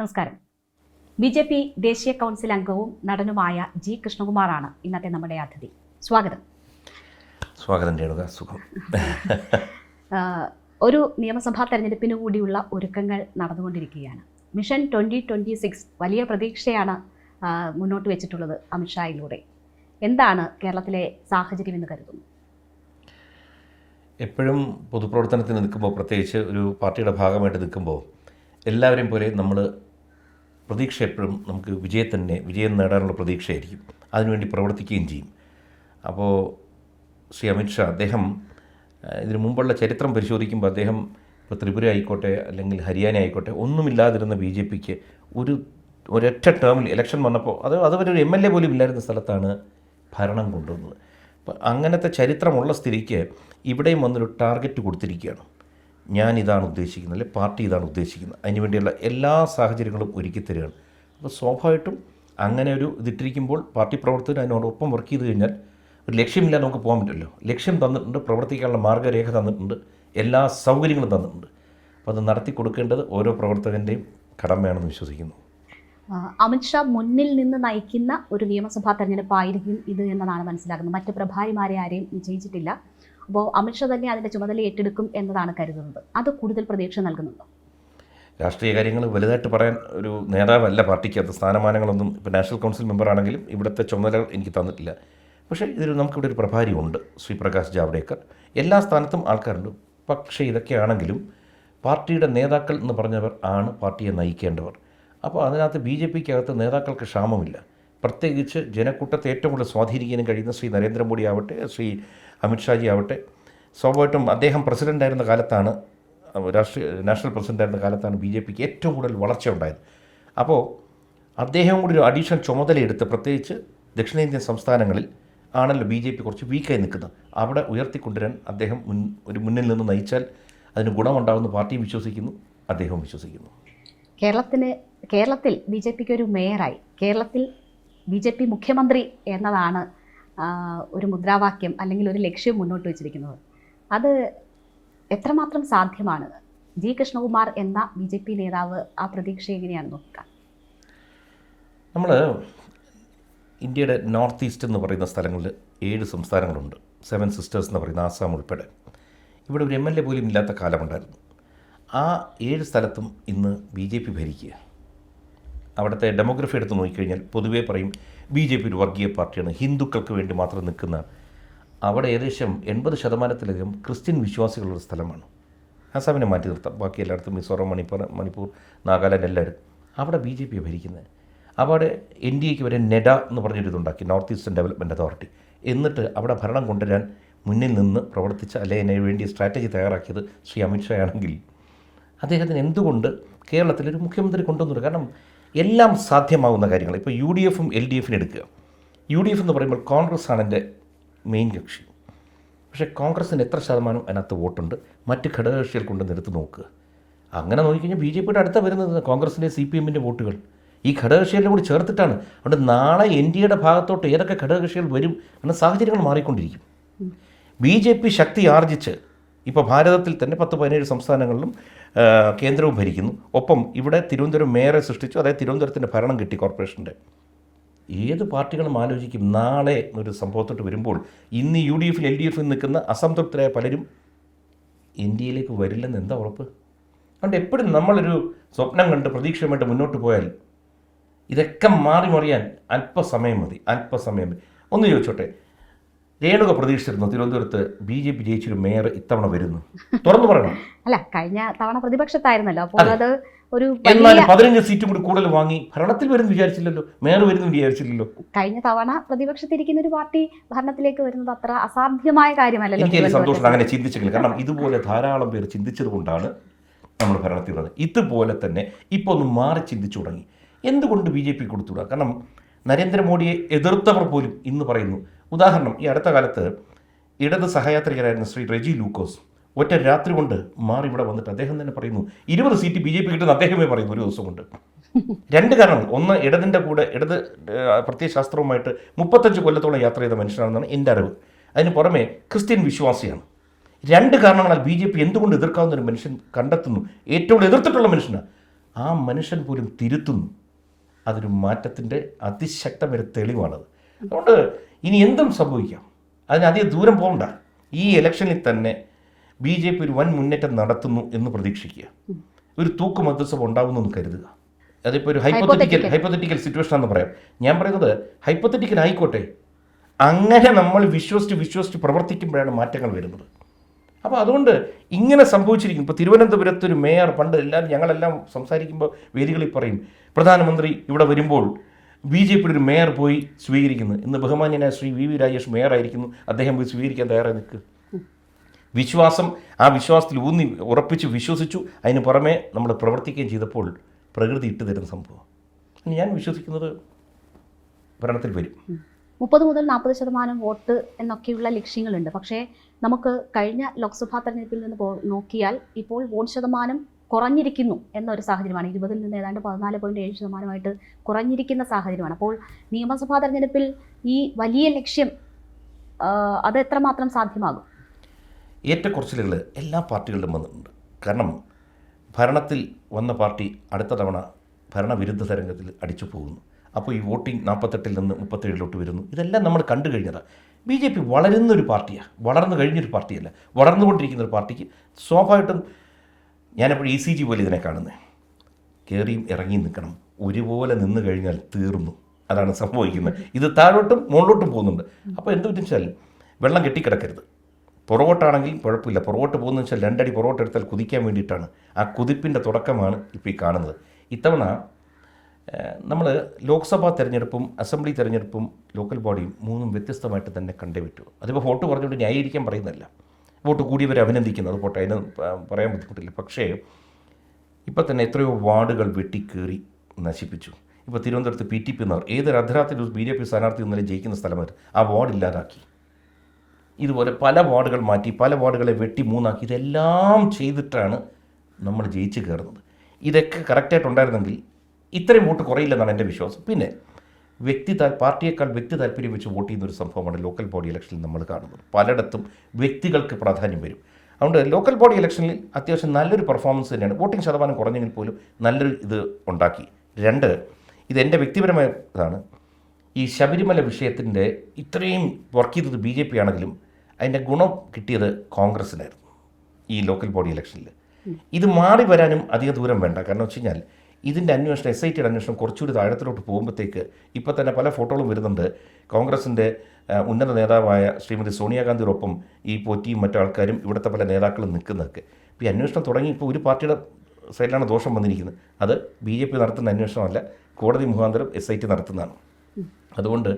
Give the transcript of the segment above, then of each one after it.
നമസ്കാരം. ബി.ജെ.പി. ദേശീയ കൗൺസിൽ അംഗവും നടനുമായ ജി കൃഷ്ണകുമാറാണ് ഇന്നത്തെ നമ്മുടെ അതിഥി. സ്വാഗതം. സ്വാഗതം രേണുക. സുഖം. ഒരു നിയമസഭാ തെരഞ്ഞെടുപ്പിനു കൂടിയുള്ള ഒരുക്കങ്ങൾ നടന്നുകൊണ്ടിരിക്കുകയാണ്. മിഷൻ 2026 വലിയ പ്രതീക്ഷയാണ് മുന്നോട്ട് വെച്ചിട്ടുള്ളത് അമിത്ഷായിലൂടെ. എന്താണ് കേരളത്തിലെ സാഹചര്യം എന്ന് കരുതുന്നു? എപ്പോഴും പൊതുപ്രവർത്തനത്തിന് നിൽക്കുമ്പോൾ, പ്രത്യേകിച്ച് ഒരു പാർട്ടിയുടെ ഭാഗമായിട്ട് നിൽക്കുമ്പോൾ, എല്ലാവരെയും പോലെ നമ്മൾ പ്രതീക്ഷ എപ്പോഴും നമുക്ക് വിജയം നേടാനുള്ള പ്രതീക്ഷയായിരിക്കും. അതിനുവേണ്ടി പ്രവർത്തിക്കുകയും ചെയ്യും. അപ്പോൾ ശ്രീ അമിത്ഷാ അദ്ദേഹം ഇതിനു മുമ്പുള്ള ചരിത്രം പരിശോധിക്കുമ്പോൾ അദ്ദേഹം ഇപ്പോൾ ത്രിപുര ആയിക്കോട്ടെ അല്ലെങ്കിൽ ഹരിയാന ആയിക്കോട്ടെ ഒന്നുമില്ലാതിരുന്ന ബി.ജെ.പിക്ക് ഒരൊറ്റ ടേമിൽ ഇലക്ഷൻ വന്നപ്പോൾ അതുവരെ ഒരു എം.എൽ.എ. പോലും ഇല്ലായിരുന്ന സ്ഥലത്താണ് ഭരണം കൊണ്ടുവന്നത്. അപ്പോൾ അങ്ങനത്തെ ചരിത്രമുള്ള സ്ഥിതിക്ക് ഇവിടെയും വന്നൊരു ടാർഗറ്റ് കൊടുത്തിരിക്കുകയാണ്. ഞാൻ ഇതാണ് ഉദ്ദേശിക്കുന്നത്, അല്ലെങ്കിൽ പാർട്ടി ഇതാണ് ഉദ്ദേശിക്കുന്നത്, അതിനുവേണ്ടിയുള്ള എല്ലാ സാഹചര്യങ്ങളും ഒരുക്കി തരികയാണ്. അപ്പോൾ സ്വാഭാവികമായിട്ടും അങ്ങനെ ഒരു ഇതിട്ടിരിക്കുമ്പോൾ പാർട്ടി പ്രവർത്തകർ അതിനോടൊപ്പം വർക്ക് ചെയ്ത് കഴിഞ്ഞാൽ ഒരു ലക്ഷ്യമില്ലാതെ നമുക്ക് പോകാൻ പറ്റില്ലല്ലോ. ലക്ഷ്യം തന്നിട്ടുണ്ട്, പ്രവർത്തിക്കാനുള്ള മാർഗ്ഗരേഖ തന്നിട്ടുണ്ട്, എല്ലാ സൗകര്യങ്ങളും തന്നിട്ടുണ്ട്. അപ്പോൾ അത് നടത്തി കൊടുക്കേണ്ടത് ഓരോ പ്രവർത്തകൻ്റെയും കടമയാണെന്ന് വിശ്വസിക്കുന്നു. അമിത്ഷാ മുന്നിൽ നിന്ന് നയിക്കുന്ന ഒരു നിയമസഭാ തെരഞ്ഞെടുപ്പായിരിക്കും ഇത് എന്നതാണ് മനസ്സിലാക്കുന്നത്. മറ്റ് പ്രഭാരിമാരെ ആരെയും വിജയിച്ചിട്ടില്ല. അപ്പോൾ അമിത്ഷാ തന്നെ അതിൻ്റെ ചുമതല ഏറ്റെടുക്കും എന്നതാണ് കരുതുന്നത്. അത് കൂടുതൽ പ്രതീക്ഷ നൽകുന്നുണ്ടോ? രാഷ്ട്രീയ കാര്യങ്ങൾ വലുതായിട്ട് പറയാൻ ഒരു നേതാവല്ല പാർട്ടിക്കകത്ത്. സ്ഥാനമാനങ്ങളൊന്നും ഇപ്പോൾ നാഷണൽ കൗൺസിൽ മെമ്പറാണെങ്കിലും ഇവിടുത്തെ ചുമതലകൾ എനിക്ക് തന്നിട്ടില്ല. പക്ഷേ നമുക്കിവിടെ ഒരു പ്രഭാരിയുണ്ട്, ശ്രീ പ്രകാശ് ജാവ്ദേക്കർ. എല്ലാ സ്ഥാനത്തും ആൾക്കാരുണ്ട്. പക്ഷേ ഇതൊക്കെയാണെങ്കിലും പാർട്ടിയുടെ നേതാക്കൾ എന്ന് പറഞ്ഞവർ ആണ് പാർട്ടിയെ നയിക്കേണ്ടവർ. അപ്പോൾ അതിനകത്ത് ബി.ജെ.പിക്കകത്ത് നേതാക്കൾക്ക് ക്ഷാമമില്ല. പ്രത്യേകിച്ച് ജനക്കൂട്ടത്തെ ഏറ്റവും കൂടുതൽ സ്വാധീനിക്കാനും കഴിയുന്ന ശ്രീ നരേന്ദ്രമോദി ആവട്ടെ, ശ്രീ അമിത്ഷാജി ആവട്ടെ, സ്വാഭാവികമായിട്ടും അദ്ദേഹം പ്രസിഡൻ്റായിരുന്ന കാലത്താണ്, നാഷണൽ പ്രസിഡൻ്റായിരുന്ന കാലത്താണ് ബി.ജെ.പിക്ക് ഏറ്റവും കൂടുതൽ വളർച്ച ഉണ്ടായത്. അപ്പോൾ അദ്ദേഹം കൂടി ഒരു അഡീഷണൽ ചുമതലയെടുത്ത്, പ്രത്യേകിച്ച് ദക്ഷിണേന്ത്യൻ സംസ്ഥാനങ്ങളിൽ ആണല്ലോ ബി.ജെ.പി കുറച്ച് വീക്കായി നിൽക്കുന്നത്, അവിടെ ഉയർത്തിക്കൊണ്ടുവരാൻ അദ്ദേഹം മുന്നിൽ നിന്ന് നയിച്ചാൽ അതിന് ഗുണമുണ്ടാകുമെന്ന് പാർട്ടിയും വിശ്വസിക്കുന്നു, അദ്ദേഹവും വിശ്വസിക്കുന്നു. കേരളത്തിൽ ബി.ജെ.പിക്ക് ഒരു മേയറായി, കേരളത്തിൽ ബി.ജെ.പി. മുഖ്യമന്ത്രി എന്നതാണ് ഒരു മുദ്രാവാക്യം അല്ലെങ്കിൽ ഒരു ലക്ഷ്യം മുന്നോട്ട് വച്ചിരിക്കുന്നത്. അത് എത്രമാത്രം സാധ്യമാണ്? ജി കൃഷ്ണകുമാർ എന്ന ബി.ജെ.പി. നേതാവ് ആ പ്രതീക്ഷ എങ്ങനെയാണ് നോക്കുക? നമ്മൾ ഇന്ത്യയുടെ നോർത്ത് ഈസ്റ്റ് എന്ന് പറയുന്ന സ്ഥലങ്ങളിൽ 7 സംസ്ഥാനങ്ങളുണ്ട്. 7 സിസ്റ്റേഴ്സ് എന്ന് പറയുന്ന ആസാം ഉൾപ്പെടെ. ഇവിടെ ഒരു എം.എൽ.എ. പോലും ഇല്ലാത്ത കാലമുണ്ടായിരുന്നു. ആ 7 സ്ഥലത്തും ഇന്ന് ബി.ജെ.പി. ഭരിക്കുക. അവിടുത്തെ ഡെമോഗ്രഫി എടുത്ത് നോക്കിക്കഴിഞ്ഞാൽ പൊതുവേ പറയും ബി.ജെ.പി. ഒരു വർഗീയ പാർട്ടിയാണ്, ഹിന്ദുക്കൾക്ക് വേണ്ടി മാത്രം നിൽക്കുന്ന. അവിടെ ഏകദേശം 80% ക്രിസ്ത്യൻ വിശ്വാസികളുള്ള സ്ഥലമാണ്. ആസാമിനെ മാറ്റി നിർത്താം, ബാക്കി എല്ലായിടത്തും മിസോറം, മണിപ്പൂർ, നാഗാലാൻഡ് എല്ലാവരും അവിടെ ബി.ജെ.പി. ഭരിക്കുന്നത്. അവിടെ എൻ.ഡി.എക്ക് വരെ നെഡ എന്ന് പറഞ്ഞൊരിതുണ്ടാക്കി, നോർത്ത് ഈസ്റ്റേൺ ഡെവലപ്മെൻറ്റ് അതോറിറ്റി. എന്നിട്ട് അവിടെ ഭരണം കൊണ്ടുവരാൻ മുന്നിൽ നിന്ന് പ്രവർത്തിച്ച, അല്ലെങ്കിൽ അതിന് വേണ്ടി സ്ട്രാറ്റജി തയ്യാറാക്കിയത് ശ്രീ അമിത്ഷാ ആണെങ്കിൽ അദ്ദേഹത്തിന് എന്തുകൊണ്ട് കേരളത്തിലൊരു മുഖ്യമന്ത്രി കൊണ്ടുവന്നു? കാരണം എല്ലാം സാധ്യമാകുന്ന കാര്യങ്ങൾ. ഇപ്പോൾ UDFും LDFിനും എടുക്കുക. UDF എന്ന് പറയുമ്പോൾ കോൺഗ്രസ് ആണ് എൻ്റെ മെയിൻ കക്ഷി. പക്ഷേ കോൺഗ്രസിന് എത്ര ശതമാനം അതിനകത്ത് വോട്ടുണ്ട്? മറ്റ് ഘടകകക്ഷികൾ കൊണ്ടുവന്ന് എടുത്ത് നോക്കുക. അങ്ങനെ നോക്കിക്കഴിഞ്ഞാൽ ബി.ജെ.പിയുടെ അടുത്ത വരുന്നത് കോൺഗ്രസിൻ്റെ CPMൻ്റെ വോട്ടുകൾ ഈ ഘടകകക്ഷികളുടെ കൂടി ചേർത്തിട്ടാണ്. അതുകൊണ്ട് നാളെ NDAയുടെ ഭാഗത്തോട്ട് ഏതൊക്കെ ഘടകകക്ഷികൾ വരും എന്ന സാഹചര്യങ്ങൾ മാറിക്കൊണ്ടിരിക്കും. ബി.ജെ.പി. ശക്തി ആർജിച്ച് ഇപ്പോൾ ഭാരതത്തിൽ തന്നെ 10-17 സംസ്ഥാനങ്ങളിലും കേന്ദ്രവും ഭരിക്കുന്നു. ഒപ്പം ഇവിടെ തിരുവനന്തപുരം മേയറെ സൃഷ്ടിച്ചു. അതായത് തിരുവനന്തപുരത്തിൻ്റെ ഭരണം കിട്ടി കോർപ്പറേഷൻ്റെ. ഏത് പാർട്ടികളും ആലോചിക്കും നാളെ ഒരു സംഭവത്തോട്ട് വരുമ്പോൾ ഇന്ന് UDFിൽ LDFിൽ നിൽക്കുന്ന അസംതൃപ്തരായ പലരും NDAയിലേക്ക് വരില്ലെന്ന് എന്താ ഉറപ്പ്? അതുകൊണ്ട് എപ്പോഴും നമ്മളൊരു സ്വപ്നം കണ്ട് പ്രതീക്ഷയുമായിട്ട് മുന്നോട്ട് പോയാൽ ഇതൊക്കെ മറിയാൻ അല്പസമയം മതി. ഒന്ന് ചോദിച്ചോട്ടെ, രേണുക പ്രതീക്ഷിച്ചിരുന്നു തിരുവനന്തപുരത്ത് ബി.ജെ.പി. ജയിച്ചൊരു മേയർ ഇത്തവണ വരുന്നു? തുറന്നു പറയണം. അല്ല, കഴിഞ്ഞ തവണ പ്രതിപക്ഷത്തായിരുന്നല്ലോ. അപ്പോൾ അത് ഒരു എന്നാലും 15 സീറ്റും കൂടി കൂടുതൽ വാങ്ങി ഭരണത്തിൽ വരുന്നു വിചാരിച്ചില്ലല്ലോ, മേയർ വരുന്നു വിചാരിച്ചില്ലല്ലോ. കഴിഞ്ഞ തവണ പ്രതിപക്ഷത്തിരിക്കുന്ന ഒരു പാർട്ടി ഭരണത്തിലേക്ക് വരുന്നത് അത്ര അസാധ്യമായ കാര്യമല്ലല്ലോ. എനിക്ക് സന്തോഷം അങ്ങനെ ചിന്തിച്ചെങ്കിൽ. കാരണം ഇതുപോലെ ധാരാളം പേർ ചിന്തിച്ചത് കൊണ്ടാണ് നമ്മൾ ഭരണത്തിൽ വന്നത്. ഇതുപോലെ തന്നെ ഇപ്പോൾ ഒന്ന് മാറി ചിന്തിച്ചു തുടങ്ങി. എന്തുകൊണ്ട് ബി.ജെ.പി. കൊടുത്തുകൂടാ? കാരണം നരേന്ദ്രമോദിയെ എതിർത്തവർ പോലും ഇന്ന് പറയുന്നു. ഉദാഹരണം, ഈ അടുത്ത കാലത്ത് ഇടത് സഹയാത്രികരായിരുന്ന ശ്രീ റെജി ലൂക്കോസ് ഒറ്റ രാത്രി കൊണ്ട് മാറി ഇവിടെ വന്നിട്ട് അദ്ദേഹം തന്നെ പറയുന്നു 20 സീറ്റ് ബി.ജെ.പി. കിട്ടുന്ന അദ്ദേഹമേ പറയുന്നു ഒരു ദിവസം കൊണ്ട്. 2 കാരണങ്ങൾ. ഒന്ന്, ഇടതിൻ്റെ കൂടെ ഇടത് പ്രത്യയശാസ്ത്രവുമായിട്ട് 35 കൊല്ലത്തോളം യാത്ര ചെയ്ത മനുഷ്യനാണെന്നാണ് എൻ്റെ അറിവ്. അതിന് പുറമെ ക്രിസ്ത്യൻ വിശ്വാസിയാണ്. 2 കാരണങ്ങളാൽ ബി.ജെ.പി. എന്തുകൊണ്ട് എതിർക്കാവുന്ന ഒരു മനുഷ്യൻ കണ്ടെത്തുന്നു. ഏറ്റവും എതിർത്തിട്ടുള്ള മനുഷ്യനാണ്. ആ മനുഷ്യൻ പോലും തിരുത്തുന്നു. അതൊരു മാറ്റത്തിൻ്റെ അതിശക്തമായ തെളിവാണത്. അതുകൊണ്ട് ഇനി എന്തും സംഭവിക്കാം, അതിനധികം ദൂരം പോകണ്ട. ഈ ഇലക്ഷനിൽ തന്നെ BJP ഒരു വൻ മുന്നേറ്റം നടത്തുന്നു എന്ന് പ്രതീക്ഷിക്കുക. ഒരു തൂക്ക് മന്ത്രിസഭ ഉണ്ടാവുമെന്ന് കരുതുക. അതിപ്പോൾ ഒരു ഹൈപ്പോത്തറ്റിക്കൽ സിറ്റുവേഷൻ ആണെന്ന് പറയാം. ഞാൻ പറയുന്നത് ഹൈപ്പോത്തറ്റിക്കൽ ആയിക്കോട്ടെ, അങ്ങനെ നമ്മൾ വിശ്വസിച്ച് പ്രവർത്തിക്കുമ്പോഴാണ് മാറ്റങ്ങൾ വരുന്നത്. അപ്പോൾ അതുകൊണ്ട് ഇങ്ങനെ സംഭവിച്ചിരിക്കും. ഇപ്പോൾ തിരുവനന്തപുരത്ത് ഒരു മേയർ, പണ്ട് ഞങ്ങളെല്ലാം സംസാരിക്കുമ്പോൾ വേദികളിൽ പറയും, പ്രധാനമന്ത്രി ഇവിടെ വരുമ്പോൾ BJP ഒരു മേയർ പോയി സ്വീകരിക്കുന്നു. ഇന്ന് ബഹുമാന്യനായ ശ്രീ VV രാജേഷ് മേയറായിരിക്കുന്നു, അദ്ദേഹം പോയി സ്വീകരിക്കാൻ തയ്യാറായി നിൽക്കുക. വിശ്വാസം, ആ വിശ്വാസത്തിൽ ഉറപ്പിച്ച് വിശ്വസിച്ചു, അതിന് പുറമെ നമ്മൾ പ്രവർത്തിക്കുകയും ചെയ്തപ്പോൾ പ്രകൃതി ഇട്ട് തരുന്ന സംഭവം. ഞാൻ വിശ്വസിക്കുന്നത് ഭരണത്തിൽ വരും. 30 മുതൽ 40% വോട്ട് എന്നൊക്കെയുള്ള ലക്ഷ്യങ്ങളുണ്ട്. പക്ഷേ നമുക്ക് കഴിഞ്ഞ ലോക്സഭാ തെരഞ്ഞെടുപ്പിൽ നിന്ന് നോക്കിയാൽ ഇപ്പോൾ വോട്ട് ശതമാനം കുറഞ്ഞിരിക്കുന്നു എന്നൊരു സാഹചര്യമാണ്. 20-ൽ നിന്ന് ഏതാണ്ട് 14.7% കുറഞ്ഞിരിക്കുന്ന സാഹചര്യമാണ്. അപ്പോൾ നിയമസഭാ തെരഞ്ഞെടുപ്പിൽ ഈ വലിയ ലക്ഷ്യം അത് എത്രമാത്രം സാധ്യമാകും? ഏറ്റക്കുറച്ചിലുകൾ എല്ലാ പാർട്ടികളിലും വന്നിട്ടുണ്ട്. കാരണം ഭരണത്തിൽ വന്ന പാർട്ടി അടുത്ത തവണ ഭരണവിരുദ്ധ തരംഗത്തിൽ അടിച്ചു പോകുന്നു. അപ്പോൾ ഈ വോട്ടിംഗ് 48-ൽ നിന്ന് 37-ലോട്ട് വരുന്നു. ഇതെല്ലാം നമ്മൾ കണ്ടു കഴിഞ്ഞതാണ്. BJP വളരുന്നൊരു പാർട്ടിയാണ്, വളർന്നു കഴിഞ്ഞൊരു പാർട്ടിയല്ല. വളർന്നുകൊണ്ടിരിക്കുന്ന ഒരു പാർട്ടിക്ക് സ്വാഭാവികമായിട്ടും ഞാനെപ്പോഴും ECG പോലെ ഇതിനെ കാണുന്നത്, കയറിയും ഇറങ്ങിയും നിൽക്കണം. ഒരുപോലെ നിന്ന് കഴിഞ്ഞാൽ തീർന്നു. അതാണ് സംഭവിക്കുന്നത്. ഇത് താഴോട്ടും മുകളിലോട്ടും പോകുന്നുണ്ട്. അപ്പോൾ എന്ത് വെച്ചാൽ വെള്ളം കെട്ടിക്കിടക്കരുത്. പുറകോട്ടാണെങ്കിലും കുഴപ്പമില്ല. പുറകോട്ട് പോകുന്നതെന്ന് വെച്ചാൽ 2 അടി പുറകോട്ട് എടുത്താൽ കുതിക്കാൻ വേണ്ടിയിട്ടാണ്. ആ കുതിപ്പിൻ്റെ തുടക്കമാണ് ഇപ്പോൾ ഈ കാണുന്നത്. ഇത്തവണ നമ്മൾ ലോക്സഭാ തെരഞ്ഞെടുപ്പും അസംബ്ലി തെരഞ്ഞെടുപ്പും ലോക്കൽ ബോഡിയും 3 വ്യത്യസ്തമായിട്ട് തന്നെ കണ്ടേ പറ്റൂ. അതിപ്പോൾ വോട്ട് പറഞ്ഞുകൊണ്ട് ന്യായീകരിക്കാൻ പറയുന്നില്ല. വോട്ട് കൂടിയവരെ അഭിനന്ദിക്കുന്നത് പോട്ടെ, അതിന് പറയാൻ ബുദ്ധിമുട്ടില്ല. പക്ഷേ ഇപ്പോൾ തന്നെ എത്രയോ വാർഡുകൾ വെട്ടിക്കേറി നശിപ്പിച്ചു. ഇപ്പോൾ തിരുവനന്തപുരത്ത് PTP എന്നവർ ഏതൊരു അർദ്ധരാത്രി BJP സ്ഥാനാർത്ഥി ഇന്നലെ ജയിക്കുന്ന സ്ഥലമായിരുന്നു, ആ വാർഡ് ഇല്ലാതാക്കി. ഇതുപോലെ പല വാർഡുകൾ മാറ്റി, പല വാർഡുകളെ വെട്ടി 3 ഇതെല്ലാം ചെയ്തിട്ടാണ് നമ്മൾ ജയിച്ച് കയറുന്നത്. ഇതൊക്കെ കറക്റ്റായിട്ടുണ്ടായിരുന്നെങ്കിൽ ഇത്രയും വോട്ട് കുറയില്ലെന്നാണ് എൻ്റെ വിശ്വാസം. പിന്നെ പാർട്ടിയേക്കാൾ വ്യക്തി താല്പര്യം വെച്ച് വോട്ട് ചെയ്യുന്നൊരു സംഭവമാണ് ലോക്കൽ ബോഡി ഇലക്ഷനിൽ നമ്മൾ കാണുന്നത്. പലയിടത്തും വ്യക്തികൾക്ക് പ്രാധാന്യം വരും. അതുകൊണ്ട് ലോക്കൽ ബോഡി ഇലക്ഷനിൽ അത്യാവശ്യം നല്ലൊരു പെർഫോമൻസ് തന്നെയാണ്. വോട്ടിംഗ് ശതമാനം കുറഞ്ഞെങ്കിൽ പോലും നല്ലൊരു ഇത് ഉണ്ടാക്കി. 2, ഇതെൻ്റെ വ്യക്തിപരമായ ഇതാണ്, ഈ ശബരിമല വിഷയത്തിൻ്റെ ഇത്രയും വർക്ക് ചെയ്തത് BJP ആണെങ്കിലും അതിൻ്റെ ഗുണം കിട്ടിയത് കോൺഗ്രസ്സിനായിരുന്നു ഈ ലോക്കൽ ബോഡി ഇലക്ഷനിൽ. ഇത് മാറി വരാനും അധിക ദൂരം വേണ്ട. കാരണം വെച്ച് കഴിഞ്ഞാൽ ഇതിൻ്റെ അന്വേഷണം, SIT അന്വേഷണം കുറച്ചുകൂടി താഴത്തിലോട്ട് പോകുമ്പോഴത്തേക്ക് ഇപ്പോൾ തന്നെ പല ഫോട്ടോകളും വരുന്നുണ്ട്. കോൺഗ്രസിൻ്റെ ഉന്നത നേതാവായ ശ്രീമതി സോണിയാഗാന്ധിയോടൊപ്പം ഈ പോറ്റിയും മറ്റു ആൾക്കാരും ഇവിടുത്തെ പല നേതാക്കളും നിൽക്കുന്നതൊക്കെ. ഇപ്പോൾ ഈ അന്വേഷണം തുടങ്ങി ഇപ്പോൾ ഒരു പാർട്ടിയുടെ സൈഡിലാണ് ദോഷം വന്നിരിക്കുന്നത്. അത് BJP നടത്തുന്ന അന്വേഷണമല്ല, കോടതി മുഖാന്തരം SIT നടത്തുന്നതാണ്. അതുകൊണ്ട്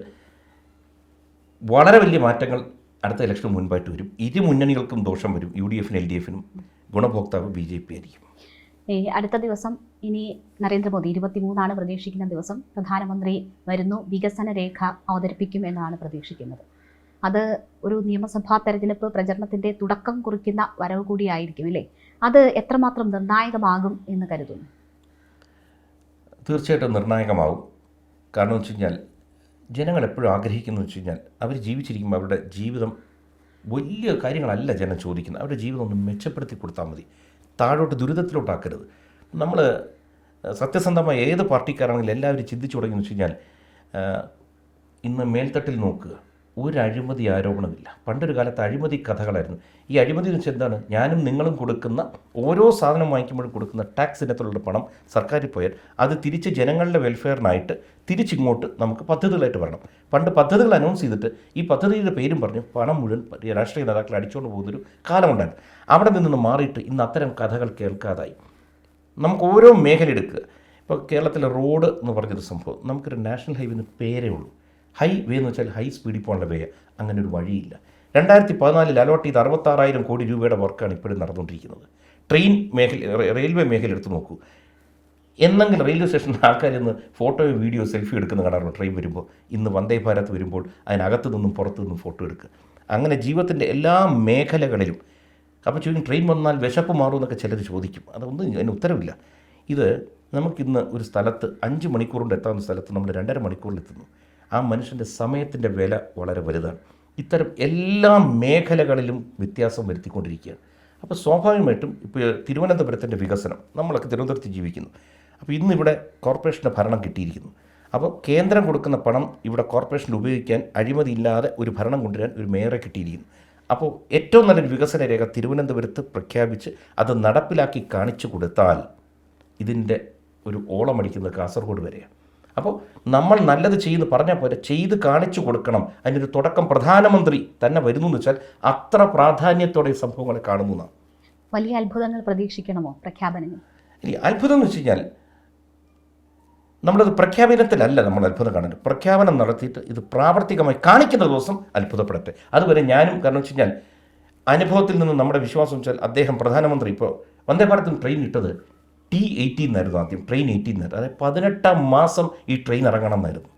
വളരെ വലിയ മാറ്റങ്ങൾ അടുത്ത ഇലക്ഷന് മുൻപായിട്ട് വരും. ഇരു മുന്നണികൾക്കും ദോഷം വരും. UDFനും LDFനും ഗുണഭോക്താവ് BJP ആയിരിക്കും. അടുത്ത ദിവസം ഇനി നരേന്ദ്രമോദി 23 പ്രതീക്ഷിക്കുന്ന ദിവസം പ്രധാനമന്ത്രി വരുന്നു, വികസന രേഖ അവതരിപ്പിക്കും എന്നാണ് പ്രതീക്ഷിക്കുന്നത്. അത് ഒരു നിയമസഭാ തെരഞ്ഞെടുപ്പ് പ്രചരണത്തിൻ്റെ തുടക്കം കുറിക്കുന്ന വരവ് കൂടിയായിരിക്കും അല്ലേ? അത് എത്രമാത്രം നിർണായകമാകും എന്ന് കരുതുന്നു? തീർച്ചയായിട്ടും നിർണായകമാവും. കാരണം വെച്ച് കഴിഞ്ഞാൽ ജനങ്ങൾ എപ്പോഴും ആഗ്രഹിക്കുന്നത് വെച്ച് കഴിഞ്ഞാൽ അവർ ജീവിച്ചിരിക്കുമ്പോൾ അവരുടെ ജീവിതം വലിയ കാര്യങ്ങളല്ല ജനം ചോദിക്കുന്നത്. അവരുടെ ജീവിതം ഒന്ന് മെച്ചപ്പെടുത്തി കൊടുത്താൽ മതി, താഴോട്ട് ദുരിതത്തിലോട്ടാക്കരുത്. നമ്മൾ സത്യസന്ധമായ ഏത് പാർട്ടിക്കാരാണെങ്കിലും എല്ലാവരും ചിന്തിച്ചു തുടങ്ങിയെന്ന് വെച്ച് കഴിഞ്ഞാൽ ഇന്ന് മേൽത്തട്ടിൽ നോക്കുക, ഒരു അഴിമതി ആരോപണമില്ല. പണ്ടൊരു കാലത്ത് അഴിമതി കഥകളായിരുന്നു. ഈ അഴിമതി എന്ന് വെച്ചാൽ എന്താണ്? ഞാനും നിങ്ങളും കൊടുക്കുന്ന ഓരോ സാധനം വാങ്ങിക്കുമ്പോഴും കൊടുക്കുന്ന ടാക്സ് ഇനത്തിലുള്ള പണം സർക്കാരിൽ പോയാൽ അത് തിരിച്ച് ജനങ്ങളുടെ വെൽഫെയറിനായിട്ട് തിരിച്ചിങ്ങോട്ട് നമുക്ക് പദ്ധതികളായിട്ട് വരണം. പണ്ട് പദ്ധതികൾ അനൗൺസ് ചെയ്തിട്ട് ഈ പദ്ധതിയുടെ പേരും പറഞ്ഞ് പണം മുഴുവൻ രാഷ്ട്രീയ നേതാക്കൾ അടിച്ചുകൊണ്ട് പോകുന്നൊരു കാലമുണ്ടായിരുന്നു. അവിടെ നിന്ന് മാറിയിട്ട് ഇന്ന് അത്തരം കഥകൾ കേൾക്കാതായി. നമുക്ക് ഓരോ മേഖല എടുക്കുക. ഇപ്പോൾ കേരളത്തിലെ റോഡ് എന്ന് പറഞ്ഞൊരു സംഭവം, നമുക്കൊരു നാഷണൽ ഹൈവേന്ന് പേരേ ഉള്ളൂ. ഹൈവേ എന്ന് വെച്ചാൽ ഹൈ സ്പീഡിൽ പോകാനുള്ള വേ, അങ്ങനെ ഒരു വഴിയില്ല. 2014 അലോട്ട് ചെയ്ത് 66,000 കോടി രൂപയുടെ വർക്കാണ് ഇപ്പോഴും നടന്നുകൊണ്ടിരിക്കുന്നത്. ട്രെയിൻ മേഖല, റെയിൽവേ മേഖല എടുത്ത് നോക്കൂ. എന്നെങ്കിലും റെയിൽവേ സ്റ്റേഷനിൽ ആൾക്കാരിന്ന് ഫോട്ടോയോ വീഡിയോ സെൽഫി എടുക്കുന്ന കാണാറുണ്ട്. ട്രെയിൻ വരുമ്പോൾ, ഇന്ന് വന്ദേ ഭാരത് വരുമ്പോൾ അതിനകത്തു നിന്നും പുറത്തു നിന്നും ഫോട്ടോ എടുക്കുക. അങ്ങനെ ജീവിതത്തിൻ്റെ എല്ലാ മേഖലകളിലും. അപ്പോൾ ചോദിക്കും ട്രെയിൻ വന്നാൽ വിശപ്പ് മാറുമെന്നൊക്കെ ചിലർ ചോദിക്കും. അതൊന്നും അതിന് ഉത്തരവില്ല. ഇത് നമുക്കിന്ന് ഒരു സ്ഥലത്ത് 5 മണിക്കൂർ കൊണ്ട് എത്താവുന്ന സ്ഥലത്ത് നമ്മൾ 2.5 മണിക്കൂറിൽ എത്തുന്നു. ആ മനുഷ്യൻ്റെ സമയത്തിൻ്റെ വില വളരെ വലുതാണ്. ഇത്തരം എല്ലാ മേഖലകളിലും വ്യത്യാസം വരുത്തിക്കൊണ്ടിരിക്കുകയാണ്. അപ്പോൾ സ്വാഭാവികമായിട്ടും ഇപ്പോൾ തിരുവനന്തപുരത്തിൻ്റെ വികസനം, നമ്മളൊക്കെ തിരുവനന്തപുരത്ത് ജീവിക്കുന്നു, അപ്പോൾ ഇന്നിവിടെ കോർപ്പറേഷൻ്റെ ഭരണം കിട്ടിയിരിക്കുന്നു. അപ്പോൾ കേന്ദ്രം കൊടുക്കുന്ന പണം ഇവിടെ കോർപ്പറേഷനിൽ ഉപയോഗിക്കാൻ അഴിമതിയില്ലാതെ ഒരു ഭരണം കൊണ്ടുവരാൻ ഒരു മേയറെ കിട്ടിയിരിക്കുന്നു. അപ്പോൾ ഏറ്റവും നല്ലൊരു വികസന രേഖ തിരുവനന്തപുരത്ത് പ്രഖ്യാപിച്ച് അത് നടപ്പിലാക്കി കാണിച്ചു കൊടുത്താൽ ഇതിൻ്റെ ഒരു ഓളമടിക്കുന്നത് കാസർഗോഡ് വരെയാണ്. അപ്പോൾ നമ്മൾ നല്ലത് ചെയ്യുന്നു പറഞ്ഞാൽ പോലെ ചെയ്ത് കാണിച്ചു കൊടുക്കണം. അതിനൊരു തുടക്കം പ്രധാനമന്ത്രി തന്നെ വരുന്നു എന്ന് വെച്ചാൽ അത്ര പ്രാധാന്യത്തോടെ ഈ സംഭവങ്ങളെ കാണുന്നതാണ്. വലിയ അത്ഭുതങ്ങൾ പ്രതീക്ഷിക്കണമോ പ്രഖ്യാപനങ്ങൾ? ഇനി അത്ഭുതം എന്ന് വെച്ച് കഴിഞ്ഞാൽ നമ്മളത് പ്രഖ്യാപനത്തിലല്ല നമ്മൾ അത്ഭുതം കാണുന്നത്. പ്രഖ്യാപനം നടത്തിയിട്ട് ഇത് പ്രാവർത്തികമായി കാണിക്കുന്ന ദിവസം അത്ഭുതപ്പെടട്ടെ. അതുവരെ ഞാനും, കാരണം വെച്ച് കഴിഞ്ഞാൽ അനുഭവത്തിൽ നിന്ന് നമ്മുടെ വിശ്വാസം വെച്ചാൽ അദ്ദേഹം പ്രധാനമന്ത്രി ഇപ്പോൾ വന്ദേ ഭാരതിന് ട്രെയിൻ ഇട്ടത് T18 എന്നായിരുന്നു ആദ്യം, ട്രെയിൻ 18 എന്നായിരുന്നു. അതായത് 18-ാം മാസം ഈ ട്രെയിൻ ഇറങ്ങണം എന്നായിരുന്നു.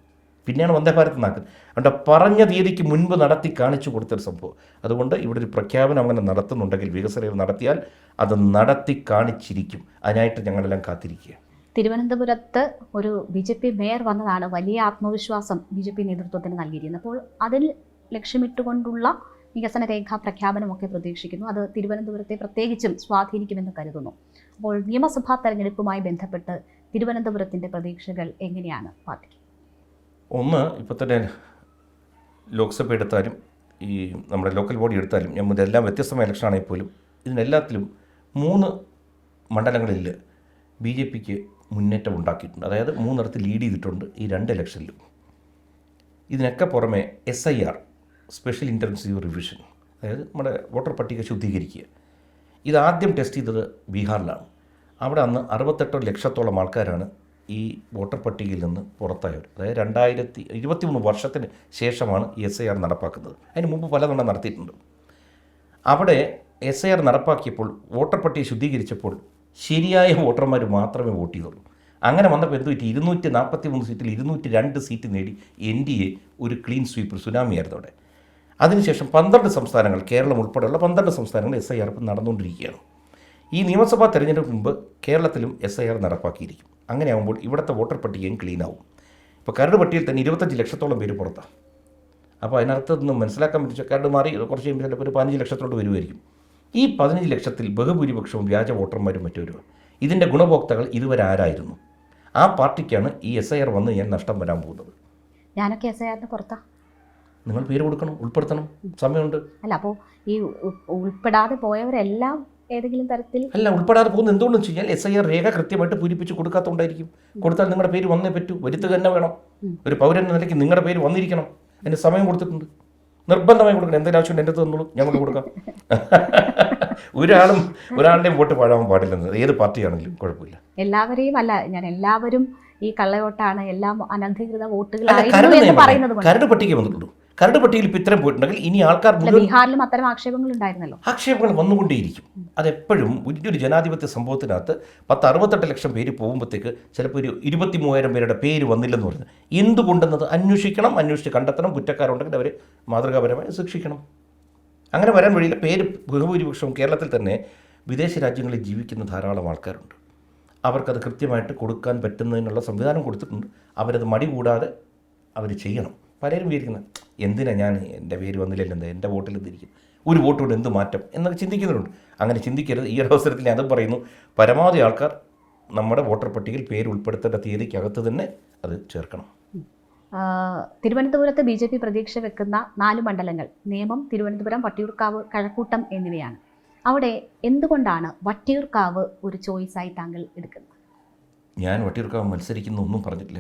പിന്നെയാണ് വന്ദേ ഭാരത് നാക്കുന്നത്. അതുകൊണ്ട് പറഞ്ഞ തീയതിക്ക് മുൻപ് നടത്തി കാണിച്ചു കൊടുത്തൊരു സംഭവം. അതുകൊണ്ട് ഇവിടെ ഒരു പ്രഖ്യാപനം അങ്ങനെ നടത്തുന്നുണ്ടെങ്കിൽ, വികസനം നടത്തിയാൽ അത് നടത്തി കാണിച്ചിരിക്കും. അതിനായിട്ട് ഞങ്ങളെല്ലാം കാത്തിരിക്കുക. തിരുവനന്തപുരത്ത് ഒരു BJP മേയർ വന്നതാണ് വലിയ ആത്മവിശ്വാസം BJP നേതൃത്വത്തിന് നൽകിയിരിക്കുന്നത്. അപ്പോൾ അതിൽ ലക്ഷ്യമിട്ടുകൊണ്ടുള്ള വികസന രേഖാ പ്രഖ്യാപനമൊക്കെ പ്രതീക്ഷിക്കുന്നു. അത് തിരുവനന്തപുരത്തെ പ്രത്യേകിച്ചും സ്വാധീനിക്കുമെന്ന് കരുതുന്നു. അപ്പോൾ നിയമസഭാ തെരഞ്ഞെടുപ്പുമായി ബന്ധപ്പെട്ട് തിരുവനന്തപുരത്തിൻ്റെ പ്രതീക്ഷകൾ എങ്ങനെയാണ് പാർട്ടിക്ക്? ഒന്ന്, ഇപ്പോൾ തന്നെ ലോക്സഭ എടുത്താലും ഈ നമ്മുടെ ലോക്കൽ ബോഡി എടുത്താലും ഇതെല്ലാം വ്യത്യസ്തമായ ഇലക്ഷൻ ആണെങ്കിൽ പോലും ഇതിനെല്ലാത്തിലും 3 മണ്ഡലങ്ങളിൽ BJPക്ക് മുന്നേറ്റം ഉണ്ടാക്കിയിട്ടുണ്ട്. അതായത് 3 ലീഡ് ചെയ്തിട്ടുണ്ട് ഈ 2 ഇലക്ഷനിലും. ഇതിനൊക്കെ പുറമെ SIR, സ്പെഷ്യൽ ഇൻറ്റൻസീവ് റിവിഷൻ, അതായത് നമ്മുടെ വോട്ടർ പട്ടിക ശുദ്ധീകരിക്കുക, ഇതാദ്യം ടെസ്റ്റ് ചെയ്തത് ബീഹാറിലാണ്. അവിടെ അന്ന് 68 ലക്ഷത്തോളം ആൾക്കാരാണ് ഈ വോട്ടർ പട്ടികയിൽ നിന്ന് പുറത്തായവർ. അതായത് 2023 വർഷത്തിന് ശേഷമാണ് ഈ SIR നടപ്പാക്കുന്നത്. അതിന് മുമ്പ് പലതവണ നടത്തിയിട്ടുണ്ട്. അവിടെ SIR നടപ്പാക്കിയപ്പോൾ വോട്ടർ പട്ടിക ശുദ്ധീകരിച്ചപ്പോൾ ശരിയായ വോട്ടർമാർ മാത്രമേ വോട്ട് ചെയ്തുള്ളൂ. അങ്ങനെ വന്നപ്പോൾ എന്ത് പറ്റി? 243 സീറ്റിൽ 202 സീറ്റ് നേടി NDA ഒരു ക്ലീൻ സ്വീപ്പ് സുനാമിയായിരുന്നു അവിടെ. അതിനുശേഷം 12 സംസ്ഥാനങ്ങൾ, കേരളം ഉൾപ്പെടെയുള്ള 12 സംസ്ഥാനങ്ങൾ SIR ഇപ്പം നടന്നുകൊണ്ടിരിക്കുകയാണ്. ഈ നിയമസഭാ തെരഞ്ഞെടുപ്പ് മുമ്പ് കേരളത്തിലും SIR നടപ്പാക്കിയിരിക്കും. അങ്ങനെയാകുമ്പോൾ ഇവിടുത്തെ വോട്ടർ പട്ടികയും ക്ലീൻ ആവും. ഇപ്പോൾ കരട് പട്ടികയിൽ തന്നെ 25 ലക്ഷത്തോളം പേര് പുറത്താണ്. അപ്പോൾ അതിനകത്ത് മനസ്സിലാക്കാൻ പറ്റിച്ച കരട് മാറി കുറച്ച് കഴിയുമ്പോൾ ചിലപ്പോൾ ഒരു 15 ലക്ഷത്തോട്ട് വരുമായിരിക്കും. ഈ 15 ലക്ഷത്തിൽ ബഹുഭൂരിപക്ഷവും വ്യാജ വോട്ടർമാരും മറ്റവരും. ഇതിൻ്റെ ഗുണഭോക്താക്കൾ ഇതുവരെ ആരായിരുന്നു? ആ പാർട്ടിക്കാണ് ഈ SIR വന്ന് ഞാൻ നഷ്ടം വരാൻ പോകുന്നത്. ഞാനൊക്കെ SIRന് പുറത്താ. നിങ്ങൾ പേര് കൊടുക്കണം, ഉൾപ്പെടുത്തണം, സമയമുണ്ട്. അല്ല, അപ്പോൾ ഈ ഉൾപ്പെടാതെ പോയവരെല്ലാം ഏതെങ്കിലും തരത്തിൽ അല്ല, ഉൾപ്പെടാതെ പോകുന്നത് എന്തുകൊണ്ടെന്ന് വെച്ച് കഴിഞ്ഞാൽ SIR രേഖ കൃത്യമായിട്ട് പൂരിപ്പിച്ച് കൊടുക്കാത്തതുകൊണ്ടായിരിക്കും. കൊടുത്താൽ നിങ്ങളുടെ പേര് വന്നേ പറ്റൂ, വരുത്തുക തന്നെ വേണം. ഒരു പൗരൻ എന്ന നിലയ്ക്ക് നിങ്ങളുടെ പേര് വന്നിരിക്കണം. അതിന് സമയം കൊടുത്തിട്ടുണ്ട്, നിർബന്ധമായി കൊടുക്കണം. എന്തെങ്കിലും ആവശ്യമുണ്ട് എൻ്റെ അടുത്ത് തന്നോളൂ, ഞങ്ങൾ കൊടുക്കാം. ഒരാളുടെയും വോട്ട് പാഴാൻ പാടില്ലെന്ന്, ഏത് പാർട്ടിയാണെങ്കിലും കുഴപ്പമില്ല. എല്ലാവരെയും അല്ല, ഞാൻ എല്ലാവരും ഈ കള്ളവോട്ടാണ്, എല്ലാം അനധികൃത വോട്ടുകളായിരുന്നു എന്ന് പറയുന്നത് കൊണ്ട് കരട് പട്ടിക വന്നിട്ടുള്ളൂ. കരട് പട്ടികയിൽ ഇപ്പോൾ ഇത്രയും പോയിട്ടുണ്ടെങ്കിൽ ഇനി ആൾക്കാർ ബീഹാറിലും അത്തരം ആക്ഷേപങ്ങൾ ഉണ്ടായിരുന്നല്ലോ. ആക്ഷേപങ്ങൾ വന്നുകൊണ്ടേയിരിക്കും. അതെപ്പോഴും വലിയൊരു ജനാധിപത്യ സംഭവത്തിനകത്ത് 68 ലക്ഷം പേര് പോകുമ്പോഴത്തേക്ക് ചിലപ്പോൾ ഒരു 23,000 പേരുടെ പേര് വന്നില്ലെന്ന് പറയുന്നത് എന്തുകൊണ്ടെന്നത് അന്വേഷിക്കണം, അന്വേഷിച്ച് കണ്ടെത്തണം. കുറ്റക്കാരുണ്ടെങ്കിൽ അവരെ മാതൃകാപരമായി ശിക്ഷിക്കണം. അങ്ങനെ വരാൻ വഴിയില്ല. പേര് ബഹുഭൂരിപക്ഷവും കേരളത്തിൽ തന്നെ വിദേശ രാജ്യങ്ങളിൽ ജീവിക്കുന്ന ധാരാളം ആൾക്കാരുണ്ട്. അവർക്കത് കൃത്യമായിട്ട് കൊടുക്കാൻ പറ്റുന്നതിനുള്ള സംവിധാനം കൊടുത്തിട്ടുണ്ട്. അവരത് മടി കൂടാതെ അവർ ചെയ്യണം. പലരും വിചാരിക്കുന്നത് എന്തിനാ ഞാൻ എൻ്റെ പേര് വന്നില്ലല്ലോ, എന്താ എൻ്റെ വോട്ടിൽ എന്തിരിക്കും, ഒരു വോട്ട് കൊണ്ട് എന്ത് മാറ്റം എന്നൊക്കെ ചിന്തിക്കുന്നുണ്ട്. അങ്ങനെ ചിന്തിക്കരുത്. ഈ ഒരു അവസരത്തിൽ ഞാൻ അതും പറയുന്നു, പരമാവധി ആൾക്കാർ നമ്മുടെ വോട്ടർ പട്ടികയിൽ പേര് ഉൾപ്പെടുത്തേണ്ട തീയതിക്കകത്ത് തന്നെ അത് ചേർക്കണം. തിരുവനന്തപുരത്ത് BJP പ്രതീക്ഷ വെക്കുന്ന 4 മണ്ഡലങ്ങൾ നേമം, തിരുവനന്തപുരം, വട്ടിയൂർക്കാവ്, കഴക്കൂട്ടം എന്നിവയാണ്. അവിടെ എന്തുകൊണ്ടാണ് വട്ടിയൂർക്കാവ് ഒരു ചോയ്സായി താങ്കൾ എടുക്കുന്നത്? ഞാൻ വട്ടിയൂർക്കാവ് മത്സരിക്കുന്ന ഒന്നും പറഞ്ഞിട്ടില്ല.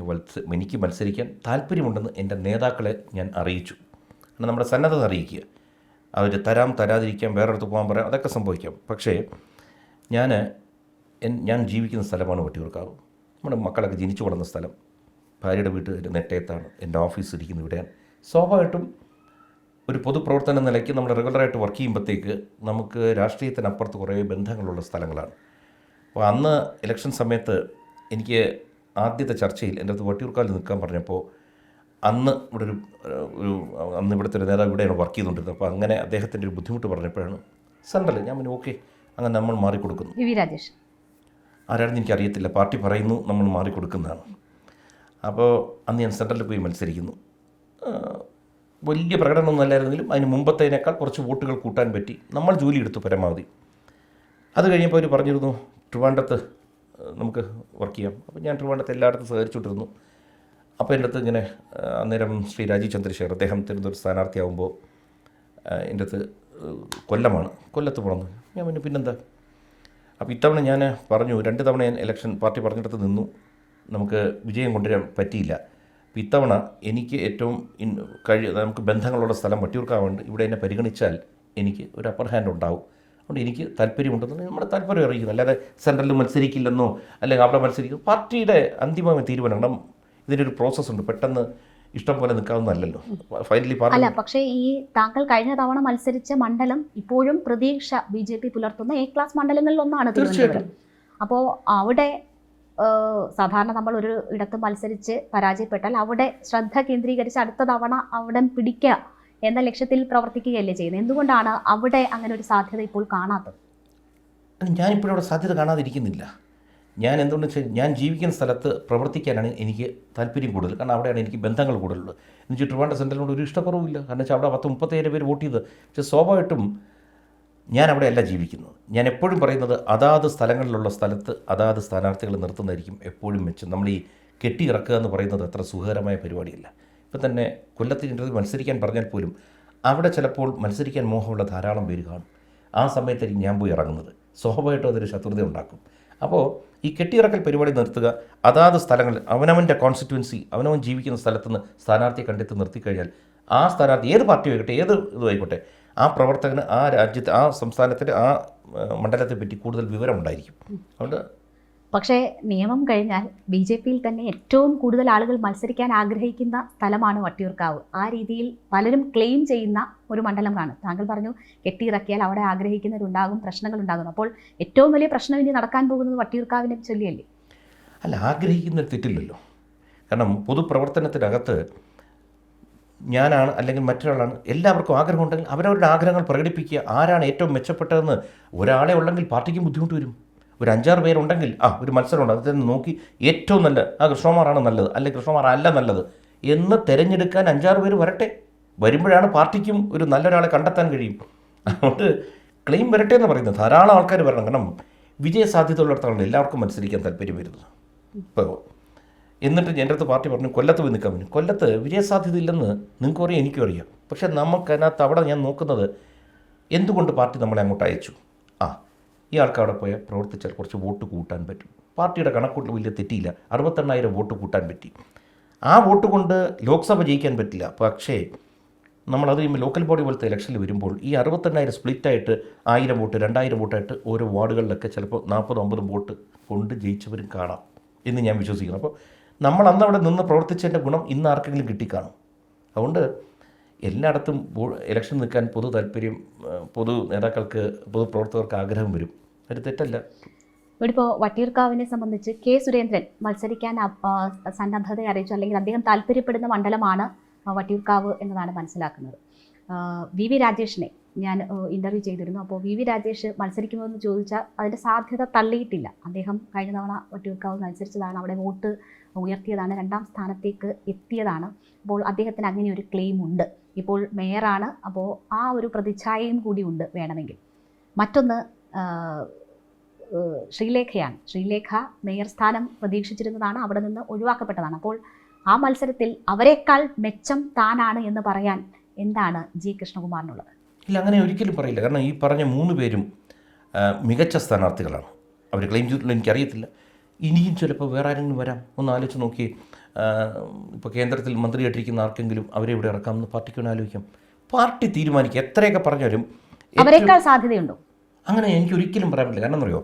എനിക്ക് മത്സരിക്കാൻ താല്പര്യമുണ്ടെന്ന് എൻ്റെ നേതാക്കളെ ഞാൻ അറിയിച്ചു. കാരണം നമ്മുടെ സന്നദ്ധത അറിയിക്കുക. അവർ തരാം, തരാതിരിക്കാം, വേറൊരിടത്ത് പോകാൻ പറയാം, അതൊക്കെ സംഭവിക്കാം. പക്ഷേ ഞാൻ ജീവിക്കുന്ന സ്ഥലമാണ് വട്ടിയൂർക്കാവ്. നമ്മുടെ മക്കളൊക്കെ ജനിച്ചു വളർന്ന സ്ഥലം. ഭാര്യയുടെ വീട്ട് നെട്ടയത്താണ്. എൻ്റെ ഓഫീസ് ഇരിക്കുന്നത് ഇവിടെയാണ്. സ്വാഭാവികമായിട്ടും ഒരു പൊതുപ്രവർത്തന നിലയ്ക്ക് നമ്മൾ റെഗുലറായിട്ട് വർക്ക് ചെയ്യുമ്പോഴത്തേക്ക് നമുക്ക് രാഷ്ട്രീയത്തിനപ്പുറത്ത് കുറേ ബന്ധങ്ങളുള്ള സ്ഥലങ്ങളാണ്. അപ്പോൾ അന്ന് ഇലക്ഷൻ സമയത്ത് എനിക്ക് ആദ്യത്തെ ചർച്ചയിൽ എൻ്റെ അടുത്ത് വട്ടിയൂർക്കാവിൽ നിൽക്കാൻ പറഞ്ഞപ്പോൾ അന്ന് ഇവിടുത്തെ ഒരു നേതാവ് ഇവിടെയാണ് വർക്ക് ചെയ്തുകൊണ്ടിരുന്നത്. അപ്പോൾ അങ്ങനെ അദ്ദേഹത്തിൻ്റെ ഒരു ബുദ്ധിമുട്ട് പറഞ്ഞപ്പോഴാണ് സെൻട്രൽ ഞാൻ പിന്നെ ഓക്കെ അങ്ങനെ നമ്മൾ മാറിക്കൊടുക്കുന്നു. രാജേഷ് ആരാണെന്ന് എനിക്കറിയത്തില്ല, പാർട്ടി പറയുന്നു നമ്മൾ മാറിക്കൊടുക്കുന്നതാണ്. അപ്പോൾ അന്ന് ഞാൻ സെൻട്രലിൽ പോയി മത്സരിക്കുന്നു. വലിയ പ്രകടനമൊന്നും അല്ലായിരുന്നെങ്കിലും അതിന് മുമ്പത്തേനേക്കാൾ കുറച്ച് വോട്ടുകൾ കൂട്ടാൻ പറ്റി. നമ്മൾ ജോലി എടുത്തു പരമാവധി. അത് കഴിഞ്ഞപ്പോൾ അവർ പറഞ്ഞിരുന്നു ട്രിവാൻഡ്രത്ത് നമുക്ക് വർക്ക് ചെയ്യാം. അപ്പോൾ ഞാൻ ട്രിവാൻഡ്രത്ത് എല്ലായിടത്തും സഹകരിച്ചുകൊണ്ടിരുന്നു. അപ്പോൾ എൻ്റെ അടുത്ത് ഇങ്ങനെ അന്നേരം ശ്രീ രാജീവ് ചന്ദ്രശേഖർ അദ്ദേഹം തിരുവനന്തപുരം സ്ഥാനാർത്ഥിയാകുമ്പോൾ എൻ്റെ അടുത്ത് കൊല്ലത്ത് പോകണം. ഞാൻ പിന്നെന്താ. അപ്പോൾ ഇത്തവണ ഞാൻ പറഞ്ഞു, 2 തവണ ഞാൻ ഇലക്ഷൻ പാർട്ടി പറഞ്ഞിടത്ത് നിന്നു, നമുക്ക് വിജയം കൊണ്ടുവരാൻ പറ്റിയില്ല. അപ്പോൾ ഇത്തവണ എനിക്ക് ഏറ്റവും നമുക്ക് ബന്ധങ്ങളുള്ള സ്ഥലം വട്ടിയൂർക്കാവുണ്ട്. ഇവിടെ എന്നെ പരിഗണിച്ചാൽ എനിക്ക് ഒരു അപ്പർ ഹാൻഡ് ഉണ്ടാവും. അതുകൊണ്ട് എനിക്ക് താല്പര്യമുണ്ടെന്ന് നമ്മുടെ താല്പര്യം അറിയിക്കുന്നു. അല്ലാതെ സെൻട്രലിൽ മത്സരിക്കില്ലെന്നോ അല്ലെങ്കിൽ അവിടെ മത്സരിക്കും. പാർട്ടിയുടെ അന്തിമമായ തീരുമാനം. കാരണം ഇതിനൊരു പ്രോസസ്സുണ്ട്. പെട്ടെന്ന് ഇഷ്ടം പോലെ നിൽക്കാവുന്നതല്ലല്ലോ. ഫൈനലി അല്ല, പക്ഷേ ഈ താങ്കൾ കഴിഞ്ഞ തവണ മത്സരിച്ച മണ്ഡലം ഇപ്പോഴും പ്രതീക്ഷ BJP പുലർത്തുന്ന A ക്ലാസ് മണ്ഡലങ്ങളിൽ ഒന്നാണ് തിരുവനന്തപുരം. അപ്പോൾ അവിടെ സാധാരണ നമ്മൾ ഒരു ഇടത്ത് മത്സരിച്ച് പരാജയപ്പെട്ടാൽ അവിടെ ശ്രദ്ധ കേന്ദ്രീകരിച്ച് അടുത്ത തവണ അവിടെ പിടിക്കുക എന്ന ലക്ഷ്യത്തിൽ പ്രവർത്തിക്കുകയല്ലേ ചെയ്യുന്നത്. എന്തുകൊണ്ടാണ് അവിടെ അങ്ങനെ ഒരു സാധ്യത ഇപ്പോൾ കാണാത്തത്? ഞാനിപ്പോഴും അവിടെ സാധ്യത കാണാതിരിക്കുന്നില്ല. ഞാൻ എന്തുകൊണ്ടെന്ന് വെച്ചാൽ ഞാൻ ജീവിക്കുന്ന സ്ഥലത്ത് പ്രവർത്തിക്കാനാണ് എനിക്ക് താല്പര്യം കൂടുതൽ. കാരണം അവിടെയാണ് എനിക്ക് ബന്ധങ്ങൾ കൂടുതലുള്ളത്. എന്ന് വെച്ചാൽ ട്രിവാൻഡ്രം സെൻട്രലിനോട് ഒരു ഇഷ്ടക്കുറവില്ല. കാരണം വെച്ചാൽ അവിടെ 37 പേര് വോട്ട് ചെയ്ത്. പക്ഷേ സ്വാഭാവികമായിട്ടും ഞാൻ അവിടെയല്ല ജീവിക്കുന്നത്. ഞാൻ എപ്പോഴും പറയുന്നത് അതാത് സ്ഥലങ്ങളിലുള്ള സ്ഥലത്ത് അതാത് സ്ഥാനാർത്ഥികൾ നിർത്തുന്നതായിരിക്കും എപ്പോഴും മെച്ചം. നമ്മൾ ഈ കെട്ടിയിറക്കുക എന്ന് പറയുന്നത് അത്ര സുഖകരമായ പരിപാടിയല്ല. ഇപ്പം തന്നെ കൊല്ലത്തിൻ്റെ മത്സരിക്കാൻ പറഞ്ഞാൽ പോലും അവിടെ ചിലപ്പോൾ മത്സരിക്കാൻ മോഹമുള്ള ധാരാളം പേര് കാണും. ആ സമയത്തായിരിക്കും ഞാൻ പോയി ഇറങ്ങുന്നത്. സ്വാഭാവികമായിട്ടും അതൊരു ശത്രുത ഉണ്ടാക്കും. അപ്പോൾ ഈ കെട്ടിയിറക്കൽ പരിപാടി നിർത്തുക, അതാത് സ്ഥലങ്ങളിൽ അവനവൻ്റെ കോൺസ്റ്റിറ്റ്യുവൻസി അവനവൻ ജീവിക്കുന്ന സ്ഥലത്തുനിന്ന് സ്ഥാനാർത്ഥിയെ കണ്ടെത്തി നിർത്തിക്കഴിഞ്ഞാൽ ആ സ്ഥാനാർത്ഥി ഏത് പാർട്ടി ആയിക്കോട്ടെ, ഏത് ഇതുമായിക്കോട്ടെ, ആ പ്രവർത്തകന് ആ രാജ്യത്തെ ആ സംസ്ഥാനത്തിൻ്റെ ആ മണ്ഡലത്തെ പറ്റി കൂടുതൽ വിവരമുണ്ടായിരിക്കും. അതുകൊണ്ട് പക്ഷേ നിയമം കഴിഞ്ഞാൽ BJPയിൽ തന്നെ ഏറ്റവും കൂടുതൽ ആളുകൾ മത്സരിക്കാൻ ആഗ്രഹിക്കുന്ന സ്ഥലമാണ് വട്ടിയൂർക്കാവ്. ആ രീതിയിൽ പലരും ക്ലെയിം ചെയ്യുന്ന ഒരു മണ്ഡലമാണ്. താങ്കൾ പറഞ്ഞു കെട്ടിയിറക്കിയാൽ അവിടെ ആഗ്രഹിക്കുന്നവരുണ്ടാകും, പ്രശ്നങ്ങളുണ്ടാകും. അപ്പോൾ ഏറ്റവും വലിയ പ്രശ്നം ഇനി നടക്കാൻ പോകുന്നത് വട്ടിയൂർക്കാവിനെ ചൊല്ലിയല്ലേ? അല്ല, ആഗ്രഹിക്കുന്നൊരു തെറ്റില്ലല്ലോ. കാരണം പൊതുപ്രവർത്തനത്തിനകത്ത് ഞാനാണ് അല്ലെങ്കിൽ മറ്റൊരാളാണ്, എല്ലാവർക്കും ആഗ്രഹമുണ്ടെങ്കിൽ അവരവരുടെ ആഗ്രഹങ്ങൾ പ്രകടിപ്പിക്കുക. ആരാണ് ഏറ്റവും മെച്ചപ്പെട്ടതെന്ന് ഒരാളെ ഉണ്ടെങ്കിൽ പാർട്ടിക്കും ബുദ്ധിമുട്ട് വരും. ഒരു 5-6 പേരുണ്ടെങ്കിൽ ഒരു മത്സരമുണ്ട്, അത് തന്നെ നോക്കി ഏറ്റവും നല്ല കൃഷ്ണകുമാറാണ് നല്ലത് അല്ലെങ്കിൽ കൃഷ്ണകുമാർ അല്ല നല്ലത് എന്ന് തിരഞ്ഞെടുക്കാൻ 5-6 പേര് വരട്ടെ. വരുമ്പോഴാണ് പാർട്ടിക്കും ഒരു നല്ലൊരാളെ കണ്ടെത്താൻ കഴിയും. അതുകൊണ്ട് ക്ലെയിം വരട്ടെ എന്ന് പറയുന്നത് ധാരാളം ആൾക്കാർ വരണം. കാരണം വിജയസാധ്യതയുള്ളിടത്താണ് എല്ലാവർക്കും മത്സരിക്കാൻ താല്പര്യം വരുന്നത്. ഇപ്പോൾ എന്നിട്ട് എൻ്റെ അടുത്ത് പാർട്ടി പറഞ്ഞു കൊല്ലത്ത് പോയി നിൽക്കാൻ പറ്റും. കൊല്ലത്ത് വിജയസാധ്യത ഇല്ലെന്ന് നിങ്ങൾക്കും അറിയാം, എനിക്കും അറിയാം. പക്ഷേ നമുക്കതിനകത്ത് അവിടെ ഞാൻ നോക്കുന്നത് എന്തുകൊണ്ട് പാർട്ടി നമ്മളെ അങ്ങോട്ട് അയച്ചു. ഈ ആൾക്ക് അവിടെ പോയാൽ പ്രവർത്തിച്ചാൽ കുറച്ച് വോട്ട് കൂട്ടാൻ പറ്റും. പാർട്ടിയുടെ കണക്കൂട്ടിൽ വലിയ തെറ്റിയില്ല. 68,000 വോട്ട് കൂട്ടാൻ പറ്റി. ആ വോട്ട് കൊണ്ട് ലോക്സഭ ജയിക്കാൻ പറ്റില്ല. പക്ഷേ നമ്മളത് കഴിയുമ്പോൾ ലോക്കൽ ബോഡി പോലത്തെ ഇലക്ഷനിൽ വരുമ്പോൾ ഈ 68,000 സ്പ്ലിറ്റായിട്ട് 1000 വോട്ട് 2000 വോട്ടായിട്ട് ഓരോ വാർഡുകളിലൊക്കെ ചിലപ്പോൾ 40-50 വോട്ട് കൊണ്ട് ജയിച്ചവരും കാണാം എന്ന് ഞാൻ വിശ്വസിക്കുന്നു. അപ്പോൾ നമ്മൾ അന്ന് അവിടെ നിന്ന് പ്രവർത്തിച്ചതിൻ്റെ ഗുണം ഇന്ന് ആർക്കെങ്കിലും കിട്ടിക്കാണും. അതുകൊണ്ട് എല്ലായിടത്തും ഇലക്ഷൻ നിൽക്കാൻ പൊതു നേതാക്കൾക്ക് പൊതുപ്രവർത്തകർക്ക് ആഗ്രഹം വരും. അത് തെറ്റല്ല. ഇപ്പോൾ വട്ടിയൂർക്കാവിനെ സംബന്ധിച്ച് K സുരേന്ദ്രൻ മത്സരിക്കാൻ സന്നദ്ധത അറിയിച്ചു, അല്ലെങ്കിൽ അദ്ദേഹം താല്പര്യപ്പെടുന്ന മണ്ഡലമാണ് വട്ടിയൂർക്കാവ് എന്നതാണ് മനസ്സിലാക്കുന്നത്. VV രാജേഷിനെ ഞാൻ ഇൻ്റർവ്യൂ ചെയ്തിരുന്നു. അപ്പോൾ VV രാജേഷ് മത്സരിക്കുമെന്ന് ചോദിച്ചാൽ അതിൻ്റെ സാധ്യത തള്ളിയിട്ടില്ല. അദ്ദേഹം കഴിഞ്ഞ തവണ വട്ടിയൂർക്കാവ് മത്സരിച്ചതാണ്, അവിടെ വോട്ട് ഉയർത്തിയതാണ്, 2ാം സ്ഥാനത്തേക്ക് എത്തിയതാണ്. അപ്പോൾ അദ്ദേഹത്തിന് അങ്ങനെ ഒരു ക്ലെയിം ഉണ്ട്. ഇപ്പോൾ മേയറാണ്, അപ്പോൾ ആ ഒരു പ്രതിച്ഛായയും കൂടി ഉണ്ട് വേണമെങ്കിൽ. മറ്റൊന്ന് ശ്രീലേഖയാണ്. ശ്രീലേഖ മേയർ സ്ഥാനം പ്രതീക്ഷിച്ചിരുന്നതാണ്, അവിടെ നിന്ന് ഒഴിവാക്കപ്പെട്ടതാണ്. അപ്പോൾ ആ മത്സരത്തിൽ അവരെക്കാൾ മെച്ചം താനാണ് എന്ന് പറയാൻ എന്താണ് G കൃഷ്ണകുമാറിനുള്ളത്? ഇല്ല, അങ്ങനെ ഒരിക്കലും പറയില്ല. കാരണം ഈ പറഞ്ഞ 3 പേരും മികച്ച സ്ഥാനാർത്ഥികളാണ്. അവർ ക്ലെയിം ചെയ്തിട്ടുള്ള എനിക്കറിയത്തില്ല. ഇനിയും ചിലപ്പോൾ വേറെ ആരെങ്കിലും വരാം. ഒന്ന് ആലോചിച്ച് നോക്കി. ഇപ്പോൾ കേന്ദ്രത്തിൽ മന്ത്രിയായിട്ടിരിക്കുന്ന ആർക്കെങ്കിലും അവരെ ഇവിടെ ഇറക്കാമെന്ന് പാർട്ടിക്ക് വേണം ആലോചിക്കാം. പാർട്ടി തീരുമാനിക്കുക. എത്രയൊക്കെ പറഞ്ഞാലും അവരെക്കാൾ സാധ്യതയുണ്ടോ? അങ്ങനെ എനിക്ക് ഒരിക്കലും പറയാൻ പറ്റില്ല. കാരണം എന്നറിയോ,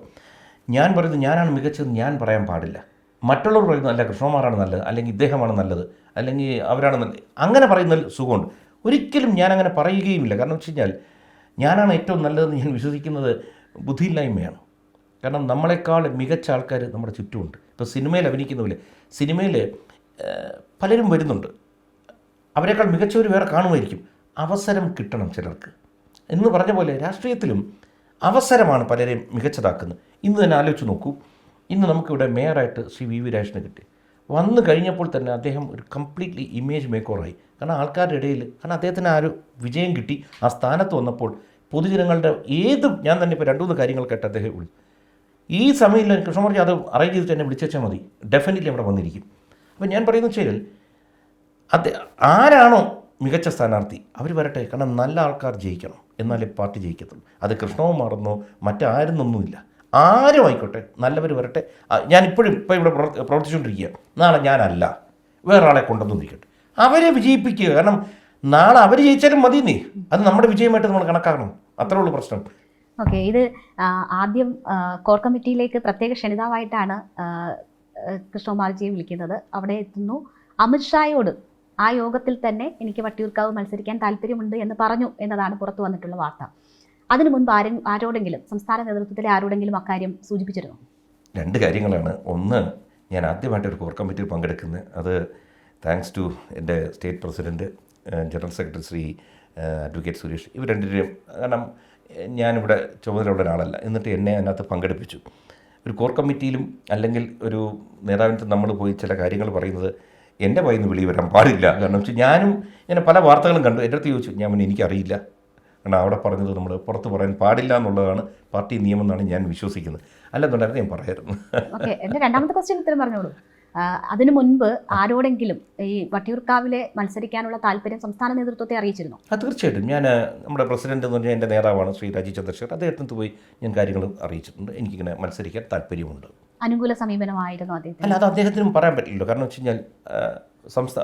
ഞാൻ പറയുന്നത് ഞാനാണ് മികച്ചതെന്ന് ഞാൻ പറയാൻ പാടില്ല. മറ്റുള്ളവർ പറയുന്നത് അല്ല കൃഷ്ണകുമാറാണ് നല്ലത്, അല്ലെങ്കിൽ ഇദ്ദേഹമാണ് നല്ലത്, അല്ലെങ്കിൽ അവരാണ് നല്ലത്, അങ്ങനെ പറയുന്നതിൽ സുഖമുണ്ട്. ഒരിക്കലും ഞാനങ്ങനെ പറയുകയുമില്ല. കാരണം വെച്ച് കഴിഞ്ഞാൽ ഞാനാണ് ഏറ്റവും നല്ലതെന്ന് ഞാൻ വിശ്വസിക്കുന്നത് ബുദ്ധിയില്ലായ്മയാണ്. കാരണം നമ്മളെക്കാൾ മികച്ച ആൾക്കാർ നമ്മുടെ ചുറ്റുമുണ്ട്. ഇപ്പോൾ സിനിമയിൽ അഭിനയിക്കുന്ന പോലെ സിനിമയിൽ പലരും വരുന്നുണ്ട്, അവരെക്കാൾ മികച്ചവർ വേറെ കാണുമായിരിക്കും. അവസരം കിട്ടണം ചിലർക്ക് എന്ന് പറഞ്ഞ പോലെ രാഷ്ട്രീയത്തിലും അവസരമാണ് പലരെയും മികച്ചതാക്കുന്നത്. ഇന്ന് തന്നെ ആലോചിച്ച് നോക്കൂ. ഇന്ന് നമുക്കിവിടെ മേയറായിട്ട് ശ്രീ VV രാജേഷിനെ കിട്ടി. വന്നു കഴിഞ്ഞപ്പോൾ തന്നെ അദ്ദേഹം ഒരു കംപ്ലീറ്റ്ലി ഇമേജ് മേക്കോറായി. കാരണം ആൾക്കാരുടെ ഇടയിൽ, കാരണം അദ്ദേഹത്തിന് ആ ഒരു വിജയം കിട്ടി. ആ സ്ഥാനത്ത് വന്നപ്പോൾ പൊതുജനങ്ങളുടെ ഞാൻ തന്നെ ഇപ്പോൾ 2-3 കാര്യങ്ങൾ കേട്ട് അദ്ദേഹം ഈ സമയത്ത് കൃഷ്ണൻ പറഞ്ഞു അത് അറേഞ്ച് ചെയ്തിട്ട് എന്നെ വിളിച്ചാൽ മതി, ഡെഫിനറ്റ്ലി അവിടെ വന്നിരിക്കും. അപ്പോൾ ഞാൻ പറയുന്നത് വെച്ചാൽ ആരാണോ മികച്ച സ്ഥാനാർത്ഥി അവർ വരട്ടെ. കാരണം നല്ല ആൾക്കാർ ജയിക്കണം, എന്നാലേ പാർട്ടി ജയിക്കത്തുള്ളൂ. അത് കൃഷ്ണവും മാറുന്നോ മറ്റാരുന്നൊന്നുമില്ല, ആരും ആയിക്കോട്ടെ, നല്ലവർ വരട്ടെ. ഞാനിപ്പോഴും ഇവിടെ പ്രവർത്തിച്ചുകൊണ്ടിരിക്കുക, നാളെ ഞാനല്ല വേറെ ആളെ കൊണ്ടുവന്നിരിക്കട്ടെ, അവരെ വിജയിപ്പിക്കുക. കാരണം നാളെ അവർ ജയിച്ചാലും മതി, അത് നമ്മുടെ വിജയമായിട്ട് നമ്മൾ കണക്കാക്കണം. അത്രേ ഉള്ളൂ പ്രശ്നം. ഓക്കെ, ഇത് ആദ്യം കോർ കമ്മിറ്റിയിലേക്ക് പ്രത്യേക ക്ഷണിതാവായിട്ടാണ് കൃഷ്ണകുമാർജിയെ വിളിക്കുന്നത്. അവിടെ എത്തുന്നു. അമിത്ഷായോട് ആ യോഗത്തിൽ തന്നെ എനിക്ക് വട്ടിയൂർക്കാവ് മത്സരിക്കാൻ താല്പര്യമുണ്ട് എന്ന് പറഞ്ഞു എന്നതാണ് പുറത്തു വന്നിട്ടുള്ള വാർത്ത. അതിനു മുൻപ് ആരോടെങ്കിലും സംസ്ഥാന നേതൃത്വത്തിലെ ആരോടെങ്കിലും അക്കാര്യം സൂചിപ്പിച്ചിരുന്നു? രണ്ട് കാര്യങ്ങളാണ്. ഒന്ന്, ഞാൻ ആദ്യമായിട്ട് ഒരു കോർ കമ്മിറ്റിയിൽ പങ്കെടുക്കുന്നത്, അത് താങ്ക്സ് ടു എൻ്റെ state president, general secretary Shri advocate Suresh. ഇവർ രണ്ടുപേരും, കാരണം ഞാനിവിടെ ചുമതലയുള്ള ഒരാളല്ല, എന്നിട്ട് എന്നെ അതിനകത്ത് പങ്കെടുപ്പിച്ചു. ഒരു കോർ കമ്മിറ്റിയിലും അല്ലെങ്കിൽ ഒരു നേതാവിൻ്റെ നമ്മൾ പോയി ചില കാര്യങ്ങൾ പറയുന്നത് എൻ്റെ വായിൽ നിന്ന് വെളിയിൽ വരാൻ പാടില്ല. കാരണം വെച്ചാൽ ഞാനും ഇങ്ങനെ പല വാർത്തകളും കണ്ടു. എൻ്റെ അടുത്ത് ചോദിച്ചു, ഞാൻ പിന്നെ എനിക്കറിയില്ല, കാരണം അവിടെ പറഞ്ഞത് നമ്മൾ പുറത്ത് പറയാൻ പാടില്ല എന്നുള്ളതാണ് പാർട്ടി നിയമം എന്നാണ് ഞാൻ വിശ്വസിക്കുന്നത്. അല്ലെന്നുണ്ടായിരുന്നു ഞാൻ പറയായിരുന്നു. ഓക്കെ, എൻ്റെ രണ്ടാമത്തെ ക്വസ്റ്റ്യൻ ഉത്തരം പറഞ്ഞോളൂ. അതിനു മുൻപ് ആരോടെങ്കിലും ഈ വട്ടിയൂർക്കാവിലെ മത്സരിക്കാനുള്ള താല്പര്യം സംസ്ഥാന നേതൃത്വത്തെ അറിയിച്ചിരുന്നു? തീർച്ചയായിട്ടും. ഞാൻ നമ്മുടെ പ്രസിഡന്റ് എന്ന് പറഞ്ഞാൽ എൻ്റെ നേതാവാണ് ശ്രീ രാജീവ് ചന്ദ്രശേഖർ, അദ്ദേഹത്തിന് പോയി ഞാൻ കാര്യങ്ങൾ അറിയിച്ചിട്ടുണ്ട്. എനിക്കിങ്ങനെ മത്സരിക്കാൻ താല്പര്യമുണ്ട്. അനുകൂല സമീപനമായിരുന്നു അദ്ദേഹത്തിന്? അല്ല, അത് അദ്ദേഹത്തിനും പറയാൻ പറ്റില്ലല്ലോ. കാരണം വെച്ച് കഴിഞ്ഞാൽ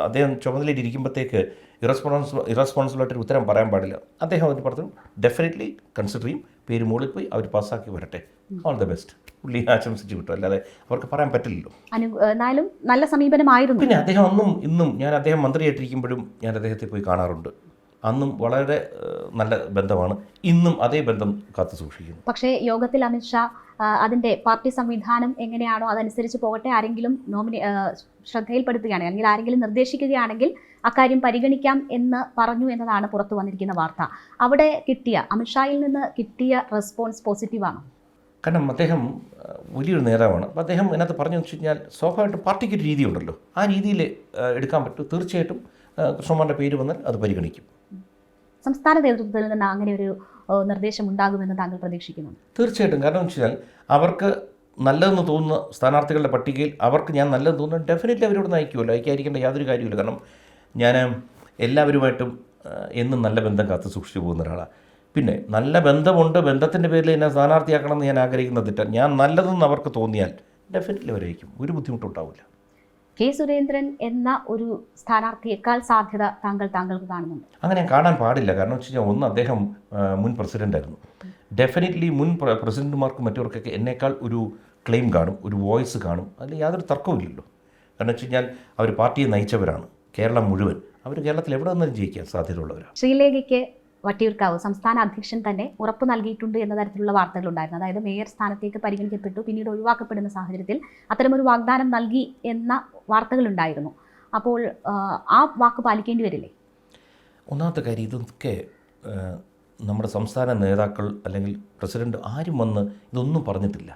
അദ്ദേഹം ചുമതലയിൽ ഇരിക്കുമ്പോഴത്തേക്ക് ഇറസ്പോൺസിബിളായിട്ടൊരു ഉത്തരം പറയാൻ പാടില്ല. അദ്ദേഹം അതിന് പറഞ്ഞു ഡെഫിനറ്റ്ലി കൺസിഡർ ചെയ്യും, പേര് മുകളിൽ പോയി അവർ പാസ്സാക്കി വരട്ടെ, ഓൾ ദ ബെസ്റ്റ് പുള്ളി ആശംസിച്ച് വിട്ടു. അല്ലാതെ അവർക്ക് പറയാൻ പറ്റില്ലല്ലോ. എന്നാലും നല്ല സമീപനമായിരുന്നു. പിന്നെ അദ്ദേഹം അന്നും ഇന്നും, ഞാൻ അദ്ദേഹം മന്ത്രിയായിട്ടിരിക്കുമ്പോഴും ഞാൻ അദ്ദേഹത്തെ പോയി കാണാറുണ്ട്. അന്നും വളരെ നല്ല ബന്ധമാണ്, ഇന്നും അതേ ബന്ധം കാത്തു സൂക്ഷിക്കുന്നു. പക്ഷേ യോഗത്തിൽ അമിത്ഷാ അതിൻ്റെ പാർട്ടി സംവിധാനം എങ്ങനെയാണോ അതനുസരിച്ച് പോകട്ടെ, ആരെങ്കിലും ശ്രദ്ധയിൽപ്പെടുത്തുകയാണെങ്കിൽ അല്ലെങ്കിൽ ആരെങ്കിലും നിർദ്ദേശിക്കുകയാണെങ്കിൽ അക്കാര്യം പരിഗണിക്കാം എന്ന് പറഞ്ഞു എന്നതാണ് പുറത്തു വന്നിരിക്കുന്ന വാർത്ത. അവിടെ അമിത്ഷായിൽ നിന്ന് കിട്ടിയ റെസ്പോൺസ് പോസിറ്റീവാണോ? കാരണം അദ്ദേഹം വലിയൊരു നേതാവാണ്. അപ്പോൾ അദ്ദേഹം അതിനകത്ത് പറഞ്ഞു വെച്ച് കഴിഞ്ഞാൽ സ്വാഭാവികമായിട്ടും പാർട്ടിക്കൊരു രീതിയുണ്ടല്ലോ, ആ രീതിയിൽ എടുക്കാൻ പറ്റും. തീർച്ചയായിട്ടും കൃഷ്ണകുമാറിൻ്റെ പേര് വന്നാൽ അത് പരിഗണിക്കും. സംസ്ഥാന നേതൃത്വത്തിൽ നിന്ന് അങ്ങനെ ഒരു നിർദ്ദേശം ഉണ്ടാകുമെന്ന് താങ്കൾ പ്രതീക്ഷിക്കുന്നു? തീർച്ചയായിട്ടും. കാരണം എന്ന് വെച്ചാൽ അവർക്ക് നല്ലതെന്ന് തോന്നുന്ന സ്ഥാനാർത്ഥികളുടെ പട്ടികയിൽ അവർക്ക് ഞാൻ നല്ലതെന്ന് തോന്നുന്നു, ഡെഫിനറ്റ്ലി അവരോട് നയിക്കുമല്ലോ. അയക്കാതിരിക്കേണ്ട യാതൊരു കാര്യമില്ല. കാരണം ഞാൻ എല്ലാവരുമായിട്ടും എന്നും നല്ല ബന്ധം കാത്തു സൂക്ഷിച്ചു പോകുന്ന ഒരാളാണ്. പിന്നെ നല്ല ബന്ധമുണ്ട്, ബന്ധത്തിൻ്റെ പേരിൽ എന്നെ സ്ഥാനാർത്ഥിയാക്കണം എന്ന് ഞാൻ ആഗ്രഹിക്കുന്ന തെറ്റാണ്. ഞാൻ നല്ലതെന്ന് അവർക്ക് തോന്നിയാൽ ഡെഫിനറ്റ്ലി അവരയക്കും, ഒരു ബുദ്ധിമുട്ടുണ്ടാവില്ല. കെ സുരേന്ദ്രൻ എന്ന ഒരു സ്ഥാനാർത്ഥിയേക്കാൾ സാധ്യത താങ്കൾക്ക് കാണുന്നുണ്ട്? അങ്ങനെ കാണാൻ പാടില്ല. കാരണം വെച്ച് കഴിഞ്ഞാൽ ഒന്ന്, അദ്ദേഹം മുൻ പ്രസിഡൻ്റായിരുന്നു. ഡെഫിനറ്റ്ലി മുൻ പ്രസിഡന്റുമാർക്കും മറ്റവർക്കൊക്കെ എന്നേക്കാൾ ഒരു ക്ലെയിം കാണും, ഒരു വോയിസ് കാണും, അതിൽ യാതൊരു തർക്കവുമില്ലല്ലോ. കാരണം വെച്ച് കഴിഞ്ഞാൽ അവർ പാർട്ടിയെ നയിച്ചവരാണ്, കേരളം മുഴുവൻ. അവർ കേരളത്തിൽ എവിടെ നിന്നും ജയിക്കാൻ സാധ്യതയുള്ളവരാണ്. ശ്രീലേഖയ്ക്ക് വട്ടിയൂർക്കാവ് സംസ്ഥാന അധ്യക്ഷൻ തന്നെ ഉറപ്പ് നൽകിയിട്ടുണ്ട് എന്ന തരത്തിലുള്ള വാർത്തകളുണ്ടായിരുന്നു. അതായത് മേയർ സ്ഥാനത്തേക്ക് പരിഗണിക്കപ്പെട്ടു, പിന്നീട് ഒഴിവാക്കപ്പെടുന്ന സാഹചര്യത്തിൽ അത്തരമൊരു വാഗ്ദാനം നൽകി എന്ന വാർത്തകളുണ്ടായിരുന്നു. അപ്പോൾ ആ വാക്ക് പാലിക്കേണ്ടി വരില്ലേ? ഒന്നാമത്തെ കാര്യം, ഇതൊക്കെ നമ്മുടെ സംസ്ഥാന നേതാക്കൾ അല്ലെങ്കിൽ പ്രസിഡന്റ് ആരും വന്ന് ഇതൊന്നും പറഞ്ഞിട്ടില്ല.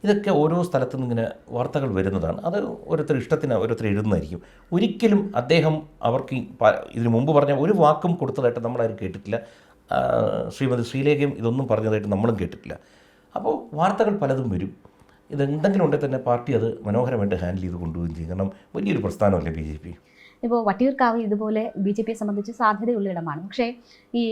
ഇതൊക്കെ ഓരോ സ്ഥലത്തു നിന്ന് ഇങ്ങനെ വാർത്തകൾ വരുന്നതാണ്. അത് ഓരോരുത്തർ ഇഷ്ടത്തിന് ഓരോരുത്തർ എഴുതുന്നതായിരിക്കും. ഒരിക്കലും അദ്ദേഹം അവർക്ക് ഇതിനു മുമ്പ് പറഞ്ഞ ഒരു വാക്കും കൊടുത്തതായിട്ട് നമ്മളാരും കേട്ടിട്ടില്ല. ശ്രീമതി ശ്രീലേഖയും ഇതൊന്നും പറഞ്ഞതായിട്ട് നമ്മളും കേട്ടിട്ടില്ല. അപ്പോൾ വാർത്തകൾ പലതും വരും. ഇതെന്തെങ്കിലും ഉണ്ടെങ്കിൽ തന്നെ പാർട്ടി അത് മനോഹരമായിട്ട് ഹാൻഡിൽ ചെയ്ത് കൊണ്ടുപോവുകയും ചെയ്യും. കാരണം വലിയൊരു പ്രസ്ഥാനമല്ലേ BJP. ഇപ്പോൾ വട്ടിയൂർക്കാവ് ഇതുപോലെ BJPയെ സംബന്ധിച്ച് സാധ്യതയുള്ള ഇടമാണ്. പക്ഷേ ഈ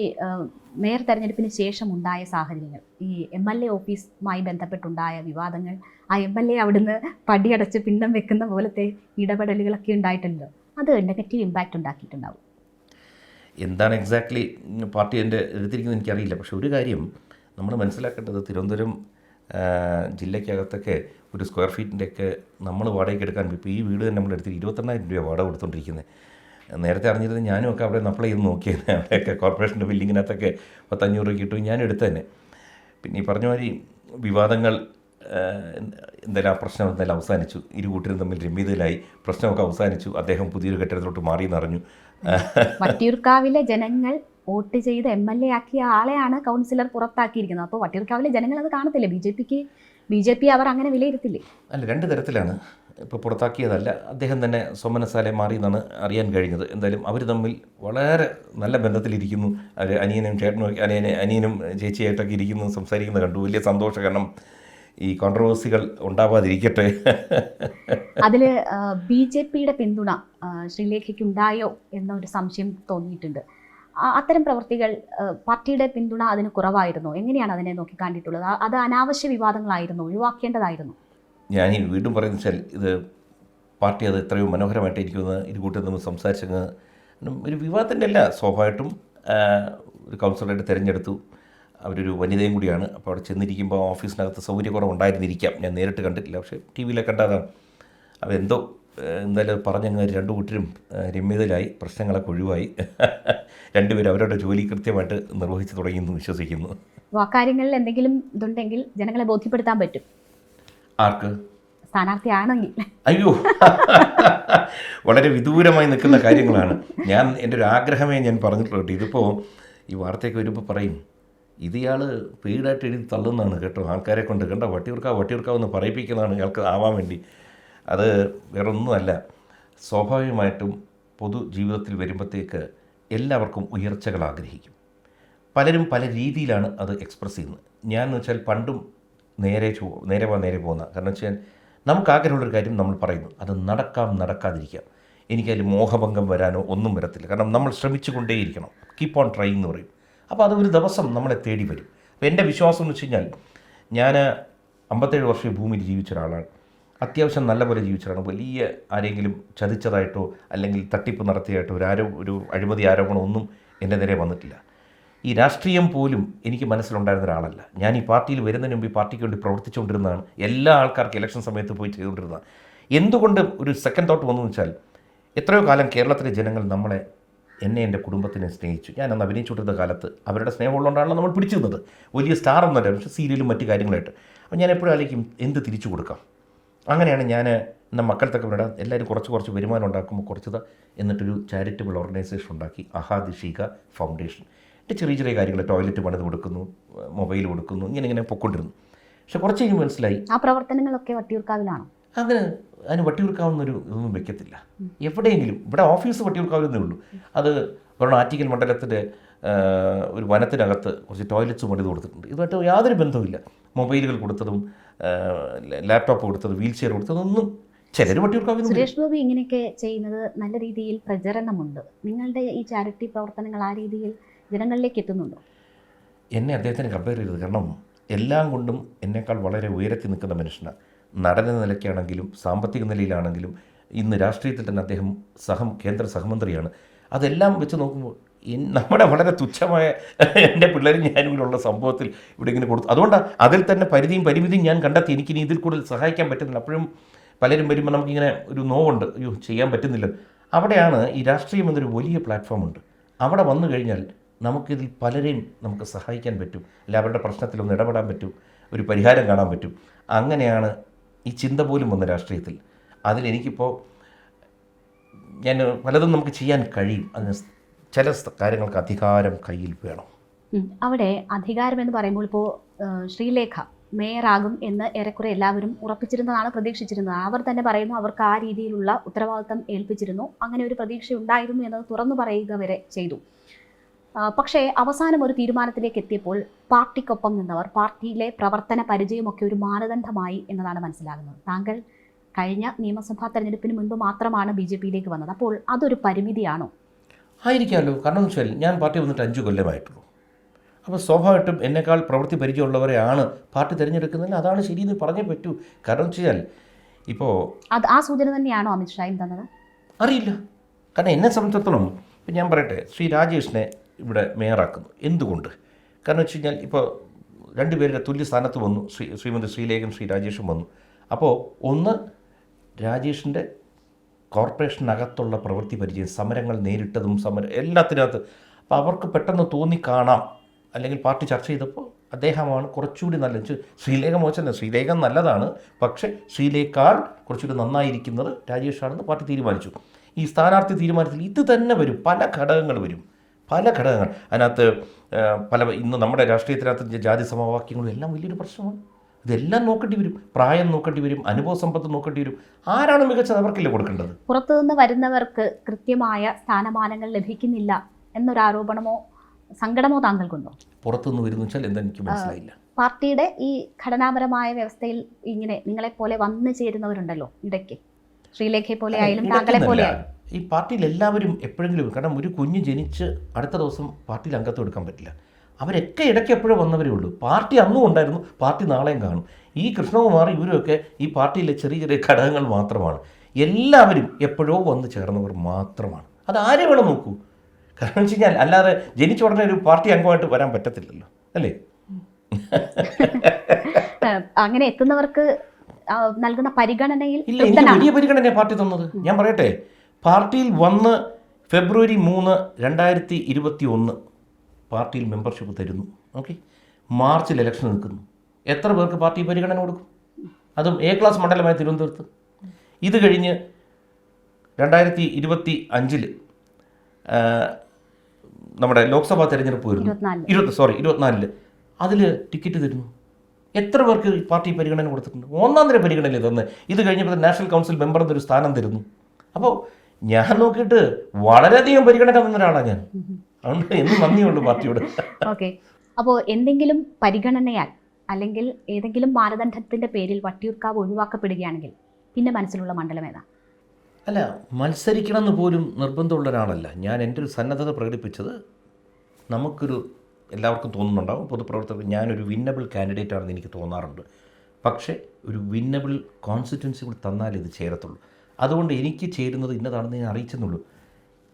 മേയർ തെരഞ്ഞെടുപ്പിന് ശേഷം ഉണ്ടായ സാഹചര്യങ്ങൾ, ഈ MLA ഓഫീസുമായി ബന്ധപ്പെട്ടുണ്ടായ വിവാദങ്ങൾ, ആ MLA അവിടുന്ന് പടിയടച്ച് പിണ്ഡം വെക്കുന്ന പോലത്തെ ഇടപെടലുകളൊക്കെ ഉണ്ടായിട്ടുണ്ടല്ലോ, അത് നെഗറ്റീവ് ഇമ്പാക്റ്റ് ഉണ്ടാക്കിയിട്ടുണ്ടാവും. എന്താണ് എക്സാക്ട്ലി പാർട്ടി എൻ്റെ എടുത്തിരിക്കുന്നത് എനിക്കറിയില്ല. പക്ഷേ ഒരു കാര്യം നമ്മൾ മനസ്സിലാക്കേണ്ടത്, തിരുവനന്തപുരം ജില്ലയ്ക്കകത്തൊക്കെ ഒരു സ്ക്വയർ ഫീറ്റിൻ്റെയൊക്കെ നമ്മൾ വാടകയ്ക്ക് എടുക്കാൻ, ഇപ്പോൾ ഈ വീട് തന്നെ നമ്മൾ എടുത്ത് 28,000 രൂപ വാടക കൊടുത്തുകൊണ്ടിരിക്കുന്നത്. നേരത്തെ അറിഞ്ഞിരുന്നത് ഞാനും ഒക്കെ അവിടെ നിന്ന് അപ്ലൈ ചെയ്ത് നോക്കിയത്. അവിടെയൊക്കെ കോർപ്പറേഷൻ്റെ ബില്ലിങ്ങിനകത്തൊക്കെ 500 രൂപ കിട്ടും, ഞാൻ എടുത്തതന്നെ. പിന്നെ ഈ പറഞ്ഞ മാതിരി വിവാദങ്ങൾ എന്തായാലും ആ പ്രശ്നം എന്തായാലും അവസാനിച്ചു. ഇരു കൂട്ടരും തമ്മിൽ രമ്യതയിലായി, പ്രശ്നമൊക്കെ അവസാനിച്ചു. അദ്ദേഹം പുതിയൊരു കെട്ടിടത്തിലോട്ട് മാറിയെന്നറിഞ്ഞു. വട്ടിയൂർക്കാവിലെ ജനങ്ങൾ വോട്ട് ചെയ്ത് MLA ആക്കിയ ആളെയാണ് കൗൺസിലർ പുറത്താക്കിയിരിക്കുന്നത്. അപ്പോൾ വട്ടിയൂർക്കാവിലെ ജനങ്ങൾ അത് കാണത്തില്ലേ? BJP അവർ അങ്ങനെ വിലയിരുത്തില്ലേ? അല്ല, രണ്ട് തരത്തിലാണ്. ഇപ്പോൾ പുറത്താക്കിയതല്ല, അദ്ദേഹം തന്നെ സോമനസാലെ മാറി എന്നാണ് അറിയാൻ കഴിഞ്ഞത്. എന്തായാലും അവർ തമ്മിൽ വളരെ നല്ല ബന്ധത്തിലിരിക്കുന്നു. അവർ അനിയനും ചേട്ടനും അനിയനും ചേച്ചിയായിട്ടൊക്കെ ഇരിക്കുന്നു, സംസാരിക്കുന്നത് കണ്ടു. വലിയ സന്തോഷം. കാരണം ഈ കോൺട്രവേഴ്സികൾ ഉണ്ടാവാതിരിക്കട്ടെ. അതിൽ BJPയുടെ പിന്തുണ ശ്രീലേഖയ്ക്ക് ഉണ്ടായോ എന്നൊരു സംശയം തോന്നിയിട്ടുണ്ട്. അത്തരം പ്രവൃത്തികൾ പാർട്ടിയുടെ പിന്തുണ അതിന് കുറവായിരുന്നോ? എങ്ങനെയാണ് അതിനെ നോക്കിക്കാണ്ടിട്ടുള്ളത്? അത് അനാവശ്യ വിവാദങ്ങളായിരുന്നു, ഒഴിവാക്കേണ്ടതായിരുന്നു. ഞാൻ ഈ വീണ്ടും പറയുന്നത് വെച്ചാൽ ഇത് പാർട്ടി അത് എത്രയോ മനോഹരമായിട്ട് ഇരിക്കുന്നത് ഇരുകൂട്ടം നമ്മൾ സംസാരിച്ചങ്ങ് ഒരു വിവാദത്തിൻ്റെ അല്ല. സ്വാഭാവികമായിട്ടും ഒരു കൗൺസിലറായിട്ട് തിരഞ്ഞെടുത്തു. അവരൊരു വനിതയും കൂടിയാണ്. അപ്പോൾ അവിടെ ചെന്നിരിക്കുമ്പോൾ ഓഫീസിനകത്ത് സൗകര്യക്കുറവുണ്ടായിരുന്നിരിക്കാം. ഞാൻ നേരിട്ട് കണ്ടിട്ടില്ല, പക്ഷേ ടി വിയിലൊക്കെ കണ്ടതാണ്. അപ്പോൾ എന്തായാലും പറഞ്ഞങ്ങ് രണ്ടു കൂട്ടരും രമ്യതയിലായി, പ്രശ്നങ്ങളൊക്കെ ഒഴിവായി. രണ്ടുപേരും അവരുടെ ജോലി കൃത്യമായിട്ട് നിർവഹിച്ചു തുടങ്ങിയെന്ന് വിശ്വസിക്കുന്നു. അക്കാര്യങ്ങളിൽ എന്തെങ്കിലും ഇതുണ്ടെങ്കിൽ ജനങ്ങളെ ബോധ്യപ്പെടുത്താൻ പറ്റും. ആർക്ക്? സ്ഥാനാർത്ഥിയാണെങ്കിൽ. അയ്യോ, വളരെ വിദൂരമായി നിൽക്കുന്ന കാര്യങ്ങളാണ്. എൻ്റെ ഒരു ആഗ്രഹമേ ഞാൻ പറഞ്ഞിട്ടുള്ളൂ. ഇതിപ്പോൾ ഈ വാർത്തയൊക്കെ വരുമ്പോൾ പറയും ഇയാൾ പെയ്ഡായിട്ട് എഴുതി തള്ളുന്നതാണ് കേട്ടോ, ആൾക്കാരെ കൊണ്ട് കണ്ട വട്ടിയൂർക്കാവെന്ന് പറയിപ്പിക്കുന്നതാണ് ഇയാൾക്ക് ആവാൻ വേണ്ടി. അത് വേറൊന്നുമല്ല. സ്വാഭാവികമായിട്ടും പൊതുജീവിതത്തിൽ വരുമ്പോഴത്തേക്ക് എല്ലാവർക്കും ഉയർച്ചകൾ ആഗ്രഹിക്കും. പലരും പല രീതിയിലാണ് അത് എക്സ്പ്രസ് ചെയ്യുന്നത്. ഞാൻ എന്ന് വെച്ചാൽ പണ്ടും നേരെ പോകുന്ന, കാരണം വെച്ചാൽ നമുക്ക് ആഗ്രഹമുള്ളൊരു കാര്യം നമ്മൾ പറയുന്നു, അത് നടക്കാതിരിക്കാം. എനിക്കതിൽ മോഹഭംഗം വരാനോ ഒന്നും വരത്തില്ല. കാരണം നമ്മൾ ശ്രമിച്ചു കൊണ്ടേയിരിക്കണം, കീപ്പ് ഓൺ ട്രൈ എന്ന് പറയും. അപ്പോൾ അത് ഒരു ദിവസം നമ്മളെ തേടി വരും. അപ്പോൾ എൻ്റെ വിശ്വാസം എന്ന് വെച്ച് കഴിഞ്ഞാൽ, ഞാൻ 57 വർഷം ഈ ഭൂമിയിൽ ജീവിച്ച ഒരാളാണ്. അത്യാവശ്യം നല്ലപോലെ ജീവിച്ച ഒരാളാണ്. വലിയ ആരെങ്കിലും ചതിച്ചതായിട്ടോ അല്ലെങ്കിൽ തട്ടിപ്പ് നടത്തിയായിട്ടോ ഒരു അഴിമതി ആരോപണം ഒന്നും എൻ്റെ നേരെ വന്നിട്ടില്ല. ഈ രാഷ്ട്രീയം പോലും എനിക്ക് മനസ്സിലുണ്ടായിരുന്ന ഒരാളല്ല. ഞാൻ ഈ പാർട്ടിയിൽ വരുന്നതിന് മുമ്പ് ഈ പാർട്ടിക്ക് വേണ്ടി പ്രവർത്തിച്ചുകൊണ്ടിരുന്നതാണ്. എല്ലാ ആൾക്കാർക്ക് ഇലക്ഷൻ സമയത്ത് പോയി ചെയ്തുകൊണ്ടിരുന്നതാണ്. എന്തുകൊണ്ട് ഒരു സെക്കൻഡ് തോട്ട് വന്നു വെച്ചാൽ, എത്രയോ കാലം കേരളത്തിലെ ജനങ്ങൾ എന്നെ എൻ്റെ കുടുംബത്തിനെ സ്നേഹിച്ചു. ഞാൻ അന്ന് അഭിനയിച്ചുകൊണ്ടിരുന്ന കാലത്ത് അവരുടെ സ്നേഹമുള്ളതുകൊണ്ടാണല്ലോ നമ്മൾ പിടിച്ചു നിന്നത്. വലിയ സ്റ്റാർ ഒന്നുമല്ല, പക്ഷേ സീരിയലും മറ്റു കാര്യങ്ങളായിട്ട്. അപ്പോൾ ഞാൻ എപ്പോഴും ആലോചിക്കും എന്ത് തിരിച്ചു കൊടുക്കാം. അങ്ങനെയാണ് ഞാൻ എൻ്റെ മക്കൾക്കൊക്കെ വേണ്ട എല്ലാവരും കുറച്ച് വരുമാനം ഉണ്ടാക്കുമ്പോൾ കുറച്ചത് എന്നിട്ടൊരു ചാരിറ്റബിൾ ഓർഗനൈസേഷൻ ഉണ്ടാക്കി, അഹാദിഷീക ഫൗണ്ടേഷൻ. ചെറിയ കാര്യങ്ങൾ, ടോയ്ലറ്റ് പണിത് കൊടുക്കുന്നു, മൊബൈൽ കൊടുക്കുന്നു, ഇങ്ങനെ പൊക്കൊണ്ടിരുന്നു. പക്ഷെ കുറച്ച് കഴിഞ്ഞ് മനസ്സിലായി ആ പ്രവർത്തനങ്ങളൊക്കെ വട്ടിയൂർക്കാവിലാണോ? അതിന് വട്ടിയൂർക്കാവുന്നൊരു ഇതൊന്നും വെക്കത്തില്ല. എവിടെയെങ്കിലും ഇവിടെ ഓഫീസ് വട്ടിയൂർക്കാവിലെന്നേ ഉള്ളൂ. അത് ഒരെണ്ണം ആറ്റിക്കൽ മണ്ഡലത്തിൻ്റെ ഒരു വനത്തിനകത്ത് കുറച്ച് ടോയ്ലറ്റ്സ് പണിത് കൊടുത്തിട്ടുണ്ട്. ഇതുമായിട്ട് യാതൊരു ബന്ധവുമില്ല. മൊബൈലുകൾ കൊടുത്തതും ലാപ്ടോപ്പ് കൊടുത്തതും വീൽ ചെയർ കൊടുത്തതൊന്നും ചിലർ വട്ടിയൂർക്കാവിൽ. സുരേഷ് ഗോപി ഇങ്ങനെയൊക്കെ ചെയ്യുന്നത് നല്ല രീതിയിൽ പ്രചരണമുണ്ട്. നിങ്ങളുടെ ഈ ചാരിറ്റി പ്രവർത്തനങ്ങൾ ആ രീതിയിൽ ജനങ്ങളിലേക്ക് എത്തുന്നുണ്ടോ? എന്നെ അദ്ദേഹത്തിന് കമ്പയർ ചെയ്തത്, കാരണം എല്ലാം കൊണ്ടും എന്നേക്കാൾ വളരെ ഉയരത്തിൽ നിൽക്കുന്ന മനുഷ്യനാണ്. നടന നിലയ്ക്കാണെങ്കിലും സാമ്പത്തിക നിലയിലാണെങ്കിലും ഇന്ന് രാഷ്ട്രീയത്തിൽ തന്നെ അദ്ദേഹം കേന്ദ്ര സഹമന്ത്രിയാണ്. അതെല്ലാം വെച്ച് നോക്കുമ്പോൾ നമ്മുടെ വളരെ തുച്ഛമായ എൻ്റെ പിള്ളേരും ഞാനും കൂടെ ഉള്ള സംഭവത്തിൽ ഇവിടെ ഇങ്ങനെ കൊടുത്തു. അതുകൊണ്ടാണ് അതിൽ തന്നെ പരിമിതിയും ഞാൻ കണ്ടെത്തി. എനിക്കിനി ഇതിൽ കൂടുതൽ സഹായിക്കാൻ പറ്റുന്നില്ല. അപ്പോഴും പലരും വരുമ്പോൾ നമുക്കിങ്ങനെ ഒരു നോവുണ്ട്, അയ്യോ ചെയ്യാൻ പറ്റുന്നില്ല. അവിടെയാണ് ഈ രാഷ്ട്രീയം എന്നൊരു വലിയ പ്ലാറ്റ്ഫോം ഉണ്ട്. അവിടെ വന്നു കഴിഞ്ഞാൽ നമുക്കിതിൽ പലരെയും നമുക്ക് സഹായിക്കാൻ പറ്റും, അല്ല അവരുടെ പ്രശ്നത്തിലൊന്ന് ഇടപെടാൻ പറ്റും, ഒരു പരിഹാരം കാണാൻ പറ്റും. അങ്ങനെയാണ് ഈ ചിന്ത പോലും വന്ന രാഷ്ട്രീയത്തിൽ. അതിലെനിക്കിപ്പോൾ ഞാൻ പലതും നമുക്ക് ചെയ്യാൻ കഴിയും. അതിന് ചില കാര്യങ്ങൾക്ക് അധികാരം കയ്യിൽ വേണം. അവിടെ അധികാരം എന്ന് പറയുമ്പോൾ ഇപ്പോൾ ശ്രീലേഖ മേയറാകും എന്ന് ഏറെക്കുറെ എല്ലാവരും ഉറപ്പിച്ചിരുന്നതാണ്, പ്രതീക്ഷിച്ചിരുന്നതാണ്. അവർ തന്നെ പറയുന്നു അവർക്ക് ആ രീതിയിലുള്ള ഉത്തരവാദിത്തം ഏൽപ്പിച്ചിരുന്നു, അങ്ങനെ ഒരു പ്രതീക്ഷ ഉണ്ടായിരുന്നു എന്നത് തുറന്നു പറയുക വരെ ചെയ്തു. പക്ഷേ അവസാനം ഒരു തീരുമാനത്തിലേക്ക് എത്തിയപ്പോൾ പാർട്ടിക്കൊപ്പം നിന്നവർ, പാർട്ടിയിലെ പ്രവർത്തന പരിചയമൊക്കെ ഒരു മാനദണ്ഡമായി എന്നതാണ് മനസ്സിലാകുന്നത്. താങ്കൾ കഴിഞ്ഞ നിയമസഭാ തെരഞ്ഞെടുപ്പിന് മുൻപ് മാത്രമാണ് BJPയിലേക്ക് വന്നത്. അപ്പോൾ അതൊരു പരിമിതിയാണോ? ആയിരിക്കാമല്ലോ. കാരണം എന്ന് വെച്ചാൽ ഞാൻ പാർട്ടി വന്നിട്ട് 5 കൊല്ലമായിട്ടുള്ളൂ. അപ്പോൾ സ്വാഭാവികമായിട്ടും എന്നെക്കാൾ പ്രവൃത്തി പരിചയമുള്ളവരെയാണ് പാർട്ടി തിരഞ്ഞെടുക്കുന്നതിൽ. അതാണ് ശരിയെന്ന് പറഞ്ഞേ പറ്റൂ. കാരണം എന്ന് വെച്ചാൽ ഇപ്പോൾ ആ സൂചന തന്നെയാണോ അമിത്ഷായും തന്നത്? അറിയില്ല. കാരണം എന്നെ സംബന്ധിച്ചിടത്തോളം ഇപ്പം ഞാൻ പറയട്ടെ, ശ്രീ രാജേഷിനെ ഇവിടെ മേയറാക്കുന്നു. എന്തുകൊണ്ട്? കാരണം വെച്ച് കഴിഞ്ഞാൽ ഇപ്പോൾ രണ്ടുപേരുടെ തുല്യ സ്ഥാനത്ത് വന്നു. ശ്രീമതി ശ്രീലേഖയും ശ്രീ രാജേഷും വന്നു. അപ്പോൾ ഒന്ന്, രാജേഷിൻ്റെ കോർപ്പറേഷനകത്തുള്ള പ്രവൃത്തി പരിചയം, സമരങ്ങൾ നേരിട്ടതും എല്ലാത്തിനകത്ത്. അപ്പോൾ അവർക്ക് പെട്ടെന്ന് തോന്നിക്കാണാം, അല്ലെങ്കിൽ പാർട്ടി ചർച്ച ചെയ്തപ്പോൾ അദ്ദേഹമാണ് കുറച്ചുകൂടി നല്ലത്. ശ്രീലേഖ മോശം, ശ്രീലേഖ നല്ലതാണ്, പക്ഷേ ശ്രീലേഖാൾ കുറച്ചുകൂടി നന്നായിരിക്കുന്നത് രാജേഷാണെന്ന് പാർട്ടി തീരുമാനിച്ചു. ഈ സ്ഥാനാർത്ഥി തീരുമാനത്തിൽ ഇത് തന്നെ വരും, പല ഘടകങ്ങൾ വരും. അതിനകത്ത് ഇന്ന് നമ്മുടെ രാഷ്ട്രീയത്തിനകത്ത് ജാതി സമവാക്യങ്ങളും എല്ലാം വലിയൊരു പ്രശ്നമാണ്. ഇതെല്ലാം നോക്കേണ്ടി വരും. പ്രായം നോക്കേണ്ടി വരും, അനുഭവ സമ്പത്ത് നോക്കേണ്ടി വരും. ആരാണ് മികച്ചത്? അവർക്കല്ലേ കൊടുക്കേണ്ടത്. പുറത്തുനിന്ന് വരുന്നവർക്ക് കൃത്യമായ സ്ഥാനമാനങ്ങൾ ലഭിക്കുന്നില്ല എന്നൊരു ആരോപണമോ സങ്കടമോ താങ്കൾക്കുണ്ടോ? പുറത്തുനിന്ന് വരുന്നു വെച്ചാൽ എന്താ എനിക്ക് മനസ്സിലായില്ല. പാർട്ടിയുടെ ഈ ഘടനാപരമായ വ്യവസ്ഥയിൽ ഇങ്ങനെ നിങ്ങളെപ്പോലെ വന്നു ചേരുന്നവരുണ്ടല്ലോ ഇടയ്ക്ക്, ശ്രീലേഖയെ പോലെ ആയാലും താങ്കളെ പോലെ ആയാലും. ഈ പാർട്ടിയിൽ എല്ലാവരും എപ്പോഴെങ്കിലും, കാരണം ഒരു കുഞ്ഞ് ജനിച്ച് അടുത്ത ദിവസം പാർട്ടിയിൽ അംഗത്വം എടുക്കാൻ പറ്റില്ല. അവരൊക്കെ ഇടയ്ക്ക് എപ്പോഴും വന്നവരേ ഉള്ളൂ. പാർട്ടി അന്നും ഉണ്ടായിരുന്നു, പാർട്ടി നാളെയും കാണും. ഈ കൃഷ്ണകുമാർ ഇവരൊക്കെ ഈ പാർട്ടിയിലെ ചെറിയ ചെറിയ ഘടകങ്ങൾ മാത്രമാണ്. എല്ലാവരും എപ്പോഴോ വന്ന് ചേർന്നവർ മാത്രമാണ്. അത് ആരെ വേണം നോക്കൂ. കാരണം വെച്ച് കഴിഞ്ഞാൽ അല്ലാതെ ജനിച്ച ഉടനെ ഒരു പാർട്ടി അംഗമായിട്ട് വരാൻ പറ്റത്തില്ലല്ലോ, അല്ലേ? അങ്ങനെ എത്തുന്നവർക്ക് നൽകുന്ന പരിഗണനയിൽ ഇല്ല, എനിക്ക് വലിയ പരിഗണന പാർട്ടി തന്നത്. ഞാൻ പറയട്ടെ, പാർട്ടിയിൽ വന്ന് ഫെബ്രുവരി 3, 2021 പാർട്ടിയിൽ മെമ്പർഷിപ്പ് തരുന്നു. ഓക്കെ, മാർച്ചിൽ ഇലക്ഷൻ നിൽക്കുന്നു. എത്ര പേർക്ക് പാർട്ടി പരിഗണന കൊടുക്കും? അതും എ ക്ലാസ് മണ്ഡലമായ തിരുവനന്തപുരത്ത്. ഇത് കഴിഞ്ഞ് 2025 നമ്മുടെ ലോക്സഭാ തെരഞ്ഞെടുപ്പ് വരുന്നു. 24 അതിൽ ടിക്കറ്റ് തരുന്നു. എത്ര പേർക്ക് പാർട്ടി പരിഗണന കൊടുത്തിട്ടുണ്ട്? ഒന്നാം തരം പരിഗണന തന്നെ. ഇത് കഴിഞ്ഞപ്പോൾ നാഷണൽ കൗൺസിൽ മെമ്പർ എന്നൊരു സ്ഥാനം തരുന്നു. അപ്പോൾ ഞാൻ നോക്കിയിട്ട് വളരെയധികം പരിഗണന തന്ന ഒരാളാണ് ഞാൻ. അതുകൊണ്ട് എന്നും നന്ദിയുള്ളൂ പാർട്ടിയോട്. ഓക്കെ, അപ്പോൾ എന്തെങ്കിലും പരിഗണനയാൽ അല്ലെങ്കിൽ ഏതെങ്കിലും മാനദണ്ഡത്തിൻ്റെ പേരിൽ വട്ടിയൂർക്കാവ് ഒഴിവാക്കപ്പെടുകയാണെങ്കിൽ പിന്നെ മനസ്സിലുള്ള മണ്ഡലം ഏതാ? അല്ല, മത്സരിക്കണമെന്ന് പോലും നിർബന്ധമുള്ള ഒരാളല്ല ഞാൻ. എൻ്റെ ഒരു സന്നദ്ധത പ്രകടിപ്പിച്ചത്, നമുക്കൊരു എല്ലാവർക്കും തോന്നുന്നുണ്ടാവും, പൊതുപ്രവർത്തകർ, ഞാനൊരു വിന്നബിൾ കാൻഡിഡേറ്റ് ആണെന്ന് എനിക്ക് തോന്നാറുണ്ട്. പക്ഷേ ഒരു വിന്നബിൾ കോൺസ്റ്റിറ്റ്യുവൻസി കൂടി തന്നാലേ ഇത് ചേരത്തുള്ളൂ. അതുകൊണ്ട് എനിക്ക് ചേരുന്നത് ഇന്നതാണെന്ന് ഞാൻ അറിയിച്ചെന്നുള്ളൂ.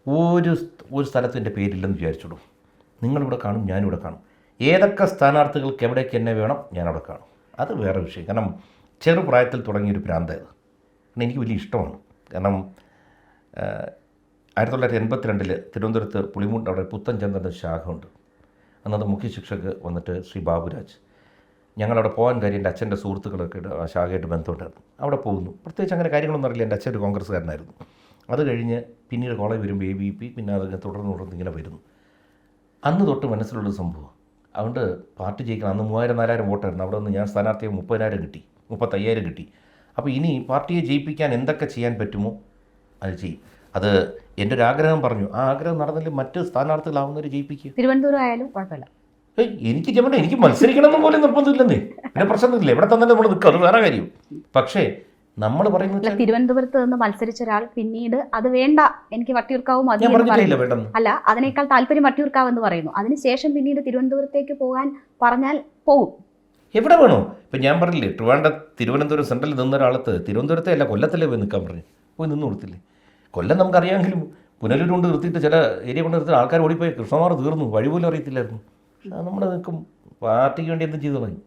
ഒരു സ്ഥലത്തും എൻ്റെ പേരില്ലെന്ന് വിചാരിച്ചോളൂ. നിങ്ങളിവിടെ കാണും, ഞാനിവിടെ കാണും. ഏതൊക്കെ സ്ഥാനാർത്ഥികൾക്ക് എവിടേക്ക് എന്നെ വേണം ഞാനവിടെ കാണും. അത് വേറെ വിഷയം. കാരണം ചെറുപ്രായത്തിൽ തുടങ്ങിയൊരു ഭ്രാന്തായത്. കാരണം എനിക്ക് വലിയ ഇഷ്ടമാണ്. കാരണം 1982 തിരുവനന്തപുരത്ത് പുളിമൂണ്ട് അവിടെ പുത്തൻചന്ദ്രൻ്റെ ശാഖയുണ്ട്. അന്നത്തെ മുഖ്യ ശിക്ഷക് വന്നിട്ട് ശ്രീ ബാബുരാജ്. ഞങ്ങളവിടെ പോകാൻ കാര്യം എൻ്റെ അച്ഛൻ്റെ സുഹൃത്തുക്കളൊക്കെ ആ ശാഖയായിട്ട് ബന്ധമുണ്ടായിരുന്നു. അവിടെ പോകുന്നു. പ്രത്യേകിച്ച് അങ്ങനെ കാര്യങ്ങളൊന്നും അറിയില്ല. എൻ്റെ അച്ഛൻ ഒരു കോൺഗ്രസ്സുകാരനായിരുന്നു. അത് കഴിഞ്ഞ് പിന്നീട് കോളേജ് വരുമ്പോൾ ABP, പിന്നെ അത് തുടർന്ന് ഇങ്ങനെ വരുന്നു. അന്ന് തൊട്ട് മനസ്സിലുള്ള സംഭവം. അതുകൊണ്ട് പാർട്ടി ജയിക്കണം. അന്ന് 3000-4000 വോട്ടായിരുന്നു. അവിടെ നിന്ന് ഞാൻ സ്ഥാനാർത്ഥിയെ 30,000 കിട്ടി, 35,000 കിട്ടി. അപ്പോൾ ഇനി പാർട്ടിയെ ജയിപ്പിക്കാൻ എന്തൊക്കെ ചെയ്യാൻ പറ്റുമോ അത് ചെയ്യും. അത് എൻ്റെ ഒരു ആഗ്രഹം പറഞ്ഞു. ആ ആഗ്രഹം നടന്നില്ല, മറ്റ് സ്ഥാനാർത്ഥികളാവുന്നവർ ജയിപ്പിക്കുക. തിരുവനന്തപുരം ആയാലും കുഴപ്പമില്ല. എനിക്ക് ചെമ്മട്ടെ, എനിക്ക് മത്സരിക്കണമെന്ന് പോലും നിർബന്ധമില്ലെന്നേ. പിന്നെ പ്രശ്നമില്ല, എവിടെ തന്നെ നമ്മൾ നിൽക്കും, അത് വേറെ കാര്യം. പക്ഷേ നമ്മൾ പറയുന്നത് തിരുവനന്തപുരത്ത് നിന്ന് മത്സരിച്ച ഒരാൾ പിന്നീട് അത് വേണ്ട, എനിക്ക് വട്ടിയൂർക്കാവ് മതി, അല്ല അതിനേക്കാൾ താല്പര്യം വട്ടിയൂർക്കാവ് എന്ന് പറയുന്നു. അതിനുശേഷം പിന്നീട് തിരുവനന്തപുരത്തേക്ക് പോകാൻ പറഞ്ഞാൽ പോകും. എവിടെ വേണോ? ഇപ്പം ഞാൻ പറഞ്ഞില്ലേ, തിരുവനന്തപുരം സെൻട്രലിൽ നിന്ന ഒരാളത്ത് തിരുവനന്തപുരത്തെ അല്ല കൊല്ലത്തല്ലേ പോയി നിൽക്കാൻ പറഞ്ഞു. പോയി നിന്ന് കൊടുത്തില്ലേ? കൊല്ലം നമുക്കറിയാമെങ്കിലും പുനലൂർ കൊണ്ട് നിർത്തിയിട്ട് ചില ഏരിയ കൊണ്ട് നിർത്തിയിട്ട് ആൾക്കാർ ഓടിപ്പോയി. കൃഷ്ണകുമാർ തീർന്നു, വഴി പോലും അറിയത്തില്ലായിരുന്നു. നമ്മൾ നിൽക്കും, പാർട്ടിക്ക് വേണ്ടി എന്തും ചെയ്തു തുടങ്ങി.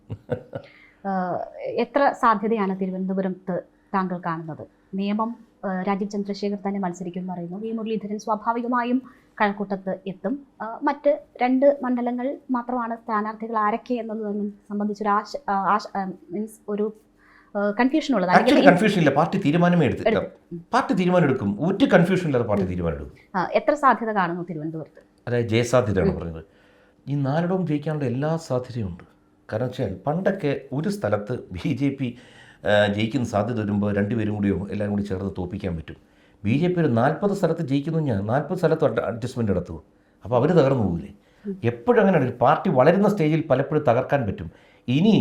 എത്ര സാധ്യതയാണ് തിരുവനന്തപുരത്ത് താങ്കൾ കാണുന്നത്? നിയമം രാജീവ് ചന്ദ്രശേഖർ തന്നെ മത്സരിക്കും എന്ന് പറയുന്നു. വി മുരളീധരൻ സ്വാഭാവികമായും കഴക്കൂട്ടത്ത് എത്തും. മറ്റ് 2 മണ്ഡലങ്ങൾ മാത്രമാണ് സ്ഥാനാർത്ഥികൾ ആരൊക്കെ എന്നുള്ളതിനെ സംബന്ധിച്ചൊരു മീൻസ് ഒരു കൺഫ്യൂഷൻ ഉള്ളത്. കൺഫ്യൂഷൻ ഇല്ല, പാർട്ടി തീരുമാനമേ എടുത്തില്ല. പാർട്ടി തീരുമാനം എടുക്കും, ഒരു കൺഫ്യൂഷൻ ഇല്ലാതെ പാർട്ടി തീരുമാനം എടുക്കും. എത്ര സാധ്യത കാണുന്നു തിരുവനന്തപുരത്ത്? അതായത് ജയസാധ്യതയാണ് പറഞ്ഞത്. ഈ 4ഇടവും ജയിക്കാനുള്ള എല്ലാ സാധ്യതയുണ്ട്. കാരണം വെച്ചാൽ പണ്ടൊക്കെ ഒരു സ്ഥലത്ത് BJP ജയിക്കുന്ന സാധ്യത വരുമ്പോൾ 2 പേരും കൂടിയോ എല്ലാവരും കൂടി ചേർന്ന് തോൽപ്പിക്കാൻ പറ്റും. BJP ഒരു 40 സ്ഥലത്ത് ജയിക്കുന്നു, ഞാൻ 40 സ്ഥലത്ത് അഡ്ജസ്റ്റ്മെൻറ്റ് നടത്തുമോ? അപ്പോൾ അവർ തകർന്നു പോകില്ലേ? എപ്പോഴും അങ്ങനെയാണ്. പാർട്ടി വളരുന്ന സ്റ്റേജിൽ പലപ്പോഴും തകർക്കാൻ പറ്റും. ഇനി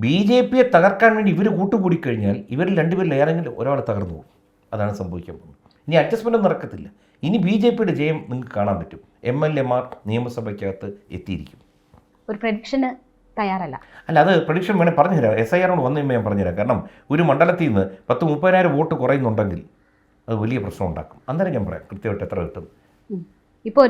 BJPയെ തകർക്കാൻ വേണ്ടി ഇവർ കൂട്ടുകൂടി കഴിഞ്ഞാൽ ഇവരിൽ 2 പേരിൽ ഏതെങ്കിലും ഒരാൾ തകർന്നു പോകും. അതാണ് സംഭവിക്കാൻ പോകുന്നത്. ഇനി അഡ്ജസ്റ്റ്മെൻറ്റ് ഒന്നും നടക്കത്തില്ല. ഇനി BJPയുടെ ജയം നിങ്ങൾക്ക് കാണാൻ പറ്റും. MLA-മാർ നിയമസഭയ്ക്കകത്ത് എത്തിയിരിക്കും. ഒരു പ്രഡിക്ഷന് തയ്യാറല്ല. അല്ല, അത് പ്രഡിക്ഷൻ വേണേൽ പറഞ്ഞുതരാം. SIR കൊണ്ട് വന്നു കഴിയുമ്പോൾ ഞാൻ പറഞ്ഞുതരാം. കാരണം ഒരു മണ്ഡലത്തിൽ നിന്ന് 10-30,000 വോട്ട് കുറയുന്നുണ്ടെങ്കിൽ അത് വലിയ പ്രശ്നം ഉണ്ടാക്കും. അന്നേരം ഞാൻ പറയാം കൃത്യമായിട്ട് എത്ര കിട്ടും. ഇപ്പോൾ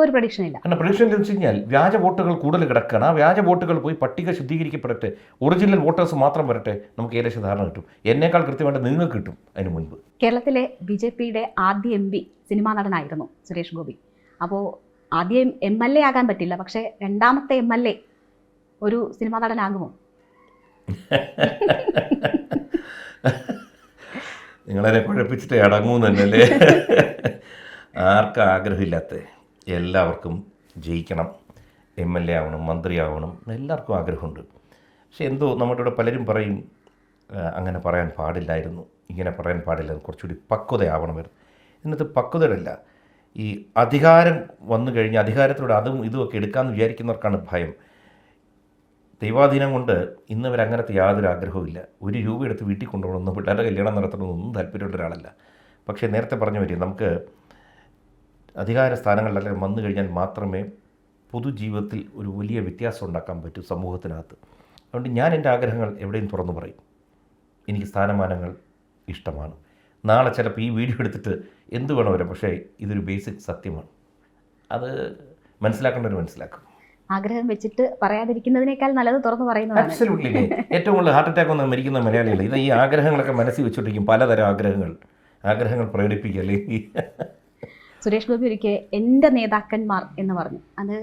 ഒരു പ്രഡിക്ഷൻ ഇല്ല. കാരണം പ്രഡിക്ഷൻ എന്ന് വെച്ച് കഴിഞ്ഞാൽ വ്യാജ വോട്ടുകൾ കൂടുതൽ കിടക്കണം. ആ വ്യാജ വോട്ടുകൾ പോയി പട്ടിക ശുദ്ധീകരിക്കപ്പെടട്ടെ, ഒറിജിനൽ വോട്ടേഴ്സ് മാത്രം വരട്ടെ, നമുക്ക് ഏകദേശം ധാരണ കിട്ടും. എന്നേക്കാൾ കൃത്യമായിട്ട് നിങ്ങൾക്ക് കിട്ടും അതിന് മുൻപ്. കേരളത്തിലെ BJPയുടെ ആദ്യ MP സിനിമാ നടനായിരുന്നു സുരേഷ് ഗോപി. അപ്പോൾ ആദ്യം MLA ആകാൻ പറ്റില്ല, പക്ഷേ രണ്ടാമത്തെ MLA ഒരു സിനിമാ നടനാകുമോ? നിങ്ങളതിനെ കുഴപ്പിച്ചിട്ട് അടങ്ങുമെന്ന് തന്നെയല്ലേ? ആർക്കും ആഗ്രഹമില്ലാത്ത എല്ലാവർക്കും ജയിക്കണം, MLA ആവണം, മന്ത്രിയാവണം, എല്ലാവർക്കും ആഗ്രഹമുണ്ട്. പക്ഷെ എന്തോ നമ്മുടെ ഇവിടെ പലരും പറയും അങ്ങനെ പറയാൻ പാടില്ലായിരുന്നു, ഇങ്ങനെ പറയാൻ പാടില്ല, കുറച്ചുകൂടി പക്വതയാവണമായിരുന്നു. ഇന്നത്തെ പക്വതയല്ല. ഈ അധികാരം വന്നു കഴിഞ്ഞ് അധികാരത്തിലൂടെ അതും ഇതുമൊക്കെ എടുക്കാമെന്ന് വിചാരിക്കുന്നവർക്കാണ് ഭയം. ദൈവാധീനം കൊണ്ട് ഇന്ന് വരെ അങ്ങനത്തെ യാതൊരു ആഗ്രഹവുമില്ല. ഒരു രൂപ എടുത്ത് വീട്ടിൽ കൊണ്ടുപോകണമെന്നും പിള്ളേരുടെ കല്യാണം നടത്തണമെന്നൊന്നും താല്പര്യമുള്ള ഒരാളല്ല. പക്ഷേ നേരത്തെ പറഞ്ഞ പറ്റി നമുക്ക് അധികാര സ്ഥാനങ്ങളിലെല്ലാം വന്നു കഴിഞ്ഞാൽ മാത്രമേ പൊതുജീവിതത്തിൽ ഒരു വലിയ വ്യത്യാസം ഉണ്ടാക്കാൻ പറ്റൂ സമൂഹത്തിനകത്ത്. അതുകൊണ്ട് ഞാൻ എൻ്റെ ആഗ്രഹങ്ങൾ എവിടെയും തുറന്നു പറയും. എനിക്ക് സ്ഥാനമാനങ്ങൾ ഇഷ്ടമാണ്. നാളെ ചിലപ്പോൾ ഈ വീഡിയോ എടുത്തിട്ട് എന്ത് വേണം വരാം, പക്ഷേ ഇതൊരു ബേസിക് സത്യമാണ്. അത് മനസ്സിലാക്കേണ്ടവർ മനസ്സിലാക്കും. ആഗ്രഹം വെച്ചിട്ട് പറയാതിരിക്കുന്നതിനേക്കാൾ നല്ലത് തുറന്നു പറയുന്നതാണ്. അബ്സല്യൂട്ട്ലി. ഏറ്റവും കൂടുതൽ ഹാർട്ട് അറ്റാക്ക് വന്ന് മരിക്കുന്ന മലയാളികൾ ഇത് ഈ ആഗ്രഹങ്ങളൊക്കെ മനസ്സിൽ വെച്ചിട്ടിരിക്കും. പലതരം ആഗ്രഹങ്ങൾ പ്രകടിപ്പിക്കല്ലേ. സുരേഷ് ഗോപി ഒരിക്കൽ എൻ്റെ നേതാക്കന്മാർ എന്ന് പറഞ്ഞു. അത്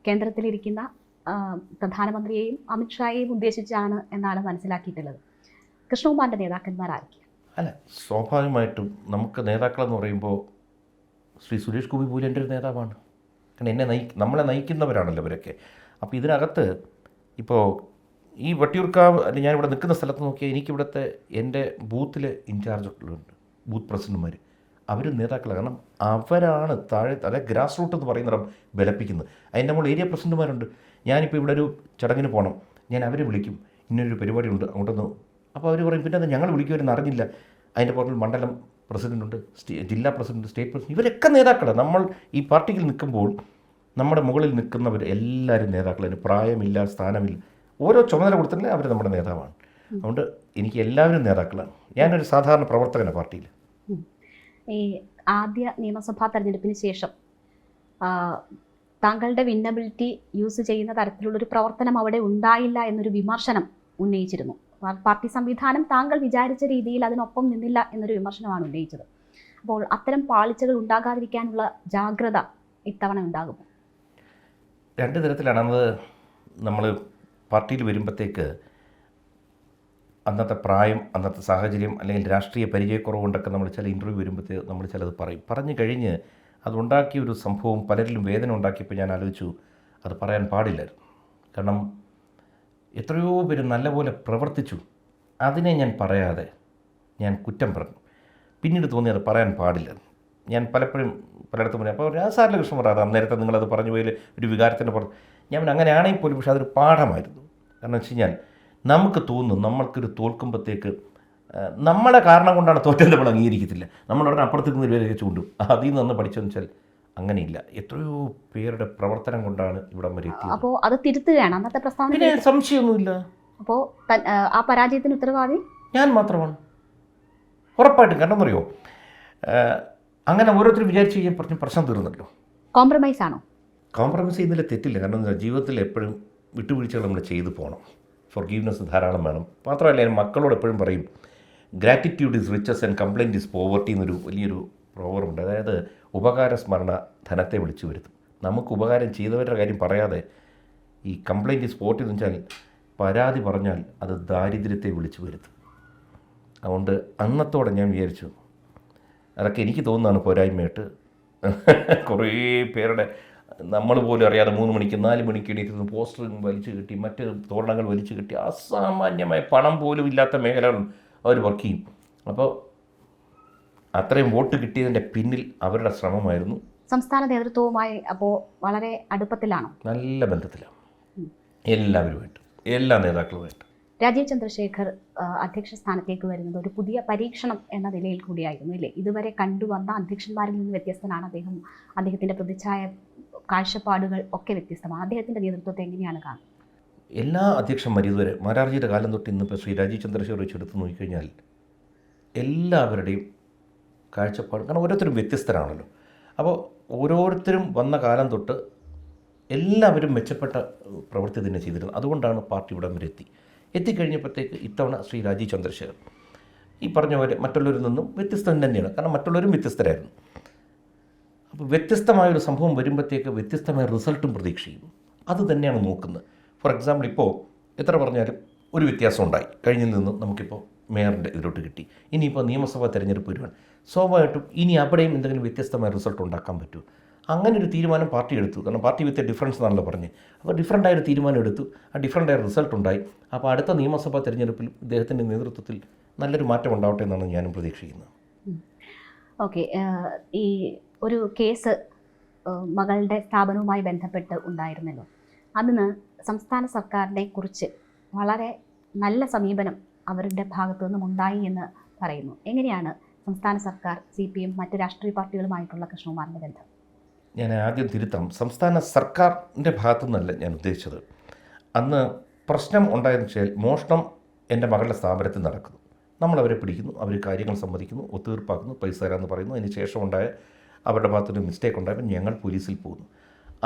കേന്ദ്രത്തിലിരിക്കുന്ന പ്രധാനമന്ത്രിയെയും അമിത്ഷായെയും ഉദ്ദേശിച്ചാണ് എന്നാണ് മനസ്സിലാക്കിയിട്ടുള്ളത്. കൃഷ്ണകുമാറിൻ്റെ നേതാക്കന്മാരായിരിക്കും. അല്ല, സ്വാഭാവികമായിട്ടും നമുക്ക് നേതാക്കളെന്ന് പറയുമ്പോൾ ശ്രീ സുരേഷ് ഗോപി പോലും എൻ്റെ ഒരു നേതാവാണ്. കാരണം നമ്മളെ നയിക്കുന്നവരാണല്ലോ ഇവരൊക്കെ. അപ്പോൾ ഇതിനകത്ത് ഇപ്പോൾ ഈ വട്ടിയൂർക്കാവ് അല്ലെങ്കിൽ ഞാനിവിടെ നിൽക്കുന്ന സ്ഥലത്ത് നോക്കിയാൽ എനിക്കിവിടുത്തെ എൻ്റെ ബൂത്തിൽ ഇൻചാർജുകളുണ്ട്, ബൂത്ത് പ്രസിഡന്റുമാർ. അവരും നേതാക്കളാണ്. കാരണം അവരാണ് താഴെ, അതായത് ഗ്രാസ് റൂട്ട് എന്ന് പറയുന്നിടം ബലപ്പിക്കുന്നത്. അതിൻ്റെ നമ്മൾ ഏരിയ പ്രസിഡന്റുമാരുണ്ട്. ഞാനിപ്പോൾ ഇവിടെ ഒരു ചടങ്ങിന് പോകണം, ഞാൻ അവരെ വിളിക്കും, ഇന്നൊരു പരിപാടിയുണ്ട് അങ്ങോട്ടൊന്ന്. അപ്പോൾ അവർ പറയും പിന്നെ അത് ഞങ്ങൾ വിളിക്കുമെന്ന് അറിഞ്ഞില്ല. അതിൻ്റെ പുറകിൽ മണ്ഡലം പ്രസിഡൻ്റുണ്ട്, ജില്ലാ പ്രസിഡന്റ്, സ്റ്റേറ്റ് പ്രസിഡന്റ്, ഇവരൊക്കെ നേതാക്കളാണ്. നമ്മൾ ഈ പാർട്ടിയിൽ നിൽക്കുമ്പോൾ നമ്മുടെ മുകളിൽ നിൽക്കുന്നവർ എല്ലാവരും നേതാക്കളാണ്. പ്രായമില്ല, സ്ഥാനമില്ല, ഓരോ ചുമതല കൊടുത്തില്ലേ അവർ നമ്മുടെ നേതാവാണ്. അതുകൊണ്ട് എനിക്ക് എല്ലാവരും നേതാക്കളാണ്. ഞാനൊരു സാധാരണ പ്രവർത്തകനാണ് പാർട്ടിയിൽ. ഈ ആദ്യ നിയമസഭാ തെരഞ്ഞെടുപ്പിന് ശേഷം താങ്കളുടെ വിന്നബിലിറ്റി യൂസ് ചെയ്യുന്ന തരത്തിലുള്ളൊരു പ്രവർത്തനം അവിടെ ഉണ്ടായില്ല എന്നൊരു വിമർശനം ഉന്നയിച്ചിരുന്നു. പാർട്ടി സംവിധാനം താങ്കൾ വിചാരിച്ച രീതിയിൽ അതിനൊപ്പം നിന്നില്ല എന്നൊരു വിമർശനമാണ് ഉന്നയിച്ചത്. അപ്പോൾ അത്തരം പാളിച്ചകൾ ഉണ്ടാകാതിരിക്കാനുള്ള ജാഗ്രത ഇത്തവണ ഉണ്ടാകുമോ? രണ്ട് തരത്തിലാണ്. അത് നമ്മൾ പാർട്ടിയിൽ വരുമ്പോഴത്തേക്ക് അന്നത്തെ പ്രായം, അന്നത്തെ സാഹചര്യം, അല്ലെങ്കിൽ രാഷ്ട്രീയ പരിചയക്കുറവ് കൊണ്ടൊക്കെ നമ്മൾ ചില ഇൻ്റർവ്യൂ വരുമ്പോഴത്തേക്ക് നമ്മൾ ചിലത് പറഞ്ഞു കഴിഞ്ഞ് അതുണ്ടാക്കിയ ഒരു സംഭവം പലരിലും വേദന ഉണ്ടാക്കിയപ്പോൾ ഞാൻ ആലോചിച്ചു അത് പറയാൻ പാടില്ലായിരുന്നു. കാരണം എത്രയോ പേര് നല്ലപോലെ പ്രവർത്തിച്ചു, അതിനെ ഞാൻ പറയാതെ ഞാൻ കുറ്റം പറഞ്ഞു. പിന്നീട് തോന്നി അത് പറയാൻ പാടില്ലെന്ന്. ഞാൻ പലപ്പോഴും പലയിടത്തും പറഞ്ഞു. അപ്പോൾ സാറിൻ്റെ കൃഷ്ണൻ പറയാതെ അന്നേരത്തെ നിങ്ങളത് പറഞ്ഞു പോയാൽ ഒരു വികാരത്തിൻ്റെ പുറത്ത് ഞാൻ അങ്ങനെയാണെങ്കിൽ പോലും, പക്ഷേ അതൊരു പാഠമായിരുന്നു. കാരണം വെച്ച് കഴിഞ്ഞാൽ നമുക്ക് തോന്നും നമ്മൾക്കൊരു തോൽക്കുമ്പോഴത്തേക്ക് നമ്മളെ കാരണം കൊണ്ടാണ് തോറ്റൽ നമ്മൾ അംഗീകരിക്കത്തില്ല. നമ്മളവിടെ അപ്പുറത്തേക്ക് നിലവിലേക്ക് ചൂണ്ടും. അതിൽ നിന്ന് പഠിച്ചതെന്ന് വെച്ചാൽ അങ്ങനെയില്ല. എത്രയോ പേരുടെ പ്രവർത്തനം കൊണ്ടാണ് ഇവിടം വരെ എത്തിയത്. അപ്പോൾ അത് തിരുത്തുകയാണ് അന്നത്തെ പ്രസ്താവന. പിന്നെ സംശയമൊന്നുമില്ല. അപ്പോൾ ആ പരാജയത്തിന് ഉത്തരവാദി ഞാൻ മാത്രമാണ് ഉറപ്പായിട്ടും. കാരണം എന്നറിയോ, അങ്ങനെ ഓരോരുത്തരും വിചാരിച്ച് കഴിഞ്ഞാൽ പ്രശ്നം തീർന്നല്ലോ. കോംപ്രമൈസ് ആണോ? കോംപ്രമൈസ് ചെയ്യുന്നതിൽ തെറ്റില്ല. കാരണം എന്താ, ജീവിതത്തിൽ എപ്പോഴും വിട്ടുവീഴ്ചകൾ നമ്മൾ ചെയ്തു പോകണം. ഫോർഗീവ്നെസ് ധാരാളം വേണം. മാത്രമല്ല ഞാൻ മക്കളോട് എപ്പോഴും പറയും, gratitude is riches and complaint is poverty എന്നൊരു വലിയൊരു പ്രോവർബുണ്ട്. അതായത് ഉപകാര സ്മരണ ധനത്തെ വിളിച്ചു വരുത്തും. നമുക്ക് ഉപകാരം ചെയ്തവരുടെ കാര്യം പറയാതെ ഈ കംപ്ലൈൻറ്റ് ഈസ് പോവർട്ടി എന്ന് വെച്ചാൽ പരാതി പറഞ്ഞാൽ അത് ദാരിദ്ര്യത്തെ വിളിച്ചു വരുത്തും. അതുകൊണ്ട് അന്നത്തോടെ ഞാൻ വിചാരിച്ചു അതൊക്കെ എനിക്ക് തോന്നുന്നതാണ് പോരായ്മയായിട്ട്. കുറേ പേരുടെ നമ്മൾ പോലും അറിയാതെ 3 മണിക്ക് 4 മണിക്ക് എണീറ്റ് പോസ്റ്റർ വലിച്ചു കിട്ടി, മറ്റ് തോരണങ്ങൾ വലിച്ചു കിട്ടി, അസാമാന്യമായ പണം പോലും ഇല്ലാത്ത മേഖലകൾ അവർ വർക്ക് ചെയ്യും. അപ്പോൾ അത്രയും വോട്ട് കിട്ടിയതിൻ്റെ പിന്നിൽ അവരുടെ ശ്രമമായിരുന്നു. സംസ്ഥാന നേതൃത്വവുമായി അപ്പോൾ വളരെ അടുപ്പത്തിലാണോ? നല്ല ബന്ധത്തിലാണ് എല്ലാവരുമായിട്ട്, എല്ലാ നേതാക്കളുമായിട്ട്. രാജീവ് ചന്ദ്രശേഖർ അധ്യക്ഷ സ്ഥാനത്തേക്ക് വരുന്നത് ഒരു പുതിയ പരീക്ഷണം എന്ന നിലയിൽ കൂടിയായിരുന്നു ഇല്ലേ? ഇതുവരെ കണ്ടുവന്ന അധ്യക്ഷന്മാരിൽ നിന്ന് വ്യത്യസ്തനാണ് അദ്ദേഹം. അദ്ദേഹത്തിൻ്റെ പ്രതിച്ഛായ, കാഴ്ചപ്പാടുകൾ ഒക്കെ വ്യത്യസ്തമാണ്. അദ്ദേഹത്തിൻ്റെ നേതൃത്വത്തെ എങ്ങനെയാണ് കാണുന്നത്? എല്ലാ അധ്യക്ഷന്മാരും ഇതുവരെ മാരാർജിയുടെ കാലം തൊട്ട് ഇന്നിപ്പോൾ ശ്രീ രാജീവ് ചന്ദ്രശേഖർ വെച്ചെടുത്ത് നോക്കിക്കഴിഞ്ഞാൽ എല്ലാവരുടെയും കാഴ്ചപ്പാട്, കാരണം ഓരോരുത്തരും വ്യത്യസ്തരാണല്ലോ. അപ്പോൾ ഓരോരുത്തരും വന്ന കാലം തൊട്ട് എല്ലാവരും മെച്ചപ്പെട്ട പ്രവൃത്തി തന്നെ ചെയ്തിരുന്നു. അതുകൊണ്ടാണ് പാർട്ടി ഇവിടം വരെ എത്തിക്കഴിഞ്ഞപ്പോഴത്തേക്ക് ഇത്തവണ ശ്രീ രാജീവ് ചന്ദ്രശേഖർ ഈ പറഞ്ഞ പോലെ മറ്റുള്ളവരിൽ നിന്നും വ്യത്യസ്തം തന്നെയാണ്. കാരണം മറ്റുള്ളവരും വ്യത്യസ്തരായിരുന്നു. അപ്പോൾ വ്യത്യസ്തമായൊരു സംഭവം വരുമ്പോഴത്തേക്ക് വ്യത്യസ്തമായ റിസൾട്ടും പ്രതീക്ഷിക്കും. അത് തന്നെയാണ് നോക്കുന്നത്. ഫോർ എക്സാമ്പിൾ, ഇപ്പോൾ എത്ര പറഞ്ഞാലും ഒരു വ്യത്യാസം ഉണ്ടായി. കഴിഞ്ഞിൽ നിന്നും നമുക്കിപ്പോൾ മേയറിൻ്റെ ഇതിലോട്ട് കിട്ടി. ഇനിയിപ്പോൾ നിയമസഭാ തെരഞ്ഞെടുപ്പ് വരുവാണ്. സ്വാഭാവികമായിട്ടും ഇനി അവിടെയും എന്തെങ്കിലും വ്യത്യസ്തമായ റിസൾട്ട് ഉണ്ടാക്കാൻ പറ്റുമോ? അങ്ങനെ ഒരു തീരുമാനം പാർട്ടി എടുത്തു. കാരണം പാർട്ടി വിത്ത് ഡിഫറൻസ് എന്നാണല്ലോ പറഞ്ഞത്. അപ്പോൾ ഡിഫറൻ്റായൊരു തീരുമാനം എടുത്തു, ആ ഡിഫറൻ്റായ റിസൾട്ട് ഉണ്ടായി. അപ്പോൾ അടുത്ത നിയമസഭാ തെരഞ്ഞെടുപ്പിൽ ഇദ്ദേഹത്തിൻ്റെ നേതൃത്വത്തിൽ നല്ലൊരു മാറ്റം ഉണ്ടാവട്ടെ എന്നാണ് ഞാനും പ്രതീക്ഷിക്കുന്നത്. ഓക്കെ, ഈ ഒരു കേസ് മകളുടെ സ്ഥാപനവുമായി ബന്ധപ്പെട്ട് ഉണ്ടായിരുന്നല്ലോ. അതിന് സംസ്ഥാന സർക്കാരിനെ കുറിച്ച് വളരെ നല്ല സമീപനം അവരുടെ ഭാഗത്തു നിന്നും ഉണ്ടായി എന്ന് പറയുന്നു. എങ്ങനെയാണ് സംസ്ഥാന സർക്കാർ, CPM, മറ്റ് രാഷ്ട്രീയ പാർട്ടികളുമായിട്ടുള്ള കൃഷ്ണകുമാറിൻ്റെ ബന്ധം? ഞാൻ ആദ്യം തിരുത്താം. സംസ്ഥാന സർക്കാരിൻ്റെ ഭാഗത്തു നിന്നല്ല ഞാൻ ഉദ്ദേശിച്ചത്. അന്ന് പ്രശ്നം ഉണ്ടായെന്ന് വെച്ചാൽ മോഷണം എൻ്റെ മകളുടെ സ്ഥാപനത്തിൽ നടക്കുന്നു. നമ്മളവരെ പിടിക്കുന്നു, അവർ കാര്യങ്ങൾ സമ്മതിക്കുന്നു, ഒത്തുതീർപ്പാക്കുന്നു, പൈസ തരാമെന്ന് പറയുന്നു. അതിന് ശേഷം ഉണ്ടായ അവരുടെ ഭാഗത്തൊരു മിസ്റ്റേക്ക് ഉണ്ടായപ്പോൾ ഞങ്ങൾ പോലീസിൽ പോകുന്നു.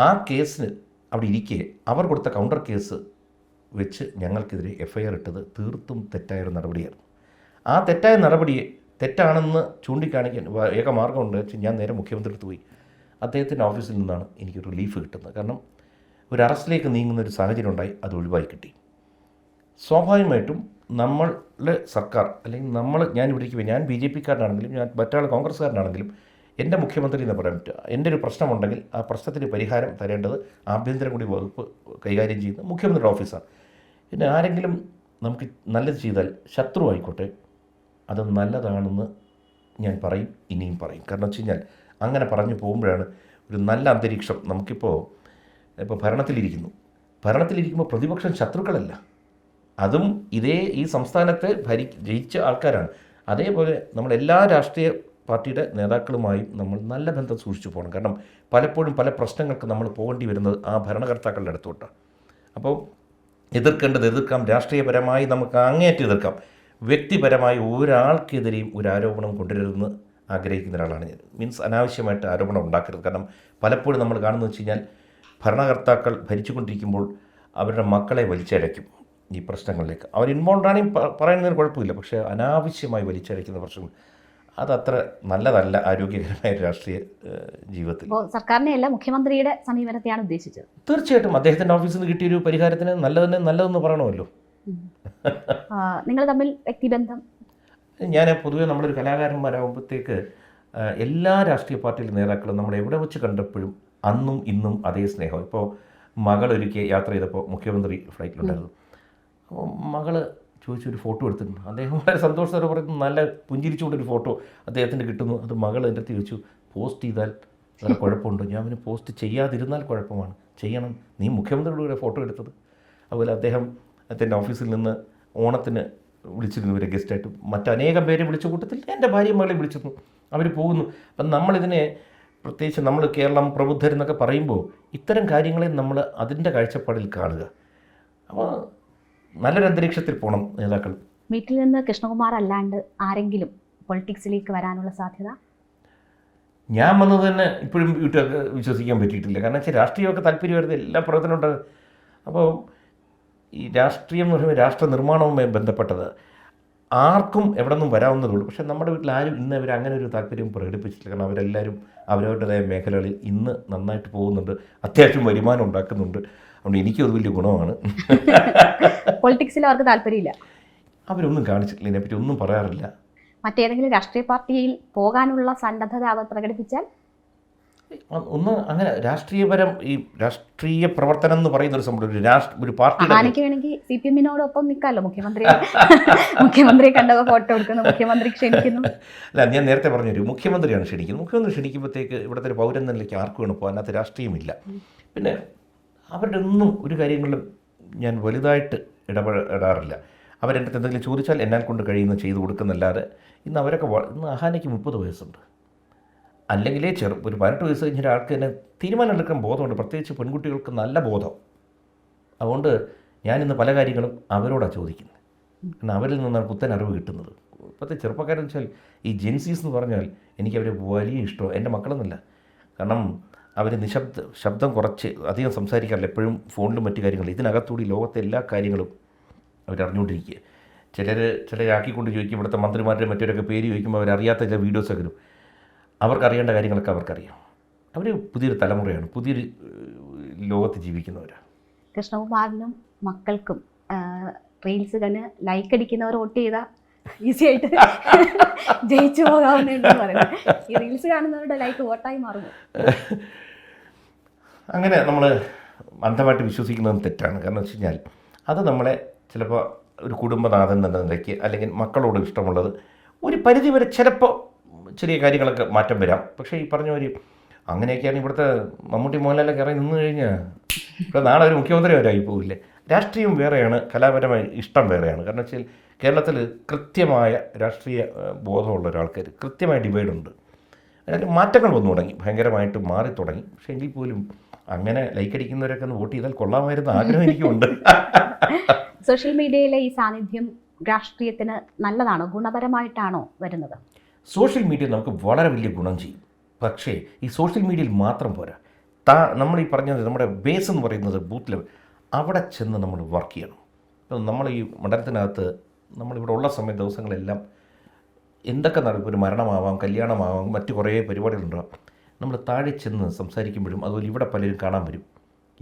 ആ കേസിന് അവിടെ ഇരിക്കെ അവർ കൊടുത്ത കൗണ്ടർ കേസ് വെച്ച് ഞങ്ങൾക്കെതിരെ FIR ഇട്ടത് തീർത്തും തെറ്റായൊരു നടപടിയായിരുന്നു. ആ തെറ്റായ നടപടിയെ തെറ്റാണെന്ന് ചൂണ്ടിക്കാണിക്കാൻ ഏക മാർഗമുണ്ട് വെച്ചാൽ ഞാൻ നേരെ മുഖ്യമന്ത്രിയുടെ പോയി അദ്ദേഹത്തിൻ്റെ ഓഫീസിൽ നിന്നാണ് എനിക്ക് റിലീഫ് കിട്ടുന്നത്. കാരണം ഒരു അറസ്റ്റിലേക്ക് നീങ്ങുന്ന ഒരു സാഹചര്യം ഉണ്ടായി, അത് ഒഴിവായി കിട്ടി. സ്വാഭാവികമായിട്ടും നമ്മളുടെ സർക്കാർ അല്ലെങ്കിൽ ഞാൻ ഇവിടേക്ക് ഞാൻ BJP-കാരനാണെങ്കിലും ഞാൻ മറ്റാൾ കോൺഗ്രസ്സുകാരനാണെങ്കിലും എൻ്റെ മുഖ്യമന്ത്രി എന്ന് പറയാൻ പറ്റുക. എൻ്റെ ഒരു പ്രശ്നമുണ്ടെങ്കിൽ ആ പ്രശ്നത്തിന് പരിഹാരം തരേണ്ടത് ആഭ്യന്തര കൂടി വകുപ്പ് കൈകാര്യം ചെയ്യുന്ന മുഖ്യമന്ത്രിയുടെ ഓഫീസാണ്. പിന്നെ ആരെങ്കിലും നമുക്ക് നല്ലത് ചെയ്താൽ ശത്രു ആയിക്കോട്ടെ, അത് നല്ലതാണെന്ന് ഞാൻ പറയും, ഇനിയും പറയും. കാരണം വെച്ച് കഴിഞ്ഞാൽ അങ്ങനെ പറഞ്ഞു പോകുമ്പോഴാണ് ഒരു നല്ല അന്തരീക്ഷം. ഇപ്പോൾ ഭരണത്തിലിരിക്കുമ്പോൾ പ്രതിപക്ഷം ശത്രുക്കളല്ല, അതും ഈ സംസ്ഥാനത്തെ ജയിച്ച ആൾക്കാരാണ്. അതേപോലെ നമ്മളെല്ലാ രാഷ്ട്രീയ പാർട്ടിയുടെ നേതാക്കളുമായും നമ്മൾ നല്ല ബന്ധം സൂക്ഷിച്ചു പോകണം. കാരണം പലപ്പോഴും പല പ്രശ്നങ്ങൾക്ക് നമ്മൾ പോകേണ്ടി വരുന്നത് ആ ഭരണകർത്താക്കളുടെ അടുത്തോട്ടാണ്. അപ്പോൾ എതിർക്കാം, രാഷ്ട്രീയപരമായി നമുക്ക് അങ്ങേയറ്റം എതിർക്കാം. വ്യക്തിപരമായി ഒരാൾക്കെതിരെയും ഒരു ആരോപണം കൊണ്ടുവരുമെന്ന് ആഗ്രഹിക്കുന്ന ഒരാളാണ് ഞാൻ. മീൻസ് അനാവശ്യമായിട്ട് ആരോപണം ഉണ്ടാക്കരുത്. കാരണം പലപ്പോഴും നമ്മൾ കാണുന്നത് വെച്ച് കഴിഞ്ഞാൽ ഭരണകർത്താക്കൾ ഭരിച്ചുകൊണ്ടിരിക്കുമ്പോൾ അവരുടെ മക്കളെ വലിച്ചഴയ്ക്കും ഈ പ്രശ്നങ്ങളിലേക്ക്. അവർ ഇൻവോൾവ് ആണെങ്കിൽ പറയുന്നതിന് കുഴപ്പമില്ല, പക്ഷേ അനാവശ്യമായി വലിച്ചഴയ്ക്കുന്ന പ്രശ്നങ്ങൾ അതത്ര നല്ലതല്ല ആരോഗ്യകരമായ രാഷ്ട്രീയ ജീവിതത്തിൽ. സർക്കാരിനെയല്ല, മുഖ്യമന്ത്രിയുടെ സമീപനത്തെയാണ് ഉദ്ദേശിച്ചത്. തീർച്ചയായിട്ടും അദ്ദേഹത്തിൻ്റെ ഓഫീസിൽ നിന്ന് കിട്ടിയൊരു പരിഹാരത്തിന് നല്ലതെന്ന് പറയണമല്ലോ. നിങ്ങൾ തമ്മിൽ വ്യക്തിബന്ധം? ഞാൻ പൊതുവെ നമ്മളൊരു കലാകാരന്മാരാകുമ്പോഴത്തേക്ക് എല്ലാ രാഷ്ട്രീയ പാർട്ടിയിലെ നേതാക്കളും നമ്മൾ എവിടെ വെച്ച് കണ്ടപ്പോഴും അന്നും ഇന്നും അതേ സ്നേഹം. ഇപ്പോൾ മകളൊരിക്കൽ യാത്ര ചെയ്തപ്പോൾ മുഖ്യമന്ത്രി ഫ്ലൈറ്റിലുണ്ടായിരുന്നു. അപ്പോൾ മകള് ചോദിച്ചൊരു ഫോട്ടോ എടുത്തിട്ടുണ്ട്. അദ്ദേഹം വളരെ സന്തോഷത്തോടെ പറയുന്നു, നല്ല പുഞ്ചിരിച്ചുകൊണ്ടൊരു ഫോട്ടോ അദ്ദേഹത്തിന് കിട്ടുന്നു. അത് മകൾ എൻ്റെ അടുത്ത് ചോദിച്ചു, പോസ്റ്റ് ചെയ്താൽ വേറെ കുഴപ്പമുണ്ടോ? ഞാൻ പിന്നെ പോസ്റ്റ് ചെയ്യാതിരുന്നാൽ കുഴപ്പമാണ്, ചെയ്യണം, നീ മുഖ്യമന്ത്രിയുടെ ഫോട്ടോ എടുത്തത്. അതുപോലെ അദ്ദേഹത്തിൻ്റെ ഓഫീസിൽ നിന്ന് ഓണത്തിന് വിളിച്ചിരുന്നു ഇവരെ ഗസ്റ്റായിട്ട്. മറ്റനേകം പേരെ വിളിച്ച കൂട്ടത്തിൽ എൻ്റെ ഭാര്യയും മകളെ വിളിച്ചിരുന്നു. അവർ പോകുന്നു. അപ്പം നമ്മളിതിനെ പ്രത്യേകിച്ച് നമ്മൾ കേരളം പ്രബുദ്ധരെന്നൊക്കെ പറയുമ്പോൾ ഇത്തരം കാര്യങ്ങളെ നമ്മൾ അതിൻ്റെ കാഴ്ചപ്പാടിൽ കാണുക. അപ്പോൾ നല്ലൊരു അന്തരീക്ഷത്തിൽ പോകണം നേതാക്കൾ. വീട്ടിൽ നിന്ന് കൃഷ്ണകുമാർ അല്ലാണ്ട് ആരെങ്കിലും പൊളിറ്റിക്സിലേക്ക് വരാനുള്ള സാധ്യത? ഞാൻ വന്നത് തന്നെ ഇപ്പോഴും വീട്ടുകാർക്ക് വിശ്വസിക്കാൻ പറ്റിയിട്ടില്ല. കാരണം വെച്ചാൽ രാഷ്ട്രീയമൊക്കെ താല്പര്യം വരുന്നത് എല്ലാ പ്രവർത്തനമുണ്ട്. അപ്പോൾ ഈ രാഷ്ട്രീയം എന്ന് പറയുമ്പോൾ രാഷ്ട്ര നിർമ്മാണവുമായി ബന്ധപ്പെട്ടത് ആർക്കും എവിടെ നിന്നും വരാവുന്നതുള്ളൂ. പക്ഷേ നമ്മുടെ വീട്ടിൽ ആരും ഇന്ന് അവർ അങ്ങനെ ഒരു താല്പര്യം പ്രകടിപ്പിച്ചിട്ടില്ല. കാരണം അവരെല്ലാവരും അവരവരുടേതായ മേഖലകളിൽ ഇന്ന് നന്നായിട്ട് പോകുന്നുണ്ട്, അത്യാവശ്യം വരുമാനം ഉണ്ടാക്കുന്നുണ്ട്. അതുകൊണ്ട് എനിക്കത് വലിയ ഗുണമാണ്. പൊളിറ്റിക്സിൽ അവർക്ക് താല്പര്യമില്ല, അവരൊന്നും കാണിച്ചിട്ടില്ല, ഇതിനെപ്പറ്റി ഒന്നും പറയാറില്ല. മറ്റേതെങ്കിലും രാഷ്ട്രീയ പാർട്ടിയിൽ പോകാനുള്ള സന്നദ്ധത അവർ പ്രകടിപ്പിച്ചാൽ അങ്ങനെ രാഷ്ട്രീയപരം ഈ രാഷ്ട്രീയ പ്രവർത്തനം എന്ന് പറയുന്ന ഒരു സംഭവം ഒരു പാർട്ടി വേണമെങ്കിൽ CPM-നോടൊപ്പം നിൽക്കാമല്ലോ. മുഖ്യമന്ത്രിയെ കണ്ടവ ഫോട്ടോ എടുക്കുന്നു, മുഖ്യമന്ത്രി ക്ഷണിക്കുന്നു. അല്ല, ഞാൻ നേരത്തെ പറഞ്ഞൊരു മുഖ്യമന്ത്രിയാണ് ക്ഷണിക്കുന്നത്. മുഖ്യമന്ത്രി ക്ഷണിക്കുമ്പോഴത്തേക്ക് ഇവിടുത്തെ ഒരു പൗരൻ നിലയ്ക്ക് ആർക്ക് വേണം പോകാൻ, അതിനകത്ത് രാഷ്ട്രീയമില്ല. പിന്നെ അവരുടെ ഒന്നും ഒരു കാര്യങ്ങളിലും ഞാൻ വലുതായിട്ട് ഇടപെടാറില്ല. അവരെൻ്റെ അടുത്ത് എന്തെങ്കിലും ചോദിച്ചാൽ എന്നാൽ കൊണ്ട് കഴിയുന്ന ചെയ്ത് കൊടുക്കുന്നല്ലാതെ ഇന്ന് അഹാനയ്ക്ക് 30 വയസ്സുണ്ട്. അല്ലെങ്കിലേ ഒരു 18 വയസ്സ് കഴിഞ്ഞ ഒരാൾക്ക് തന്നെ തീരുമാനമെടുക്കാൻ ബോധമുണ്ട്, പ്രത്യേകിച്ച് പെൺകുട്ടികൾക്ക് നല്ല ബോധം. അതുകൊണ്ട് ഞാനിന്ന് പല കാര്യങ്ങളും അവരോടാണ് ചോദിക്കുന്നത്. കാരണം അവരിൽ നിന്നാണ് പുത്തൻ അറിവ് കിട്ടുന്നത്. ഇപ്പോഴത്തെ ചെറുപ്പക്കാരെന്ന് വെച്ചാൽ ഈ ജെൻസീസ് എന്ന് പറഞ്ഞാൽ എനിക്കവരെ വലിയ ഇഷ്ടമാണ്, എൻ്റെ മക്കളെന്നല്ല. കാരണം അവർ ശബ്ദം കുറച്ച് അധികം സംസാരിക്കാറില്ല, എപ്പോഴും ഫോണിലും മറ്റു കാര്യങ്ങളും. ഇതിനകത്തൂടി ലോകത്തെ എല്ലാ കാര്യങ്ങളും അവരറിഞ്ഞുകൊണ്ടിരിക്കുക. ചിലരാക്കിക്കൊണ്ട് ചോദിക്കും, ഇവിടുത്തെ മന്ത്രിമാരുടെ മറ്റവരൊക്കെ പേര് ചോദിക്കുമ്പോൾ അവരറിയാത്ത ചില വീഡിയോസൊക്കെ വരും. അവർക്കറിയേണ്ട കാര്യങ്ങളൊക്കെ അവർക്കറിയാം. അവർ പുതിയൊരു തലമുറയാണ്, പുതിയൊരു ലോകത്ത് ജീവിക്കുന്നവരാണ്. കൃഷ്ണകുമാറിനും മക്കൾക്കും റീൽസ് കണ്ട് ലൈക്ക് അടിക്കുന്നവർ വോട്ട് ചെയ്താൽ ഈസി ആയിട്ട് ജയിച്ചു പോകാവുന്നതെന്ന് പറയുന്നത്. ഈ റീൽസ് കാണുന്നവരുടെ ലൈക്ക് വോട്ടായി മാറുന്നു. അങ്ങനെ നമ്മൾ അന്ധമായിട്ട് വിശ്വസിക്കുന്നത് തെറ്റാണ്. കാരണം വെച്ച് കഴിഞ്ഞാൽ അത് നമ്മളെ ചിലപ്പോൾ ഒരു കുടുംബനാഥൻ എന്ന നിലയ്ക്ക് അല്ലെങ്കിൽ മക്കളോട് ഇഷ്ടമുള്ളത് ഒരു പരിധിവരെ ചിലപ്പോൾ ചെറിയ കാര്യങ്ങളൊക്കെ മാറ്റം വരാം. പക്ഷേ ഈ പറഞ്ഞ ഒരു അങ്ങനെയൊക്കെയാണ് ഇവിടുത്തെ മമ്മൂട്ടി മോഹൻലാലൊക്കെ ഇറങ്ങി നിന്ന് കഴിഞ്ഞാൽ ഇവിടെ നാളെ ഒരു മുഖ്യമന്ത്രി വരായി പോകില്ലേ. രാഷ്ട്രീയം വേറെയാണ്, കലാപരമായ ഇഷ്ടം വേറെയാണ്. കാരണം വെച്ചാൽ കേരളത്തിൽ കൃത്യമായ രാഷ്ട്രീയ ബോധമുള്ള ഒരാൾക്കാർ കൃത്യമായ ഡിവൈഡുണ്ട്. അതിന് മാറ്റങ്ങൾ വന്നു തുടങ്ങി, ഭയങ്കരമായിട്ട് മാറി തുടങ്ങി. പക്ഷേ എങ്കിൽ പോലും അങ്ങനെ ലൈക്ക് അടിക്കുന്നവരൊക്കെ ഒന്ന് വോട്ട് ചെയ്താൽ കൊള്ളാമായിരുന്ന ആഗ്രഹം എനിക്കുണ്ട്. സോഷ്യൽ മീഡിയയിലെ ഈ സാന്നിധ്യം രാഷ്ട്രീയത്തിന് നല്ലതാണോ, ഗുണപരമായിട്ടാണോ വരുന്നത്? സോഷ്യൽ മീഡിയ നമുക്ക് വളരെ വലിയ ഗുണം ചെയ്യും. പക്ഷേ ഈ സോഷ്യൽ മീഡിയയിൽ മാത്രം പോരാ. നമ്മൾ ഈ പറഞ്ഞത് നമ്മുടെ ബേസ് എന്ന് പറയുന്നത് ബൂത്ത് ലെവൽ, അവിടെ ചെന്ന് നമ്മൾ വർക്ക് ചെയ്യണം. ഇപ്പം നമ്മൾ ഈ മണ്ഡലത്തിനകത്ത് നമ്മളിവിടെ ഉള്ള ദിവസങ്ങളെല്ലാം എന്തൊക്കെ നടക്കും, ഒരു മരണമാവാം, കല്യാണമാവാം, മറ്റു കുറേ പരിപാടികളുണ്ടാകും. നമ്മൾ താഴെ ചെന്ന് സംസാരിക്കുമ്പോഴും അതുപോലെ ഇവിടെ പലരും കാണാൻ വരും.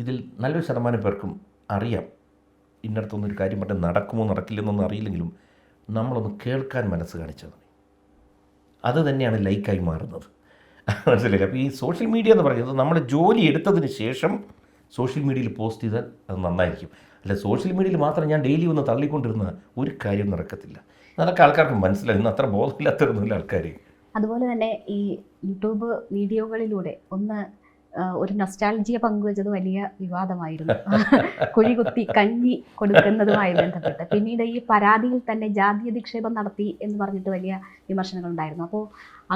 ഇതിൽ നല്ലൊരു ശതമാനം പേർക്കും അറിയാം ഇന്നടത്തൊന്നും ഒരു കാര്യം പറഞ്ഞാൽ നടക്കുമോ നടക്കില്ലെന്നൊന്നും അറിയില്ലെങ്കിലും നമ്മളൊന്ന് കേൾക്കാൻ മനസ്സ് കാണിച്ചാൽ മതി. അത് തന്നെയാണ് ലൈക്കായി മാറുന്നത്. മനസ്സിലായില്ല. അപ്പോൾ ഈ സോഷ്യൽ മീഡിയ എന്ന് പറയുന്നത് നമ്മൾ ജോലി എടുത്തതിന് ശേഷം സോഷ്യൽ മീഡിയയിൽ പോസ്റ്റ് ചെയ്താൽ അത് നന്നായിരിക്കും. അല്ല സോഷ്യൽ മീഡിയയിൽ മാത്രം ഞാൻ ഡെയിലി ഒന്ന് തള്ളിക്കൊണ്ടിരുന്ന ഒരു കാര്യം നടക്കത്തില്ല. അതൊക്കെ ആൾക്കാർക്ക് മനസ്സിലായി. ഇന്ന് അത്ര ബോധമില്ലാത്തവരൊന്നുമില്ല ആൾക്കാർ. അതുപോലെ തന്നെ ഈ യൂട്യൂബ് വീഡിയോകളിലൂടെ ഒരു നൊസ്റ്റാൾജിയ പങ്കുവച്ചത് വലിയ വിവാദമായിരുന്നു. കുഴികുത്തി കഞ്ഞി കൊടുക്കുന്നതുമായി ബന്ധപ്പെട്ട് പിന്നീട് ഈ പരാതിയിൽ തന്നെ ജാതി അധിക്ഷേപം നടത്തി എന്ന് പറഞ്ഞിട്ട് വലിയ വിമർശനങ്ങൾ ഉണ്ടായിരുന്നു. അപ്പോൾ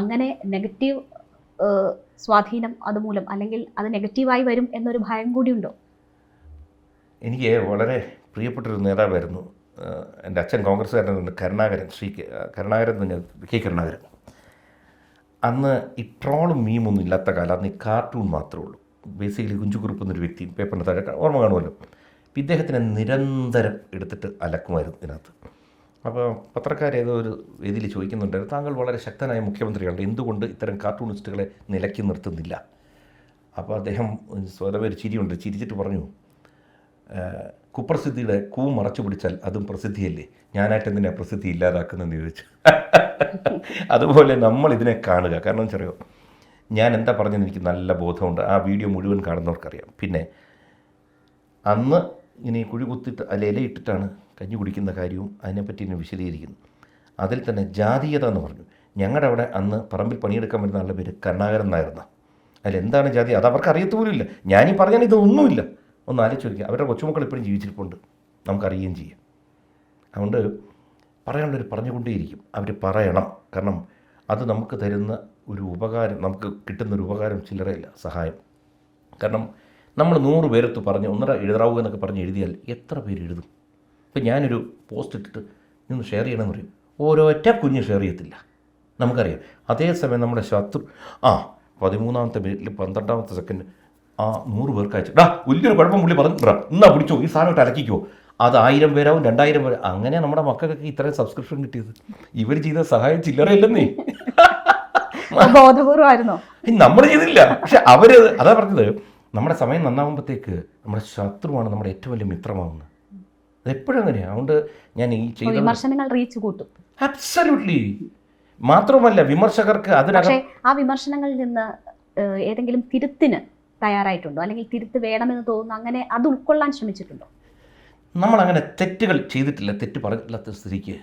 അങ്ങനെ നെഗറ്റീവ് സ്വാധീനം അതുമൂലം അല്ലെങ്കിൽ അത് നെഗറ്റീവായി വരും എന്നൊരു ഭയം കൂടിയുണ്ടോ? എനിക്ക് വളരെ പ്രിയപ്പെട്ടൊരു നേതാവായിരുന്നു എൻ്റെ അച്ഛൻ, കോൺഗ്രസ്സുകാരനുണ്ട്, കരുണാകരൻ, കരുണാകരൻ തന്നെ, കെ കരുണാകരൻ. അന്ന് ഈ ട്രോളും മീമൊന്നും ഇല്ലാത്ത കാലം. അന്ന് ഈ കാർട്ടൂൺ മാത്രമേ ഉള്ളൂ. ബേസിക്കലി കുഞ്ചുകുറുപ്പ് എന്നൊരു വ്യക്തി പേപ്പറിൻ്റെ താഴെ ഓർമ്മ കാണുമല്ലോ. ഇദ്ദേഹത്തിനെ നിരന്തരം എടുത്തിട്ട് അലക്കുമായിരുന്നു ഇതിനകത്ത്. അപ്പോൾ പത്രക്കാരേതോ ഒരു വേദിയിൽ ചോദിക്കുന്നുണ്ടായിരുന്നു, താങ്കൾ വളരെ ശക്തനായ മുഖ്യമന്ത്രിയാണ്, എന്തുകൊണ്ട് ഇത്തരം കാർട്ടൂണിസ്റ്റുകളെ നിലയ്ക്ക് നിർത്തുന്നില്ല? അപ്പോൾ അദ്ദേഹം സ്വതവേ ഒരു ചിരിയുണ്ട്, ചിരിച്ചിട്ട് പറഞ്ഞു, കുപ്രസിദ്ധിയുടെ കൂ മറച്ചു പിടിച്ചാൽ അതും പ്രസിദ്ധിയല്ലേ, ഞാനായിട്ട് എന്തിനാ പ്രസിദ്ധി ഇല്ലാതാക്കുന്നതെന്ന് ചോദിച്ചു. അതുപോലെ നമ്മൾ ഇതിനെ കാണുക. കാരണം വെച്ചറിയോ, ഞാൻ എന്താ പറഞ്ഞതെന്ന് എനിക്ക് നല്ല ബോധമുണ്ട്. ആ വീഡിയോ മുഴുവൻ കാണുന്നവർക്കറിയാം. പിന്നെ അന്ന് ഇങ്ങനെ കുഴി കുത്തിയിട്ട് അതിൽ ഇലയിട്ടിട്ടാണ് കഞ്ഞി കുടിക്കുന്ന കാര്യവും അതിനെപ്പറ്റി എന്നെ വിശദീകരിക്കുന്നു. അതിൽ തന്നെ ജാതീയത എന്ന് പറഞ്ഞു. ഞങ്ങളുടെ അവിടെ അന്ന് പറമ്പിൽ പണിയെടുക്കാൻ വരുന്ന ആളുടെ പേര് കരുണാകരൻ നായർന്ന. അതിലെന്താണ് ജാതി അത് അവർക്ക് അറിയത്തുപോലുമില്ല. ഞാനീ പറഞ്ഞാൽ ഇതൊന്നുമില്ല. ഒന്ന് ആലോചിച്ച് നോക്കുക. അവരുടെ കൊച്ചുമക്കൾ ഇപ്പോഴും ജീവിച്ചിരിപ്പുണ്ട്, നമുക്കറിയുകയും ചെയ്യാം. അതുകൊണ്ട് പറയാനുള്ളവർ പറഞ്ഞുകൊണ്ടേയിരിക്കും. അവർ പറയണം. കാരണം അത് നമുക്ക് തരുന്ന ഒരു ഉപകാരം, നമുക്ക് കിട്ടുന്നൊരു ഉപകാരം ചില്ലറയില്ല, സഹായം. കാരണം നമ്മൾ 100 പേരത്ത് പറഞ്ഞ് 1.5 എഴുതാവുക എന്നൊക്കെ പറഞ്ഞ് എഴുതിയാൽ എത്ര പേര് എഴുതും? ഇപ്പം ഞാനൊരു പോസ്റ്റ് ഇട്ടിട്ട് നിന്ന് ഷെയർ ചെയ്യണമെന്ന് പറയും, ഓരോറ്റ കുഞ്ഞ് ഷെയർ ചെയ്യത്തില്ല, നമുക്കറിയാം. അതേസമയം നമ്മുടെ ശത്രു 13ാമത്തെ മിനിറ്റിൽ 12ാമത്തെ സെക്കൻഡ് 100 പേർക്ക് അയച്ചു, വലിയൊരു കുഴപ്പം പുള്ളി പറഞ്ഞിട്ടാ, എന്നാ പിടിച്ചോ ഈ സാധനം അലക്കിക്കോ. അത് 1000 പേരാവും, 2000 പേര്. അങ്ങനെ നമ്മുടെ മക്കൾക്കൊക്കെ ഇത്രയും സബ്സ്ക്രിപ്ഷൻ കിട്ടിയത് ഇവർ ചെയ്ത സഹായം ചില്ലറയില്ലെന്നേ. ബോധപൂർവമായിരുന്നോ? നമ്മൾ ചെയ്തില്ല. പക്ഷെ അവർ അതാ പറഞ്ഞത്, നമ്മുടെ സമയം നന്നാകുമ്പോഴത്തേക്ക് നമ്മുടെ ശത്രുവാണ് നമ്മുടെ ഏറ്റവും വലിയ മിത്രമാവുന്നത്. അതെപ്പോഴും അങ്ങനെയാണ്. അതുകൊണ്ട് ഞാൻ ഈ ചെയ്ത വിമർശനങ്ങൾ റീച്ച് കൂട്ടും. അബ്സല്യൂട്ട്ലി. മാത്രമല്ല വിമർശകർക്ക് അതിനകത്ത് ആ വിമർശനങ്ങളിൽ നിന്ന് ഏതെങ്കിലും തിരുത്തിന് തയ്യാറായിട്ടുണ്ടോ, അല്ലെങ്കിൽ തിരുത്ത് വേണമെന്ന് തോന്നുന്നു, അങ്ങനെ അത് ഉൾക്കൊള്ളാൻ ശ്രമിച്ചിട്ടുണ്ടോ? നമ്മളങ്ങനെ തെറ്റുകൾ ചെയ്തിട്ടില്ല, തെറ്റ് പറഞ്ഞിട്ടില്ലാത്ത സ്ഥിതിക്ക്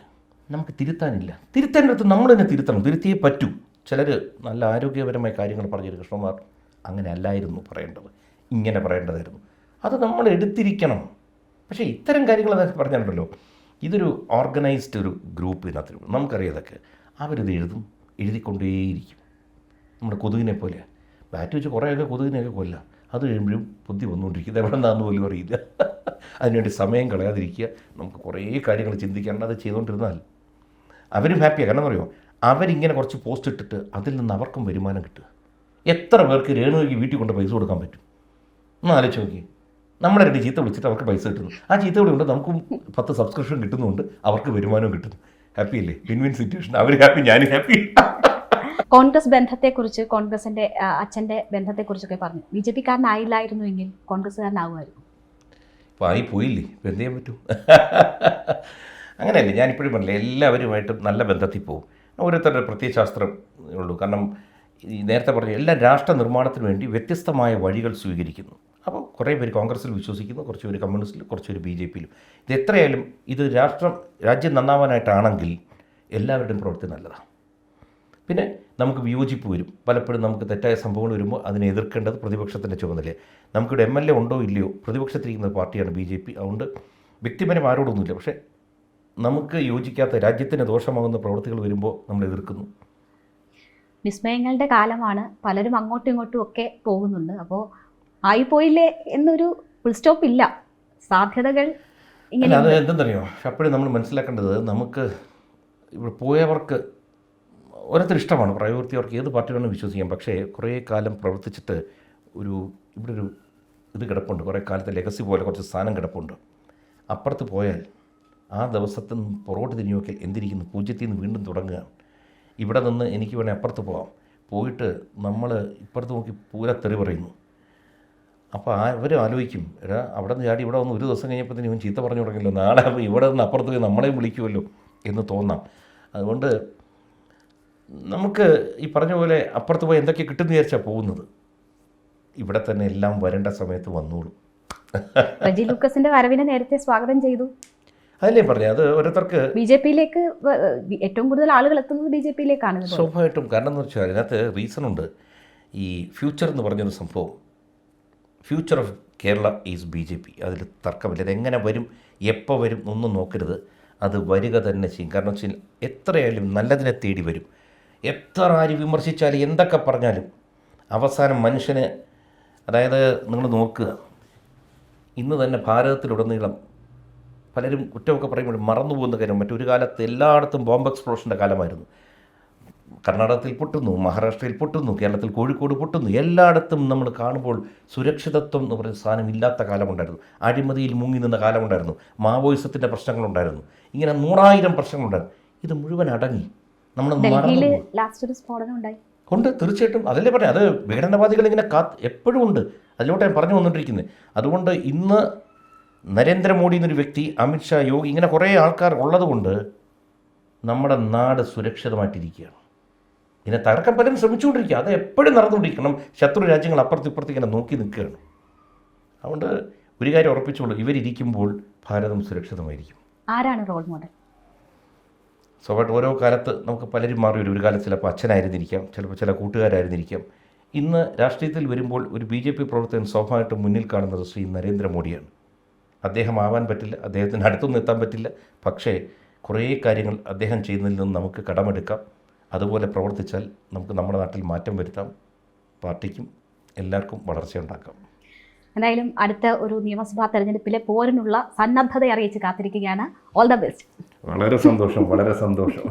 നമുക്ക് തിരുത്താനില്ല. തിരുത്തേണ്ട അടുത്ത് നമ്മൾ തന്നെ തിരുത്തണം, തിരുത്തിയേ പറ്റൂ. ചിലർ നല്ല ആരോഗ്യപരമായ കാര്യങ്ങൾ പറഞ്ഞൊരു കൃഷ്ണകുമാർ അങ്ങനെ അല്ലായിരുന്നു പറയേണ്ടത്, ഇങ്ങനെ പറയേണ്ടതായിരുന്നു. അത് നമ്മൾ എടുത്തിരിക്കണം. പക്ഷേ ഇത്തരം കാര്യങ്ങൾ അതൊക്കെ പറഞ്ഞിട്ടുണ്ടല്ലോ, ഇതൊരു ഓർഗനൈസ്ഡ് ഒരു ഗ്രൂപ്പ് ഇതിനകത്ത് നമുക്കറിയാം. അതൊക്കെ അവരിത് എഴുതിക്കൊണ്ടേയിരിക്കും. നമ്മുടെ കൊതുകിനെ പോലെ ബാറ്റ് വെച്ച് കുറേയൊക്കെ കൊതുകിനെയൊക്കെ കൊല്ലാം. അത് കഴിയുമ്പോഴും ബുദ്ധി വന്നുകൊണ്ടിരിക്കും, ഇത് എവിടെ നിന്നാന്ന് പോലും അറിയില്ല. അതിനുവേണ്ടി സമയം കളയാതിരിക്കുക. നമുക്ക് കുറേ കാര്യങ്ങൾ ചിന്തിക്കാണ്ട് അത് ചെയ്തുകൊണ്ടിരുന്നാൽ അവരും ഹാപ്പിയാണ്. കാരണം പറയുമോ, അവരിങ്ങനെ കുറച്ച് പോസ്റ്റ് ഇട്ടിട്ട് അതിൽ നിന്ന് അവർക്കും വരുമാനം കിട്ടുക. എത്ര പേർക്ക് രേണുവിക്ക് വീട്ടിൽ കൊണ്ട് പൈസ കൊടുക്കാൻ പറ്റും? ഒന്ന് ആലോചിച്ച് നോക്കി. നമ്മളെ 2 ചീത്ത വിളിച്ചിട്ട് അവർക്ക് പൈസ കിട്ടുന്നു. ആ ചീത്ത വിളി കൊണ്ട് നമുക്കും 10 സബ്സ്ക്രിപ്ഷൻ കിട്ടുന്നുണ്ട്, അവർക്ക് വരുമാനവും കിട്ടുന്നു. ഹാപ്പി അല്ലേ? Win win situation. അവർ ഹാപ്പി, ഞാനും ഹാപ്പി. കോൺഗ്രസ് ബന്ധത്തെക്കുറിച്ച്, കോൺഗ്രസിൻ്റെ അച്ഛൻ്റെ ബന്ധത്തെക്കുറിച്ചൊക്കെ പറഞ്ഞു. BJP കാരനായില്ലായിരുന്നുവെങ്കിൽ കോൺഗ്രസ്സുകാരനാകുമായിരുന്നു. ഇപ്പോൾ ആയി പോയില്ലേ, ഇപ്പം എന്ത് ചെയ്യാൻ പറ്റും? അങ്ങനെയല്ലേ, ഞാനിപ്പോഴും പറഞ്ഞില്ലേ, എല്ലാവരുമായിട്ടും നല്ല ബന്ധത്തിൽ പോകും. ഓരോരുത്തരുടെ പ്രത്യയശാസ്ത്രം ഉള്ളൂ. കാരണം ഈ നേരത്തെ പറഞ്ഞ എല്ലാ രാഷ്ട്ര നിർമ്മാണത്തിന് വേണ്ടി വ്യത്യസ്തമായ വഴികൾ സ്വീകരിക്കുന്നു. അപ്പോൾ കുറേ പേര് കോൺഗ്രസ്സിൽ വിശ്വസിക്കുന്നു, കുറച്ച് പേര് കമ്മ്യൂണിസ്റ്റിലും, കുറച്ച് പേര് BJPയിലും. ഇത് എത്രയായാലും ഇത് രാജ്യം നന്നാവാനായിട്ടാണെങ്കിൽ എല്ലാവരുടെയും പ്രവൃത്തി നല്ലതാണ്. പിന്നെ നമുക്ക് വിയോജിപ്പ് വരും. പലപ്പോഴും നമുക്ക് തെറ്റായ സംഭവങ്ങൾ വരുമ്പോൾ അതിനെ എതിർക്കേണ്ടത് പ്രതിപക്ഷത്തിൻ്റെ ചുമതലയാണ്. നമുക്കിവിടെ MLA ഉണ്ടോ ഇല്ലയോ, പ്രതിപക്ഷത്തിരിക്കുന്ന പാർട്ടിയാണ് BJP. അതുകൊണ്ട് വ്യക്തിപരം ആരോടൊന്നുമില്ല. പക്ഷേ നമുക്ക് യോജിക്കാത്ത, രാജ്യത്തിന് ദോഷമാകുന്ന പ്രവൃത്തികൾ വരുമ്പോൾ നമ്മൾ എതിർക്കുന്നു. വിസ്മയങ്ങളുടെ കാലമാണ്. പലരും അങ്ങോട്ടും ഇങ്ങോട്ടും ഒക്കെ പോകുന്നുണ്ട്. അപ്പോൾ ആയിപ്പോയില്ലേ എന്നൊരു ഫുൾ സ്റ്റോപ്പ് ഇല്ല. സാധ്യതകൾ ഇങ്ങനെ അല്ല, അത് എന്തെന്നറിയോ, അപ്പോഴും നമ്മൾ മനസ്സിലാക്കേണ്ടത്, നമുക്ക് ഇവിടെ പോയവർക്ക് ഓരോരുത്തർ ഇഷ്ടമാണ്, പ്രയോറിറ്റി അവർക്ക് ഏത് പാർട്ടി വേണമെന്ന് വിശ്വസിക്കാം. പക്ഷേ കുറേ കാലം പ്രവർത്തിച്ചിട്ട് ഇവിടെ ഒരു ഇത് കിടപ്പുണ്ട്, കുറേ കാലത്തെ ലെഗസി പോലെ കുറച്ച് സാധനം കിടപ്പുണ്ട്. അപ്പുറത്ത് പോയാൽ ആ ദിവസത്തിൽ നിന്ന് പുറകോട്ട് തിരിഞ്ഞു നോക്കിയാൽ എന്തിരിക്കുന്നു, 0-ൽ നിന്ന് വീണ്ടും തുടങ്ങുകയാണ്. ഇവിടെ നിന്ന് എനിക്ക് വേണേൽ അപ്പുറത്ത് പോകാം, പോയിട്ട് നമ്മൾ ഇപ്പുറത്ത് നോക്കി പൂരത്തെറി പറയുന്നു. അപ്പോൾ അവരും ആലോചിക്കും, എടാ അവിടെ നിന്ന് ചാടി ഇവിടെ വന്ന് ഒരു ദിവസം കഴിഞ്ഞപ്പോഴത്തേനും ഇവൻ ചീത്ത പറഞ്ഞു തുടങ്ങിയല്ലോ, നാളെ ഇവിടെ നിന്ന് അപ്പുറത്ത് പോയി നമ്മളെയും വിളിക്കുമല്ലോ എന്ന് തോന്നാം. അതുകൊണ്ട് നമുക്ക് ഈ പറഞ്ഞ പോലെ അപ്പുറത്ത് പോയി എന്തൊക്കെ കിട്ടുമെന്ന് വിചാരിച്ചാൽ പോകുന്നത്. ഇവിടെ തന്നെ എല്ലാം വരേണ്ട സമയത്ത് വന്നോളൂ. റജി ലൂക്കസിന്റെ വരവിനെ നേരത്തെ സ്വാഗതം ചെയ്തു. അതല്ലേ പറഞ്ഞത്, അത് ഓരോരുത്തർക്ക് BJP-യിലേക്ക് ഏറ്റവും കൂടുതൽ ആളുകൾ എത്തുന്നത് BJP-യിലേക്കാണ്. സ്വാഭാവികമായിട്ടും. കാരണം എന്ന് വെച്ചാൽ അതിനകത്ത് റീസണുണ്ട്. ഈ ഫ്യൂച്ചർ എന്ന് പറഞ്ഞൊരു സംഭവം, future of Kerala is BJP. അതിൽ തർക്കമില്ല. ഇതെങ്ങനെ വരും, എപ്പോൾ വരും ഒന്നും നോക്കരുത്, അത് വരിക തന്നെ ചെയ്യും. കാരണം വെച്ചാൽ എത്രയായാലും നല്ലതിനെ തേടി വരും. എത്ര ആര് വിമർശിച്ചാലും എന്തൊക്കെ പറഞ്ഞാലും അവസാനം മനുഷ്യന്, അതായത് നിങ്ങൾ നോക്കുക, ഇന്ന് തന്നെ ഭാരതത്തിലുടനീളം പലരും കുറ്റമൊക്കെ പറയുമ്പോൾ മറന്നുപോകുന്ന കാര്യം, മറ്റൊരു കാലത്ത് എല്ലായിടത്തും ബോംബ് എക്സ്പ്ലോഷൻ്റെ കാലമായിരുന്നു. കർണാടകത്തിൽ പൊട്ടുന്നു, മഹാരാഷ്ട്രയിൽ പൊട്ടുന്നു, കേരളത്തിൽ കോഴിക്കോട് പൊട്ടുന്നു. എല്ലായിടത്തും നമ്മൾ കാണുമ്പോൾ സുരക്ഷിതത്വം എന്ന് പറയുന്ന സാധനം ഇല്ലാത്ത കാലമുണ്ടായിരുന്നു. അഴിമതിയിൽ മുങ്ങി നിന്ന കാലമുണ്ടായിരുന്നു. മാവോയിസത്തിൻ്റെ പ്രശ്നങ്ങളുണ്ടായിരുന്നു. ഇങ്ങനെ 100,000 പ്രശ്നങ്ങളുണ്ടായിരുന്നു. ഇത് മുഴുവൻ അടങ്ങി. നമ്മൾ ഉണ്ട്, തീർച്ചയായിട്ടും. അതല്ലേ പറയാം, അത് വിഘടനവാദികൾ ഇങ്ങനെ എപ്പോഴും ഉണ്ട്. അതിലോട്ട് ഞാൻ പറഞ്ഞു വന്നുകൊണ്ടിരിക്കുന്നത്. അതുകൊണ്ട് ഇന്ന് നരേന്ദ്രമോദി എന്നൊരു വ്യക്തി, അമിത്ഷാ, യോഗി, ഇങ്ങനെ കുറേ ആൾക്കാർ ഉള്ളതുകൊണ്ട് നമ്മുടെ നാട് സുരക്ഷിതമായിട്ടിരിക്കുകയാണ്. ഇതിനെ തകർക്കാൻ പലരും ശ്രമിച്ചുകൊണ്ടിരിക്കുക. അത് എപ്പോഴും നടന്നുകൊണ്ടിരിക്കണം. ശത്രു രാജ്യങ്ങൾ അപ്പുറത്തിപ്പുറത്ത് ഇങ്ങനെ നോക്കി നിൽക്കുകയാണ്. അതുകൊണ്ട് ഒരു കാര്യം ഉറപ്പിച്ചോളൂ, ഇവരിയ്ക്കുമ്പോൾ ഭാരതം സുരക്ഷിതമായിരിക്കും. ആരാണ് റോൾ മോഡൽ? സ്വാഭാവികമായിട്ട് ഓരോ കാലത്ത് നമുക്ക് പലരും മാറി വരും. ഒരു കാലത്ത് ചിലപ്പോൾ അച്ഛനായിരുന്നിരിക്കാം, ചിലപ്പോൾ ചില കൂട്ടുകാരായിരുന്നിരിക്കാം. ഇന്ന് രാഷ്ട്രീയത്തിൽ വരുമ്പോൾ ഒരു BJP പ്രവർത്തകൻ സ്വാഭാവികമായിട്ടും മുന്നിൽ കാണുന്നത് ശ്രീ നരേന്ദ്രമോദിയാണ്. അദ്ദേഹം ആവാൻ പറ്റില്ല, അദ്ദേഹത്തിന് അടുത്തൊന്നും എത്താൻ പറ്റില്ല. പക്ഷേ കുറേ കാര്യങ്ങൾ അദ്ദേഹം ചെയ്യുന്നതിൽ നിന്ന് നമുക്ക് കടമെടുക്കാം. അതുപോലെ പ്രവർത്തിച്ചാൽ നമുക്ക് നമ്മുടെ നാട്ടിൽ മാറ്റം വരുത്താം. പാർട്ടിക്കും എല്ലാവർക്കും വളർച്ചയുണ്ടാക്കാം. എന്തായാലും അടുത്ത ഒരു നിയമസഭാ തെരഞ്ഞെടുപ്പിലെ പോരിനുള്ള സന്നദ്ധത അറിയിച്ച് കാത്തിരിക്കുകയാണ്. All the best. വളരെ സന്തോഷം, വളരെ സന്തോഷം.